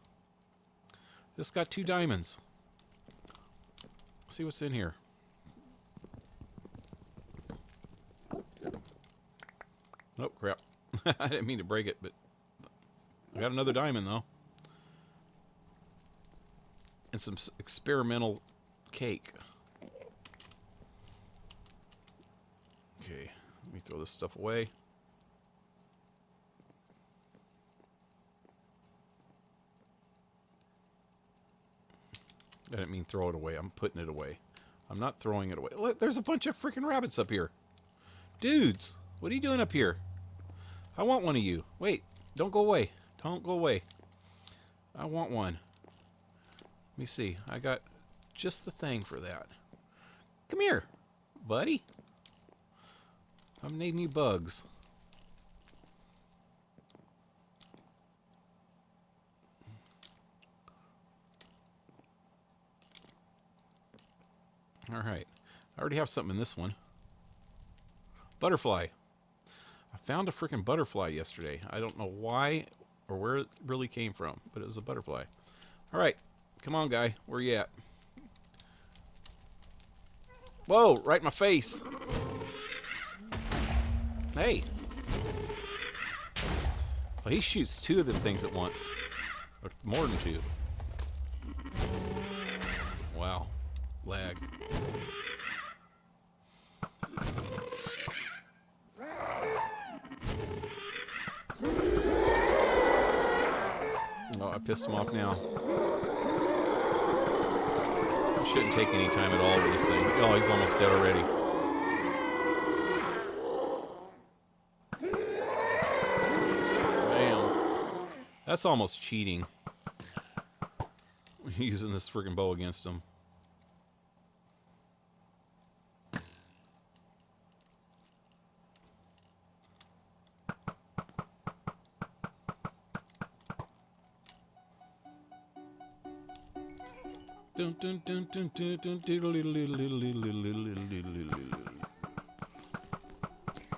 Just got 2 diamonds. Let's see what's in here. Oh, crap. I didn't mean to break it, but I got another diamond, though. And some experimental cake. Okay, let me throw this stuff away. I didn't mean throw it away. I'm putting it away. I'm not throwing it away. Look, there's a bunch of freaking rabbits up here. Dudes, what are you doing up here? I want one of you. Wait, don't go away. Don't go away. I want one. Let me see. I got just the thing for that. Come here, buddy. I'm naming you Bugs. Alright. I already have something in this one. Butterfly. I found a freaking butterfly yesterday. I don't know why or where it really came from, but it was a butterfly. Alright. Come on, guy. Where you at? Whoa! Right in my face! Hey! Well, he shoots two of them things at once. Or more than two. Wow. Lag. Oh, I pissed him off now. I shouldn't take any time at all with this thing. Oh, he's almost dead already. Bam. That's almost cheating. Using this friggin' bow against him.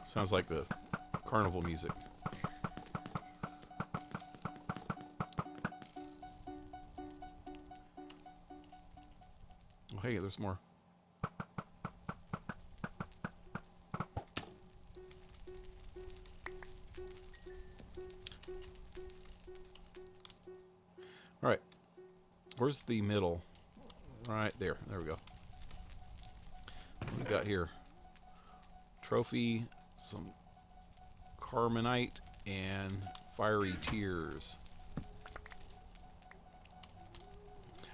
Sounds like the carnival music. Oh, hey, there's more. All right. Where's the middle? Right there. There we go. What we got here? Trophy, some carbonite, and fiery tears.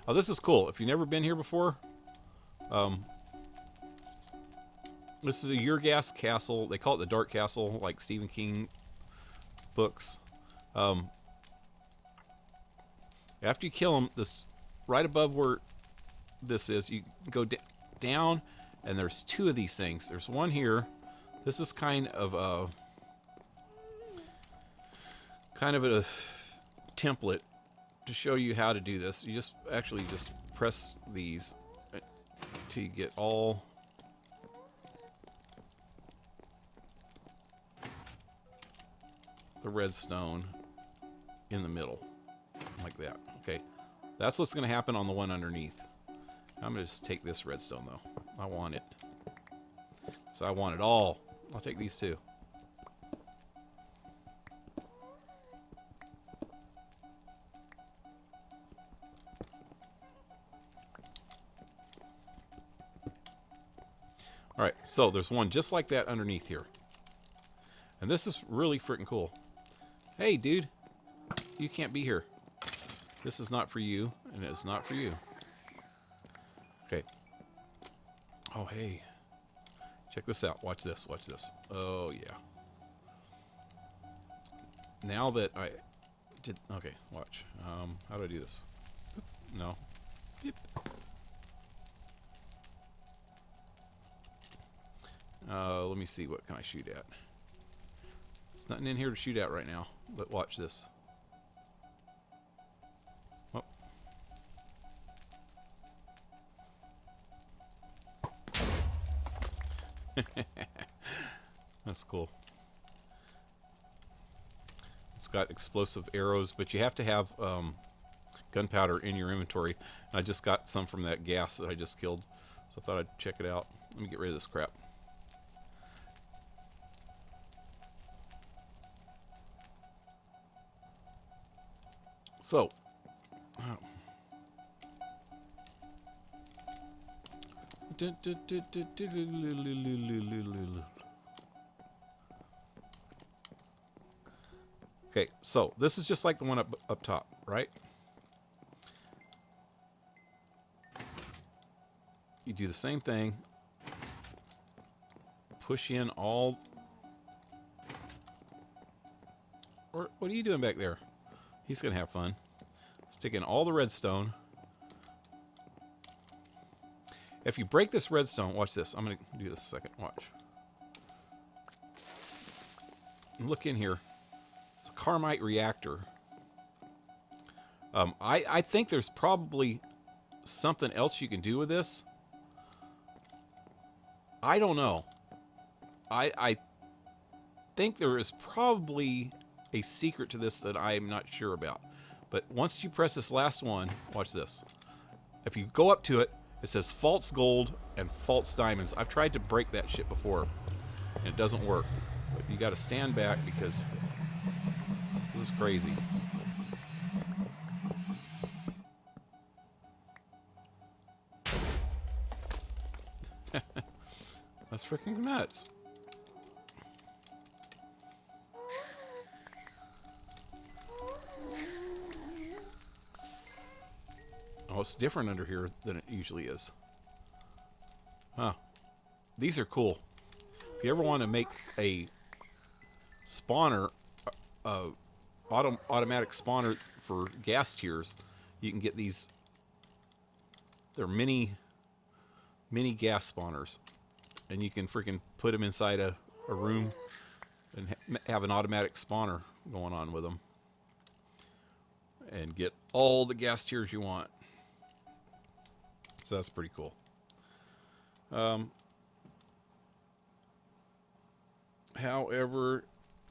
Oh, this is cool. If you've never been here before, this is a Yrgas castle. They call it the Dark Castle, like Stephen King books. After you kill them, this right above where this is, you go down, and there's two of these things. There's one here. This is kind of a template to show you how to do this. You just actually just press these till you get all the redstone in the middle, like that. Okay, that's what's going to happen on the one underneath. I'm going to just take this redstone, though. I want it. So I want it all. I'll take these two. Alright, so there's one just like that underneath here. And this is really freaking cool. Hey, dude. You can't be here. This is not for you, and it's not for you. Okay. Oh, hey. Check this out. Watch this. Watch this. Oh, yeah. Now that I did... Okay, watch. How do I do this? No. Yep. Let me see. What can I shoot at? There's nothing in here to shoot at right now, but watch this. Oh. That's cool. It's got explosive arrows, but you have to have gunpowder in your inventory. And I just got some from that gas that I just killed, so I thought I'd check it out. Let me get rid of this crap. So, okay, so this is just like the one up top, right? You do the same thing. Push in all... Or what are you doing back there? He's going to have fun. Stick in all the redstone. If you break this redstone, watch this. I'm going to do this a second. Watch. Look in here. It's a Carmite reactor. I think there's probably something else you can do with this. I don't know. I think there is probably a secret to this that I'm not sure about. But once you press this last one, watch this. If you go up to it, it says false gold and false diamonds. I've tried to break that shit before, and it doesn't work. But you got to stand back because this is crazy. That's freaking nuts. Oh, it's different under here than it usually is. Huh. These are cool. If you ever want to make a spawner, automatic spawner for gas tiers, you can get these. They're mini gas spawners, and you can freaking put them inside a room and have an automatic spawner going on with them, and get all the gas tiers you want. So that's pretty cool. However,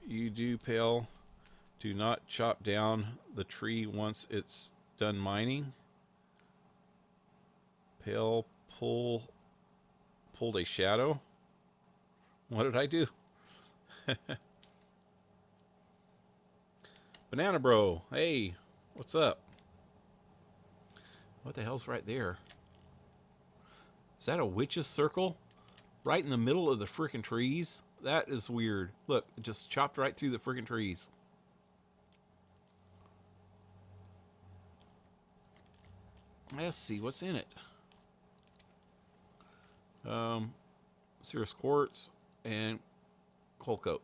you do, Pale, do not chop down the tree once it's done mining. Pale pulled a shadow. What did I do? Banana Bro, hey, what's up? What the hell's right there? Is that a witch's circle? Right in the middle of the freaking trees? That is weird. Look, it just chopped right through the freaking trees. Let's see, what's in it? Cirrus quartz and coal coke.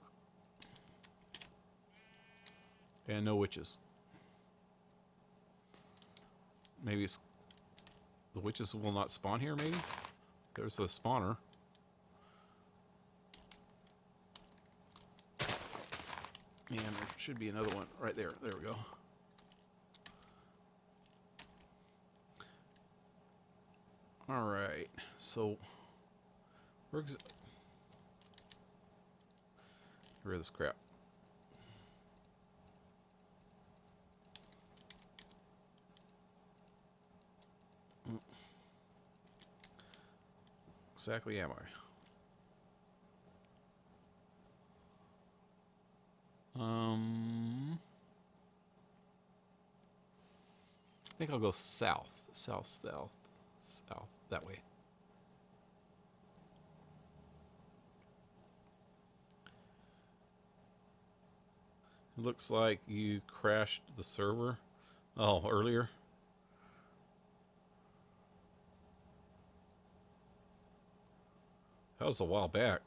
And no witches. Maybe it's... The witches will not spawn here, maybe? There's a spawner. And there should be another one right there. There we go. Alright, so... Get rid of this crap. Exactly am I? I think I'll go south. South. That way. It looks like you crashed the server. Oh, earlier. That was a while back.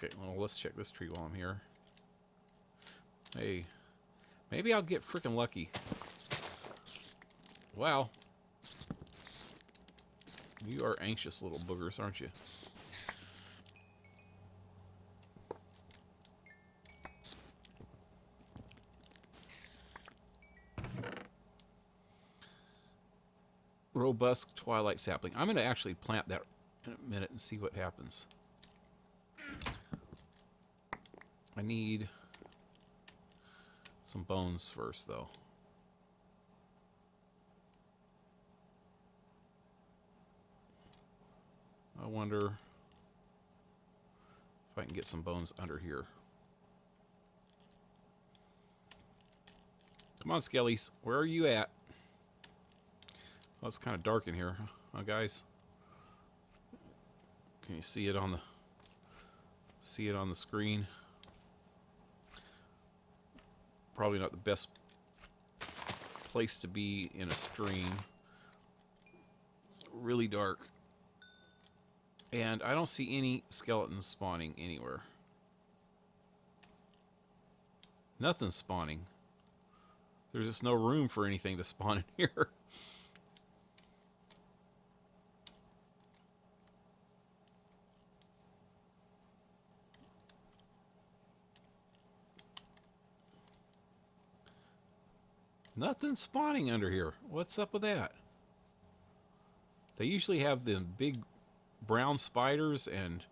Okay, well, let's check this tree while I'm here. Hey, maybe I'll get freaking lucky. Wow. You are anxious little boogers, aren't you? Robust twilight sapling. I'm going to actually plant that in a minute and see what happens. I need some bones first, though. I wonder if I can get some bones under here. Come on, Skellies. Where are you at? Well, it's kind of dark in here, huh, guys? Can you see it on the screen? Probably not the best place to be in a stream. Really dark. And I don't see any skeletons spawning anywhere. Nothing's spawning. There's just no room for anything to spawn in here. Nothing spawning under here. What's up with that? They usually have the big brown spiders and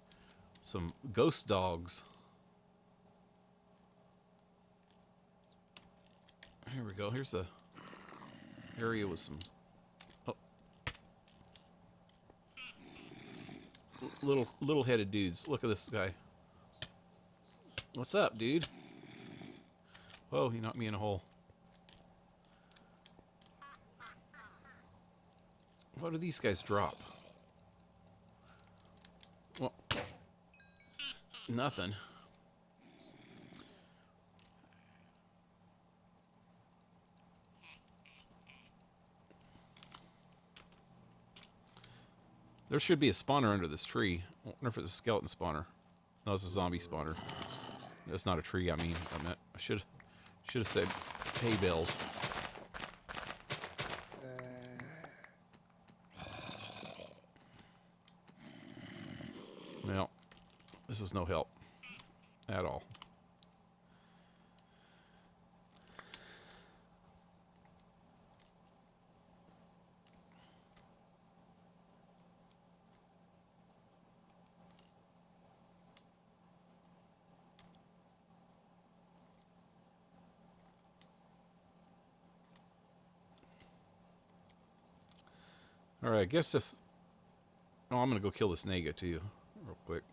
some ghost dogs. Here we go. Here's the area with some little headed dudes. Look at this guy. What's up, dude? Whoa, he knocked me in a hole. What do these guys drop? Well, nothing. There should be a spawner under this tree. I wonder if it's a skeleton spawner. No, it's a zombie spawner. It's not a tree. I should have said hay bales. Well, this is no help at all. Alright, I guess if... Oh, I'm going to go kill this Naga too, real quick.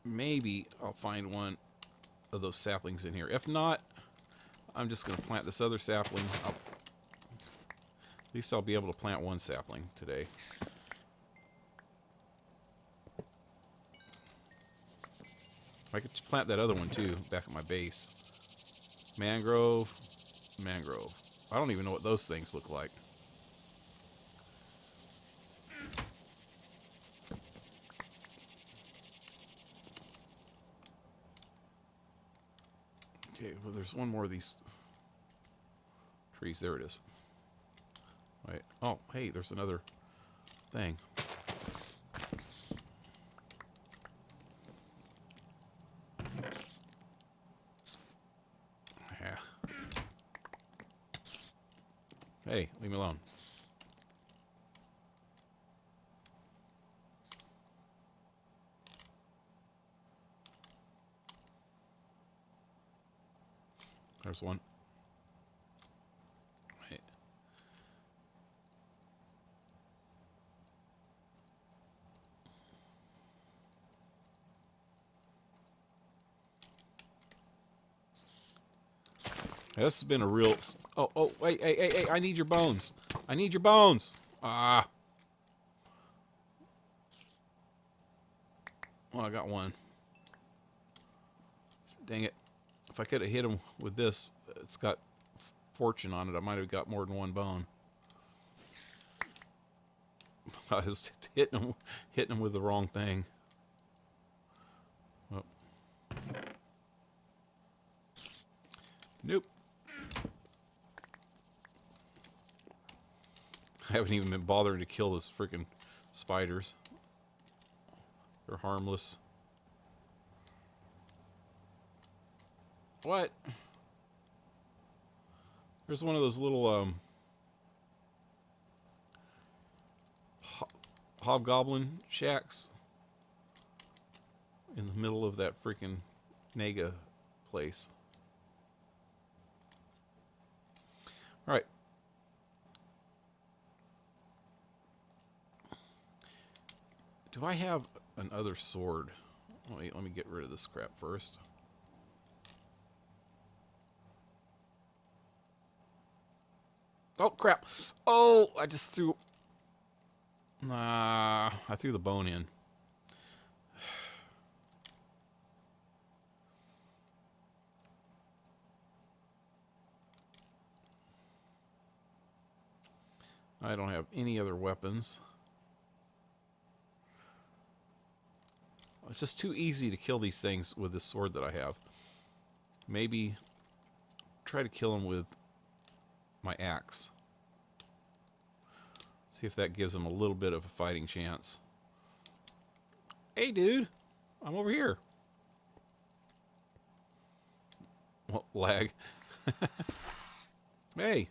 Maybe I'll find one of those saplings in here. If not, I'm just going to plant this other sapling. At least I'll be able to plant one sapling today. I could plant that other one too, back at my base. Mangrove. Mangrove. I don't even know what those things look like. Okay, well there's one more of these trees. There it is. Wait. Oh, hey, there's another thing. Hey, leave me alone. There's one. Wait. This has been a real... Oh, wait, hey, I need your bones. I need your bones. Ah. Well, I got one. Dang it. If I could have hit him with this, it's got fortune on it. I might have got more than one bone. I was hitting him with the wrong thing. Oh. Nope. I haven't even been bothering to kill those freaking spiders. They're harmless. What? There's one of those little hobgoblin shacks in the middle of that freaking Naga place. All right. Do I have another sword? Wait, let me get rid of this crap first. Oh, crap. Oh, I just threw... I threw the bone in. I don't have any other weapons. It's just too easy to kill these things with this sword that I have. Maybe try to kill them with my axe. See if that gives them a little bit of a fighting chance. Hey, dude. I'm over here. Well, lag. Hey.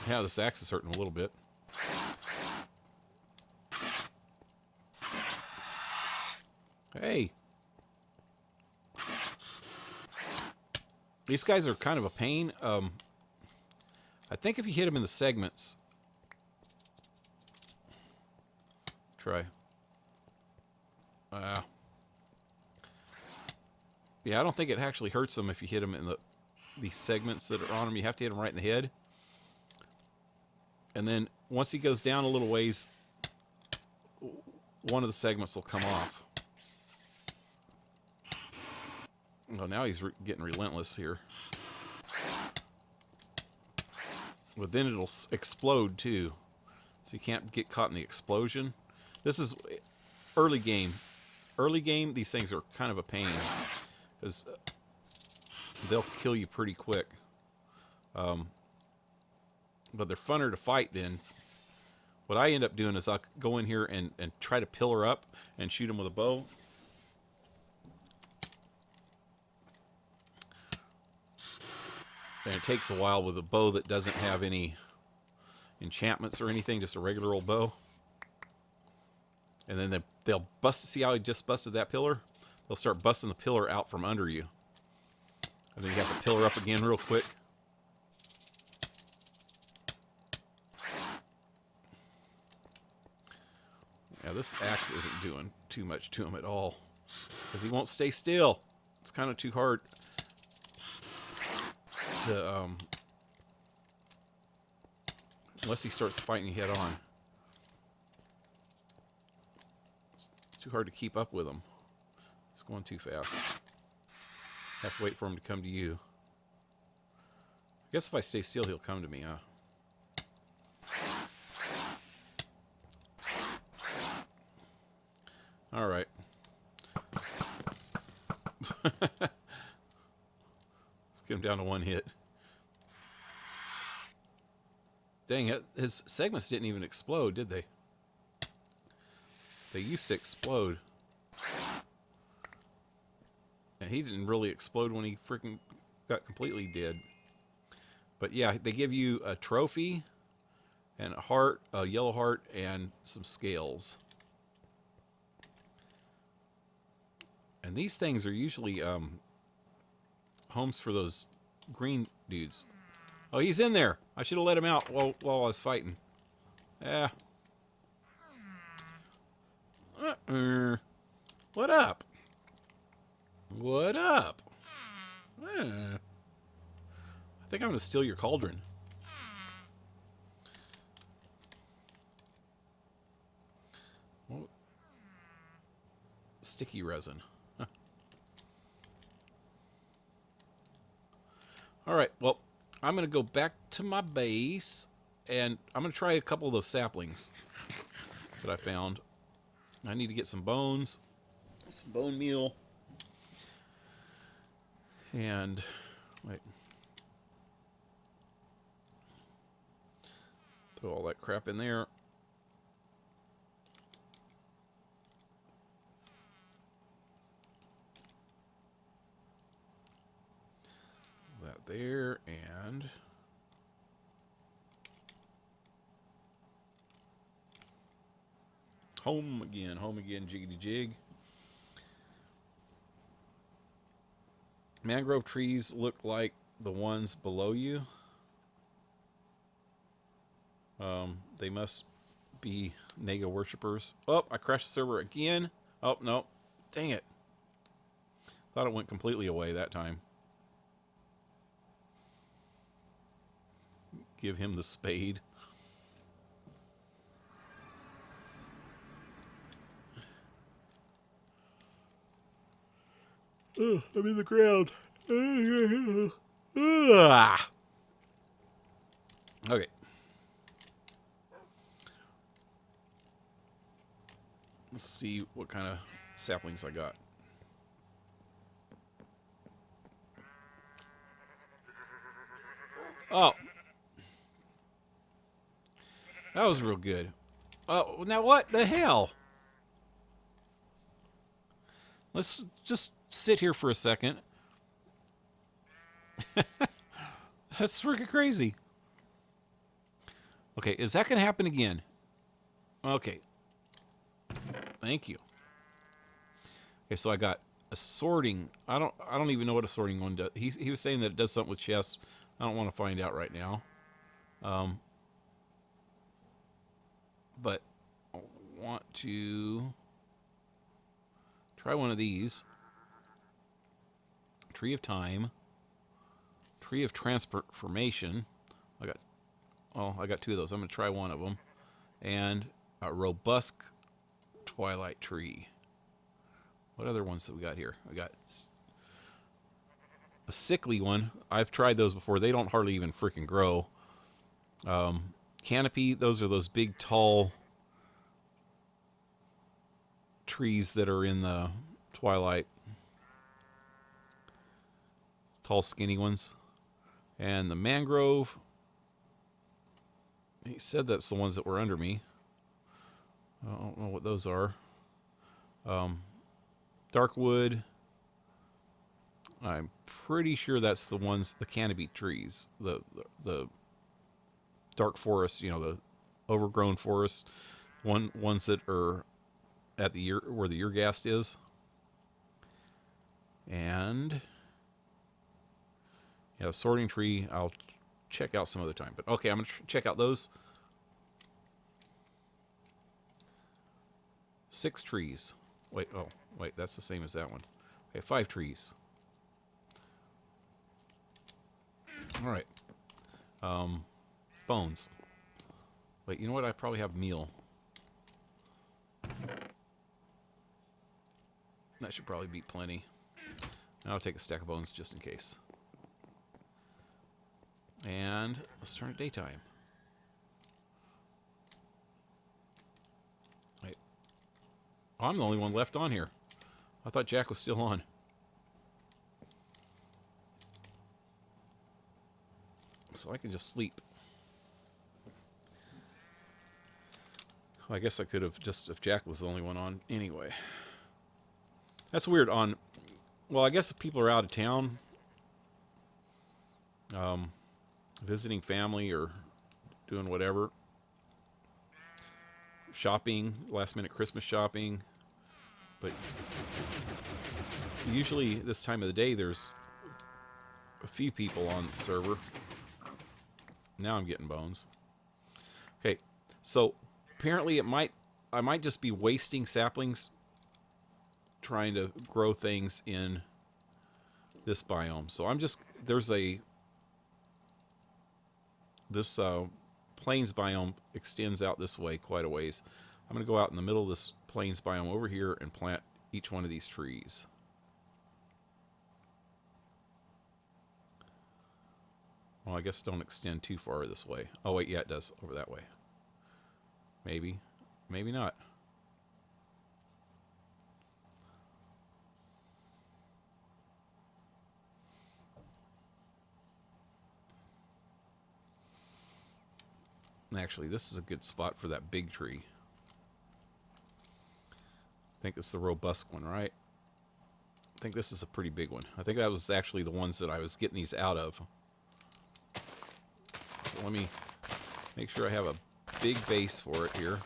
Yeah, this axe is hurting a little bit. Hey. These guys are kind of a pain. I think if you hit them in the segments... Try. Yeah, I don't think it actually hurts them if you hit them in these segments that are on them. You have to hit them right in the head. And then once he goes down a little ways, one of the segments will come off. Oh, now he's getting relentless here. But then it'll explode too. So you can't get caught in the explosion. This is early game. Early game, these things are kind of a pain. Because they'll kill you pretty quick. But they're funner to fight then. What I end up doing is I'll go in here and try to pillar up and shoot them with a bow. And it takes a while with a bow that doesn't have any enchantments or anything, just a regular old bow. And then they'll bust. See how I just busted that pillar? They'll start busting the pillar out from under you. And then you have to pillar up again real quick. Yeah, this axe isn't doing too much to him at all. Because he won't stay still. It's kind of too hard to... unless he starts fighting you head on. It's too hard to keep up with him. It's going too fast. Have to wait for him to come to you. I guess if I stay still, he'll come to me, huh? All right. Let's get him down to one hit. Dang it, his segments didn't even explode, did they? They used to explode. And he didn't really explode when he freaking got completely dead. But yeah, they give you a trophy and a heart, a yellow heart, and some scales. And these things are usually homes for those green dudes. Oh, he's in there. I should have let him out while I was fighting. Yeah. What up? What up? I think I'm going to steal your cauldron. Well, sticky resin. Huh. All right, well, I'm going to go back to my base, and I'm going to try a couple of those saplings that I found. I need to get some bones, some bone meal, and wait, throw all that crap in there. That there, and home again, jiggity jig. Mangrove trees look like the ones below you. They must be Naga worshippers. Oh, I crashed the server again. Oh, no. Dang it. Thought it went completely away that time. Give him the spade. Oh, I'm in the ground. Okay. Let's see what kind of saplings I got. Oh. That was real good. Oh, now what the hell? Let's just sit here for a second. That's freaking crazy. Okay, is that going to happen again? Okay. Thank you. Okay, so I got a sorting. I don't even know what a sorting one does. He was saying that it does something with chess. I don't want to find out right now. But I want to try one of these. Tree of Time. Tree of Transformation. I got two of those. I'm going to try one of them. And a robust Twilight Tree. What other ones that we got here? I got a sickly one. I've tried those before. They don't hardly even freaking grow. Canopy, those are those big, tall trees that are in the Twilight. Tall, skinny ones. And the mangrove, he said that's the ones that were under me. I don't know what those are. Darkwood. I'm pretty sure that's the ones, the canopy trees. The dark forest, the overgrown forest. Ones that are at the where the Yeargast is. And yeah, sorting tree, I'll check out some other time. But okay, I'm going to check out those 6 trees. Wait, that's the same as that one. Okay, 5 trees. All right. Bones. Wait, you know what? I probably have meal. That should probably be plenty. Now I'll take a stack of bones just in case. And let's turn it daytime. Wait. Oh, I'm the only one left on here. I thought Jack was still on. So I can just sleep. Well, I guess I could have just, if Jack was the only one on anyway. That's weird well, I guess if people are out of town, visiting family or doing whatever, shopping, last minute Christmas shopping, but usually this time of the day there's a few people on the server. Now I'm getting bones. Okay, so apparently I might just be wasting saplings trying to grow things in this biome. So this plains biome extends out this way quite a ways. I'm going to go out in the middle of this plains biome over here and plant each one of these trees. Well, I guess it don't extend too far this way. Oh wait, yeah, it does over that way. Maybe, maybe not. Actually, this is a good spot for that big tree. I think it's the robust one, right? I think this is a pretty big one. I think that was actually the ones that I was getting these out of. So let me make sure I have a big base for it here.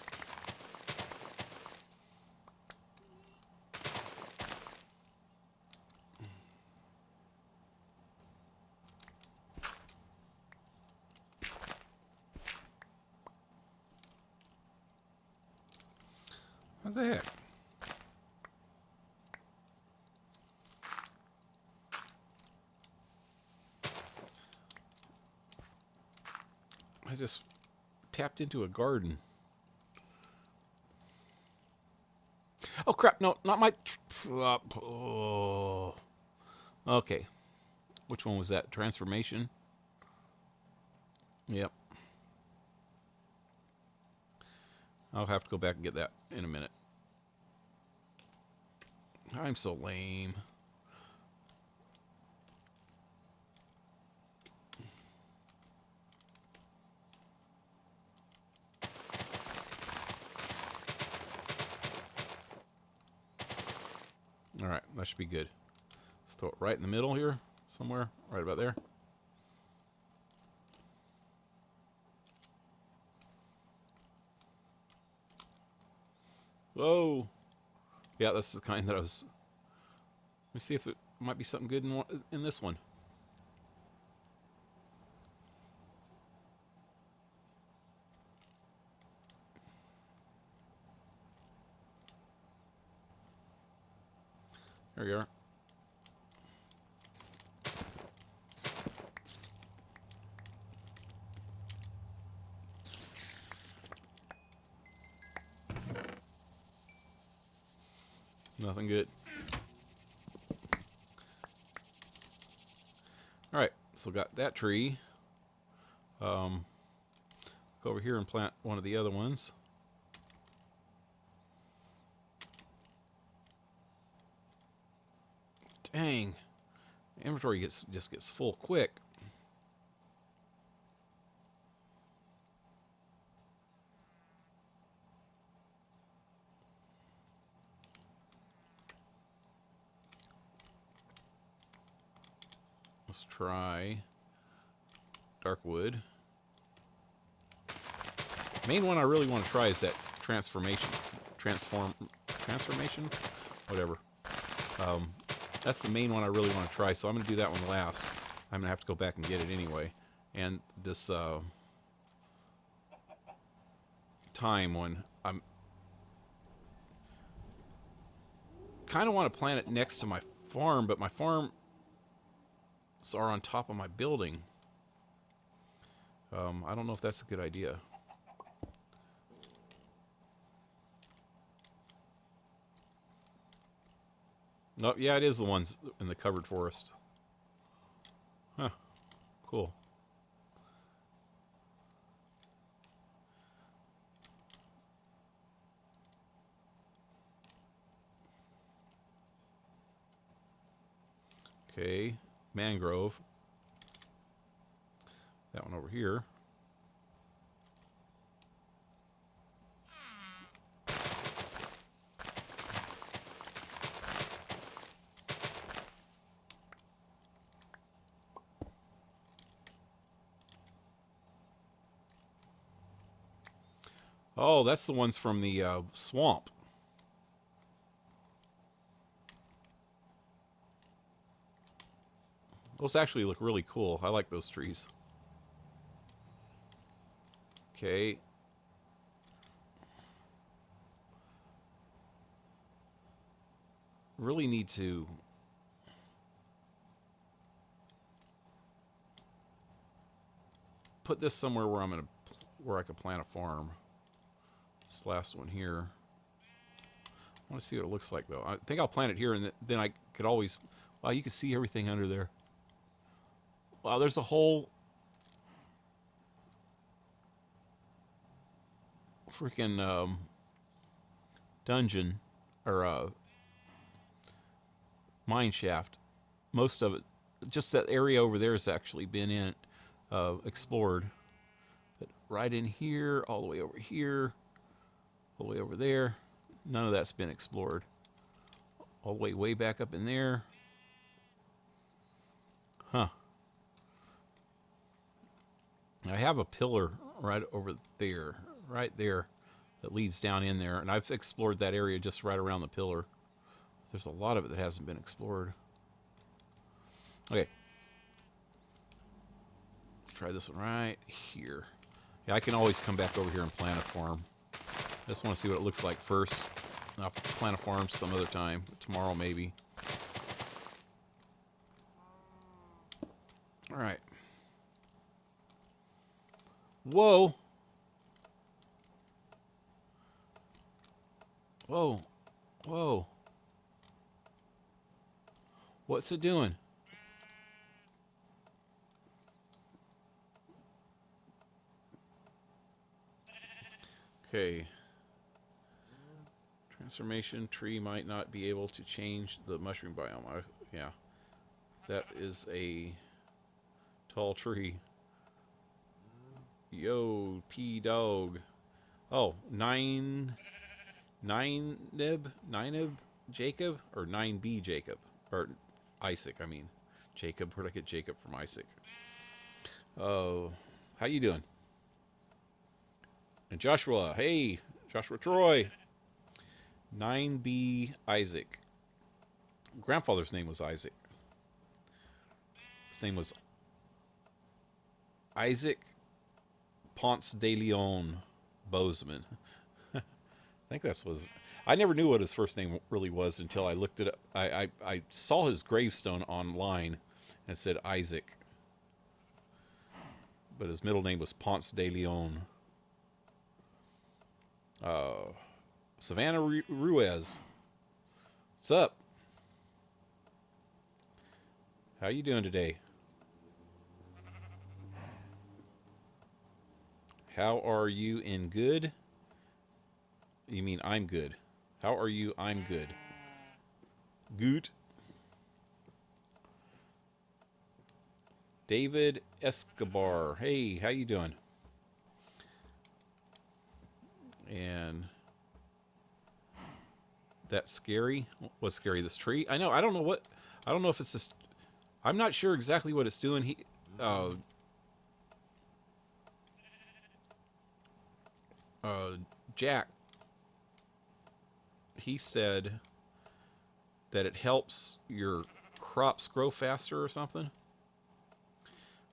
What the heck? I just tapped into a garden. Oh crap, no, not my... Oh. Okay. Which one was that? Transformation? Yep. I'll have to go back and get that in a minute. I'm so lame. that should be good. Let's throw it right in the middle here, somewhere, right about there. Whoa! Yeah, that's the kind that I was... Let me see if it might be something good in this one. There we are. Nothing good. Alright, so got that tree. Go over here and plant one of the other ones. Dang. Inventory just gets full quick. Let's try dark wood. Main one I really want to try is that transformation, whatever. That's the main one I really want to try. So I'm going to do that one last. I'm going to have to go back and get it anyway. And this time one, I'm kind of want to plant it next to my farm, but my farm are on top of my building. I don't know if that's a good idea. Nope, yeah, it is the ones in the covered forest. Huh, cool. Okay, mangrove. That one over here. Oh, that's the ones from the swamp. Those actually look really cool. I like those trees. Okay. Really need to put this somewhere where I can plant a farm. This last one here. I want to see what it looks like though. I think I'll plant it here, and then I could always. Wow, you can see everything under there. Wow, there's a whole freaking dungeon or mine shaft. Most of it, just that area over there, has actually been explored. But right in here, all the way over here, all the way over there, none of that's been explored. All the way back up in there. Huh. I have a pillar right over there, that leads down in there, and I've explored that area just right around the pillar. There's a lot of it that hasn't been explored. Okay. Let's try this one right here. Yeah, I can always come back over here and plant a farm. I just want to see what it looks like first. I'll plant a farm some other time. Tomorrow, maybe. Alright. Whoa! Whoa. Whoa. What's it doing? Okay. Transformation tree might not be able to change the mushroom biome. Yeah. That is a tall tree. Yo, P-Dog. Oh, nine nib Jacob or 9B Jacob? Or Isaac, I mean. Jacob, where'd I get Jacob from Isaac? Oh, how you doing? And Joshua, hey, Joshua Troy. 9B Isaac. Grandfather's name was Isaac. His name was Isaac Ponce de Leon Bozeman. I think that's was. I never knew what his first name really was until I looked it up. I saw his gravestone online and it said Isaac, but his middle name was Ponce de Leon. Savannah Ruiz, what's up? How you doing today? How are you in good? You mean I'm good. How are you? I'm good. Good. David Escobar. Hey, how you doing? And that's scary. What's scary? This tree? I know. I don't know what. I don't know if it's this. I'm not sure exactly what it's doing. Jack. He said that it helps your crops grow faster or something.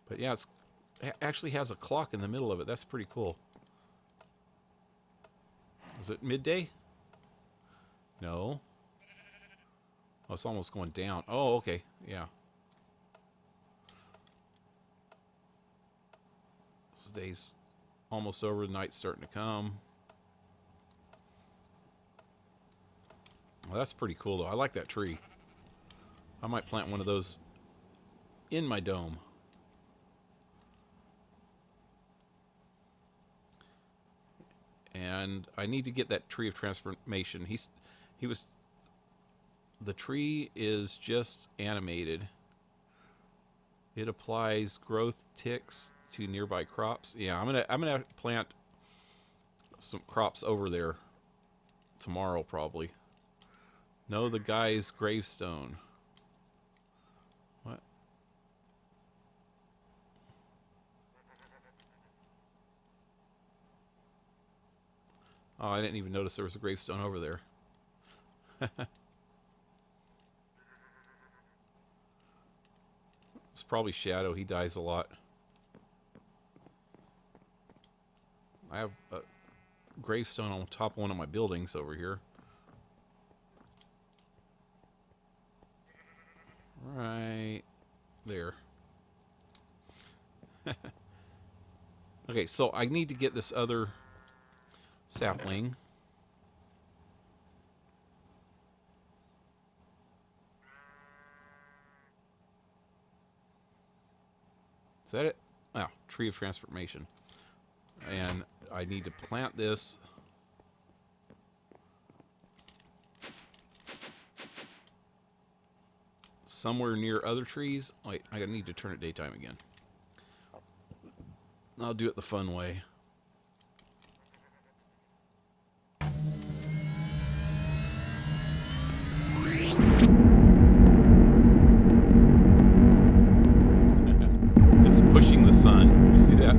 But yeah, it actually has a clock in the middle of it. That's pretty cool. Is it midday? No. Oh, it's almost going down. Oh, okay. Yeah. So the day's almost over. The night's starting to come. Well, that's pretty cool, though. I like that tree. I might plant one of those in my dome. And I need to get that tree of transformation. The tree is just animated. It applies growth ticks to nearby crops. Yeah, I'm gonna plant some crops over there tomorrow probably. No, the guy's gravestone. What? Oh, I didn't even notice there was a gravestone over there. It's probably Shadow. He dies a lot. I have a gravestone on top of one of my buildings over here. Right there. Okay, so I need to get this other sapling. Is that it? Oh, tree of transformation. And I need to plant this. Somewhere near other trees. Wait, I need to turn it daytime again. I'll do it the fun way. It's pushing the sun. You see that?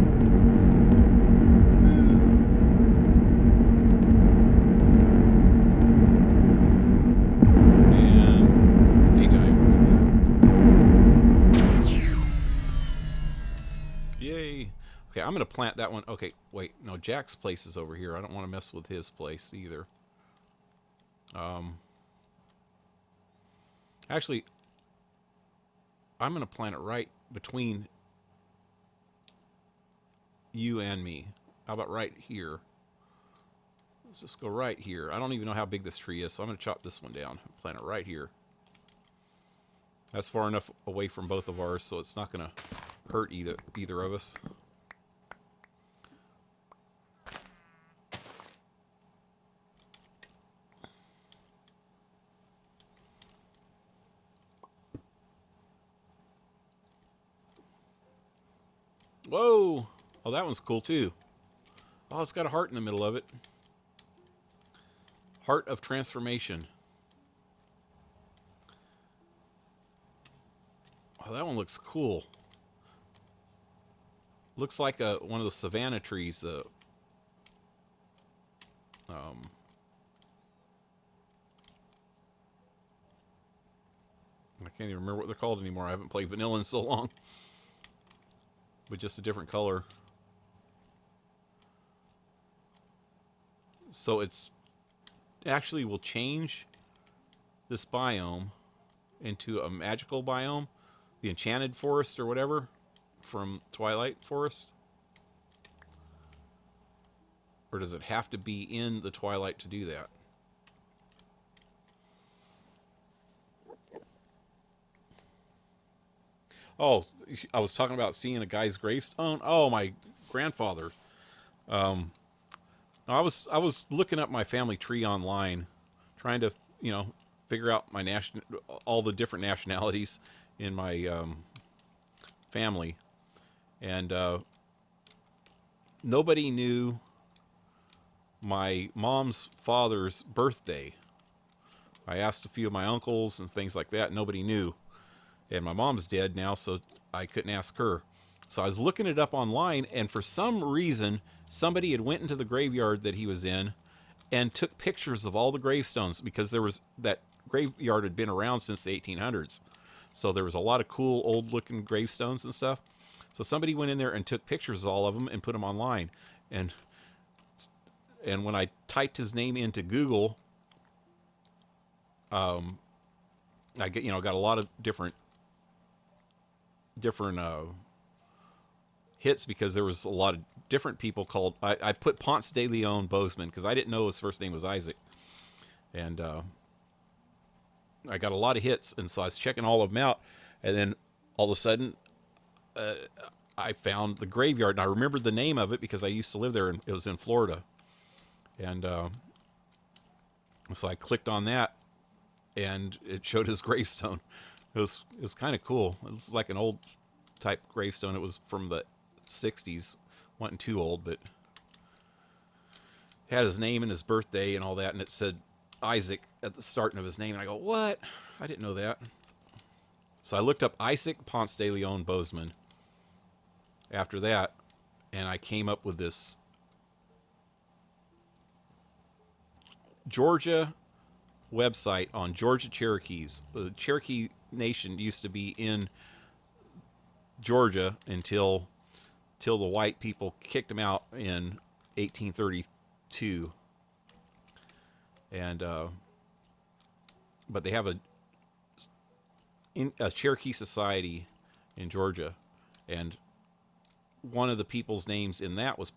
I'm going to plant that one. Okay, wait. No, Jack's place is over here. I don't want to mess with his place either. Actually, I'm going to plant it right between you and me. How about right here? Let's just go right here. I don't even know how big this tree is, so I'm going to chop this one down. Plant it right here. That's far enough away from both of ours, so it's not going to hurt either of us. Whoa! Oh, that one's cool too. Oh, it's got a heart in the middle of it. Heart of transformation. Oh, that one looks cool. Looks like one of the savanna trees. Um, I can't even remember what they're called anymore. I haven't played vanilla in so long. But just a different color. So it's actually will change this biome into a magical biome, the enchanted forest or whatever from Twilight Forest. Or does it have to be in the Twilight to do that? Oh, I was talking about seeing a guy's gravestone. Oh, my grandfather. Um, I was looking up my family tree online, trying to figure out my all the different nationalities in my family, and nobody knew my mom's father's birthday. I asked a few of my uncles and things like that. Nobody knew, and my mom's dead now, so I couldn't ask her. So I was looking it up online, and for some reason, somebody had went into the graveyard that he was in and took pictures of all the gravestones because there was that graveyard had been around since the 1800s. So there was a lot of cool old looking gravestones and stuff. So somebody went in there and took pictures of all of them and put them online. And when I typed his name into Google, I got a lot of different hits because there was a lot of different people called. I put Ponce de Leon Bozeman because I didn't know his first name was Isaac, and I got a lot of hits, and so I was checking all of them out, and then all of a sudden, I found the graveyard, and I remembered the name of it because I used to live there, and it was in Florida, and so I clicked on that, and it showed his gravestone. It was kind of cool. It was like an old type gravestone. It was from the 60s. Wasn't too old, but had his name and his birthday and all that, and it said Isaac at the starting of his name. And I go, what? I didn't know that. So I looked up Isaac Ponce de Leon Bozeman after that, and I came up with this Georgia website on Georgia Cherokees. The Cherokee Nation used to be in Georgia until the white people kicked them out in 1832, and but they have a Cherokee society in Georgia, and one of the people's names in that was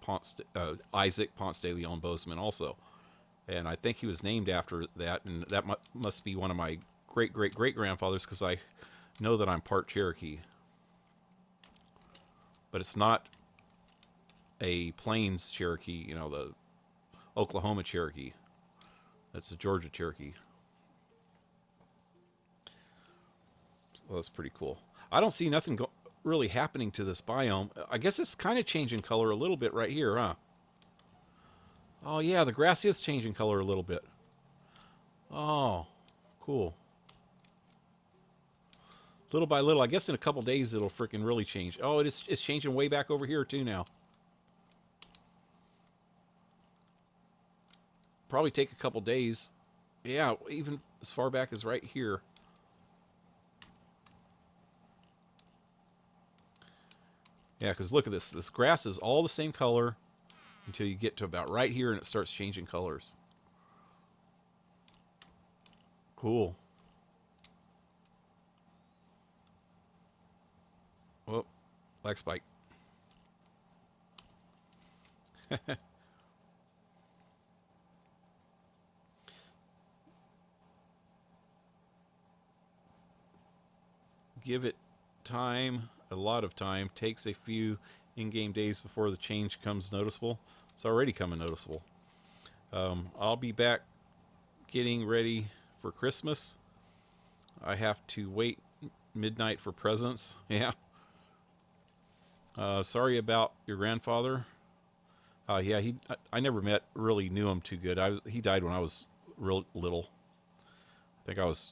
Isaac Ponce de Leon Bozeman also, and I think he was named after that, and that must be one of my great great great grandfathers because I know that I'm part Cherokee. But it's not a Plains Cherokee, the Oklahoma Cherokee. That's a Georgia Cherokee. Well, that's pretty cool. I don't see nothing really happening to this biome. I guess it's kind of changing color a little bit right here, huh? Oh, yeah, the grass is changing color a little bit. Oh, cool. Little by little, I guess in a couple days it'll freaking really change. Oh, it's changing way back over here too now. Probably take a couple days. Yeah, even as far back as right here. Yeah, because look at this. This grass is all the same color until you get to about right here and it starts changing colors. Cool. Oh, black spike. Give it time, a lot of time. Takes a few in-game days before the change comes noticeable. It's already coming noticeable. I'll be back getting ready for Christmas. I have to wait midnight for presents. Yeah. Sorry about your grandfather. Yeah, I never really knew him too good. He died when I was real little. I think I was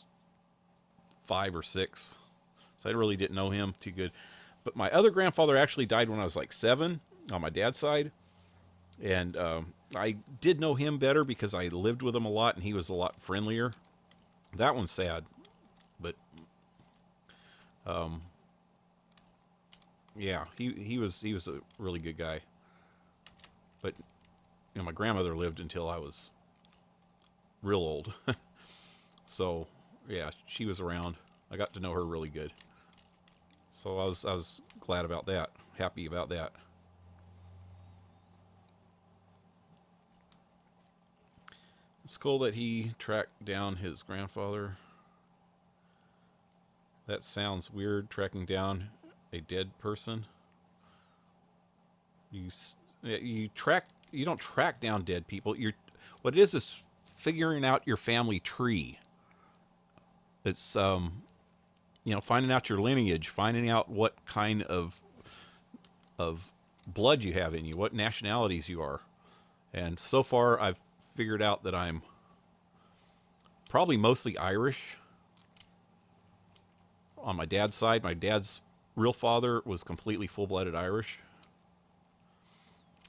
5 or 6. So I really didn't know him too good. But my other grandfather actually died when I was like 7 on my dad's side. And I did know him better because I lived with him a lot and he was a lot friendlier. That one's sad. But um, yeah, he was a really good guy. But my grandmother lived until I was real old. So yeah, she was around. I got to know her really good. So I was glad about that, happy about that. It's cool that he tracked down his grandfather. That sounds weird, tracking down a dead person. You don't track down dead people. What it is figuring out your family tree. It's finding out your lineage, finding out what kind of blood you have in you, what nationalities you are. And so far I've figured out that I'm probably mostly Irish on my dad's side. My dad's real father was completely full-blooded Irish.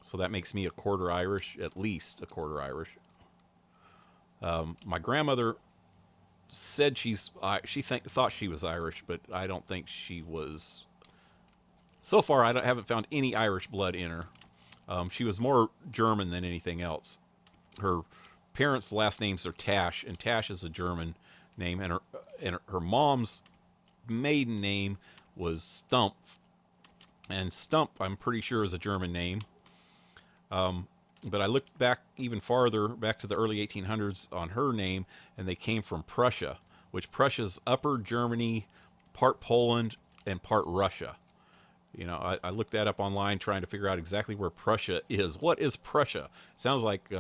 So that makes me a quarter Irish, at least a quarter Irish. My grandmother said she thought she was Irish, but I don't think she was. So far, I haven't found any Irish blood in her. She was more German than anything else. Her parents' last names are Tash, and Tash is a German name, and her mom's maiden name was Stump, and Stump I'm pretty sure is a German name. But I looked back even farther, back to the early 1800s on her name, and they came from Prussia, which Prussia's Upper Germany, part Poland, and part Russia. I looked that up online trying to figure out exactly where Prussia is. What is Prussia? Sounds like,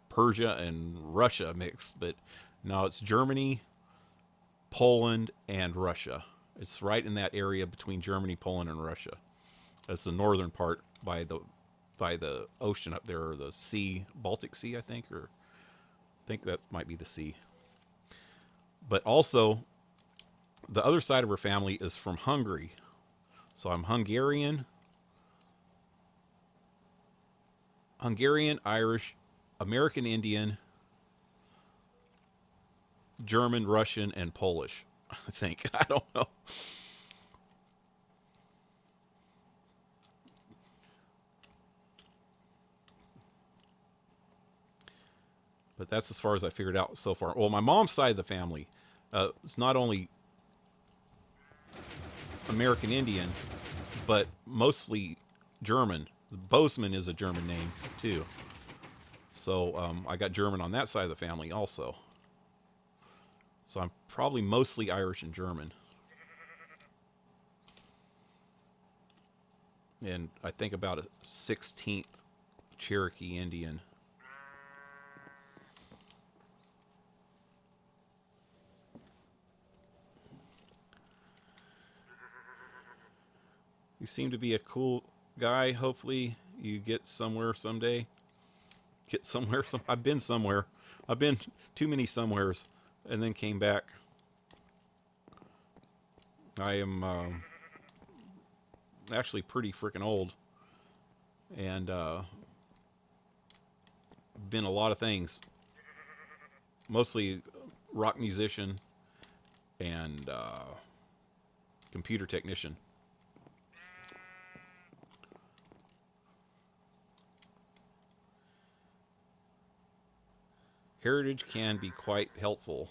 Persia and Russia mixed, but no, it's Germany, Poland, and Russia. It's right in that area between Germany, Poland, and Russia. That's the northern part by the ocean up there, or the sea, Baltic Sea, I think that might be the sea. But also, the other side of her family is from Hungary. So I'm Hungarian, Irish, American Indian, German, Russian, and Polish. I think. I don't know. But that's as far as I figured out so far. Well, my mom's side of the family is not only American Indian, but mostly German. Bozeman is a German name, too. So I got German on that side of the family also. So I'm probably mostly Irish and German. And I think about a 16th Cherokee Indian. You seem to be a cool guy. Hopefully you get somewhere someday. I've been somewhere. I've been too many somewheres and then came back. I am actually pretty freaking old. And been a lot of things. Mostly rock musician and computer technician. Heritage can be quite helpful.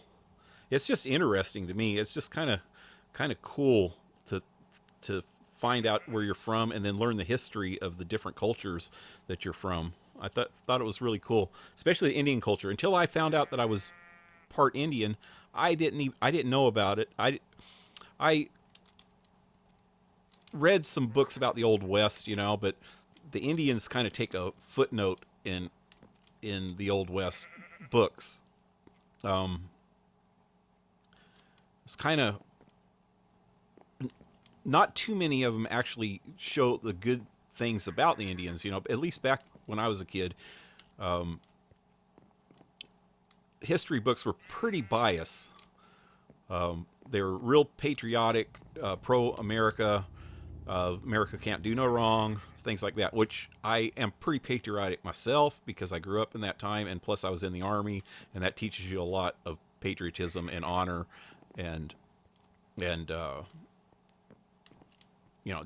It's just interesting to me. It's just kind of cool to find out where you're from and then learn the history of the different cultures that you're from. I thought it was really cool, especially the Indian culture. Until I found out that I was part Indian, I didn't know about it. I read some books about the Old West, but the Indians kind of take a footnote in the Old West books. It's kind of not too many of them actually show the good things about the Indians. At least back when I was a kid, history books were pretty biased. They were real patriotic, pro-America. America can't do no wrong, things like that, which I am pretty patriotic myself because I grew up in that time, and plus I was in the Army, and that teaches you a lot of patriotism and honor and and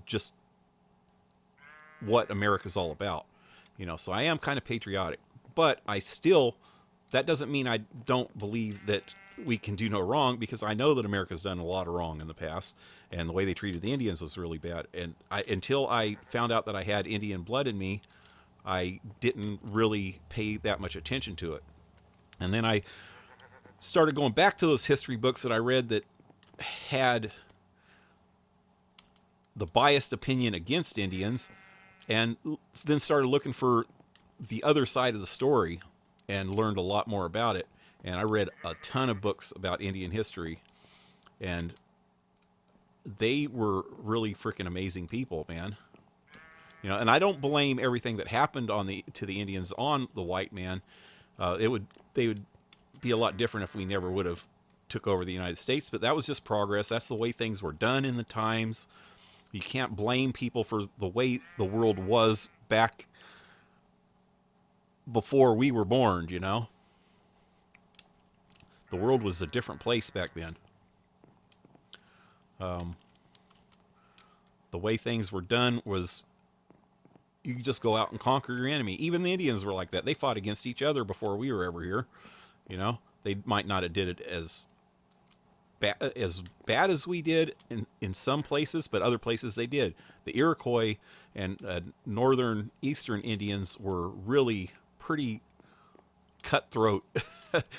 just what America's all about. So I am kind of patriotic, but that doesn't mean I don't believe that we can do no wrong, because I know that America's done a lot of wrong in the past, and the way they treated the Indians was really bad. And until I found out that I had Indian blood in me, I didn't really pay that much attention to it. And then I started going back to those history books that I read that had the biased opinion against Indians, and then started looking for the other side of the story and learned a lot more about it. And I read a ton of books about Indian history, and they were really freaking amazing people, man. And I don't blame everything that happened to the Indians on the white man. They would be a lot different if we never would have took over the United States, but that was just progress. That's the way things were done in the times. You can't blame people for the way the world was back before we were born, The world was a different place back then. The way things were done was you could just go out and conquer your enemy. Even the Indians were like that. They fought against each other before we were ever here. They might not have did it as bad as we did in some places, but other places they did. The Iroquois and northern eastern Indians were really pretty cutthroat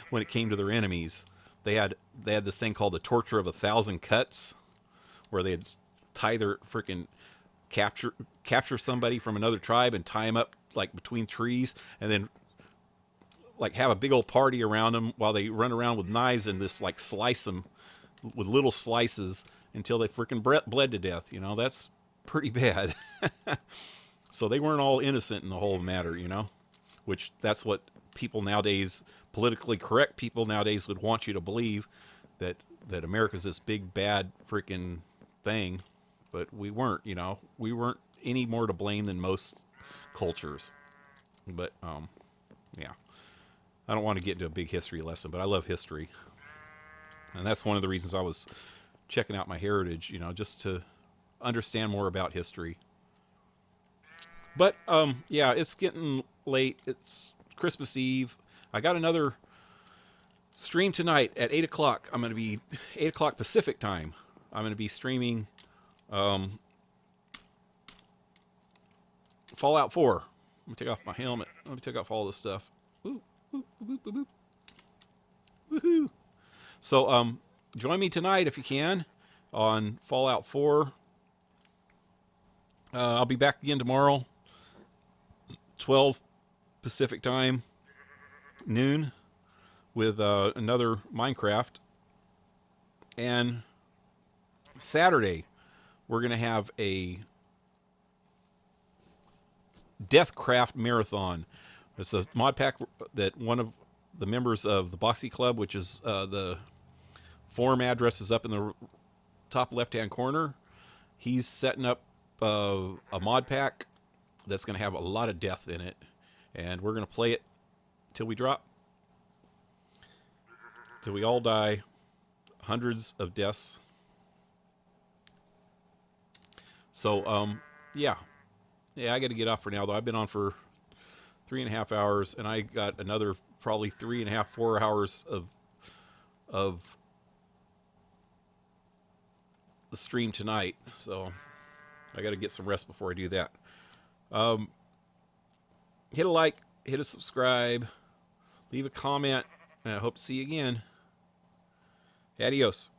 when it came to their enemies. They had this thing called the torture of 1,000 cuts, where they'd tie their freaking capture somebody from another tribe and tie him up like between trees, and then like have a big old party around them while they run around with knives and just like slice them with little slices until they freaking bled to death. That's pretty bad. So they weren't all innocent in the whole matter, which that's what people nowadays, politically correct people nowadays, would want you to believe, that America's this big bad freaking thing. But we weren't. We weren't any more to blame than most cultures. But yeah, I don't want to get into a big history lesson, but I love history, and that's one of the reasons I was checking out my heritage, just to understand more about history. But yeah, it's getting late. It's Christmas Eve. I got another stream tonight at 8 o'clock. I'm going to be 8 o'clock Pacific time. I'm going to be streaming Fallout 4. Let me take off my helmet. Let me take off all this stuff. Woo, woo, woo, woo, woo. Woohoo! So join me tonight if you can on Fallout 4. I'll be back again tomorrow, 12 Pacific time, noon, with another Minecraft. And Saturday, we're going to have a Deathcraft Marathon. It's a mod pack that one of the members of the Boxy Club, which is the forum address is up in the top left-hand corner. He's setting up a mod pack that's going to have a lot of death in it, and we're going to play it till we drop, till we all die. Hundreds of deaths. So yeah, I got to get off for now, though. I've been on for 3.5 hours, and I got another probably 3.5, 4 hours of the stream tonight. So I got to get some rest before I do that. Hit a like, hit a subscribe, leave a comment, and I hope to see you again. Adios.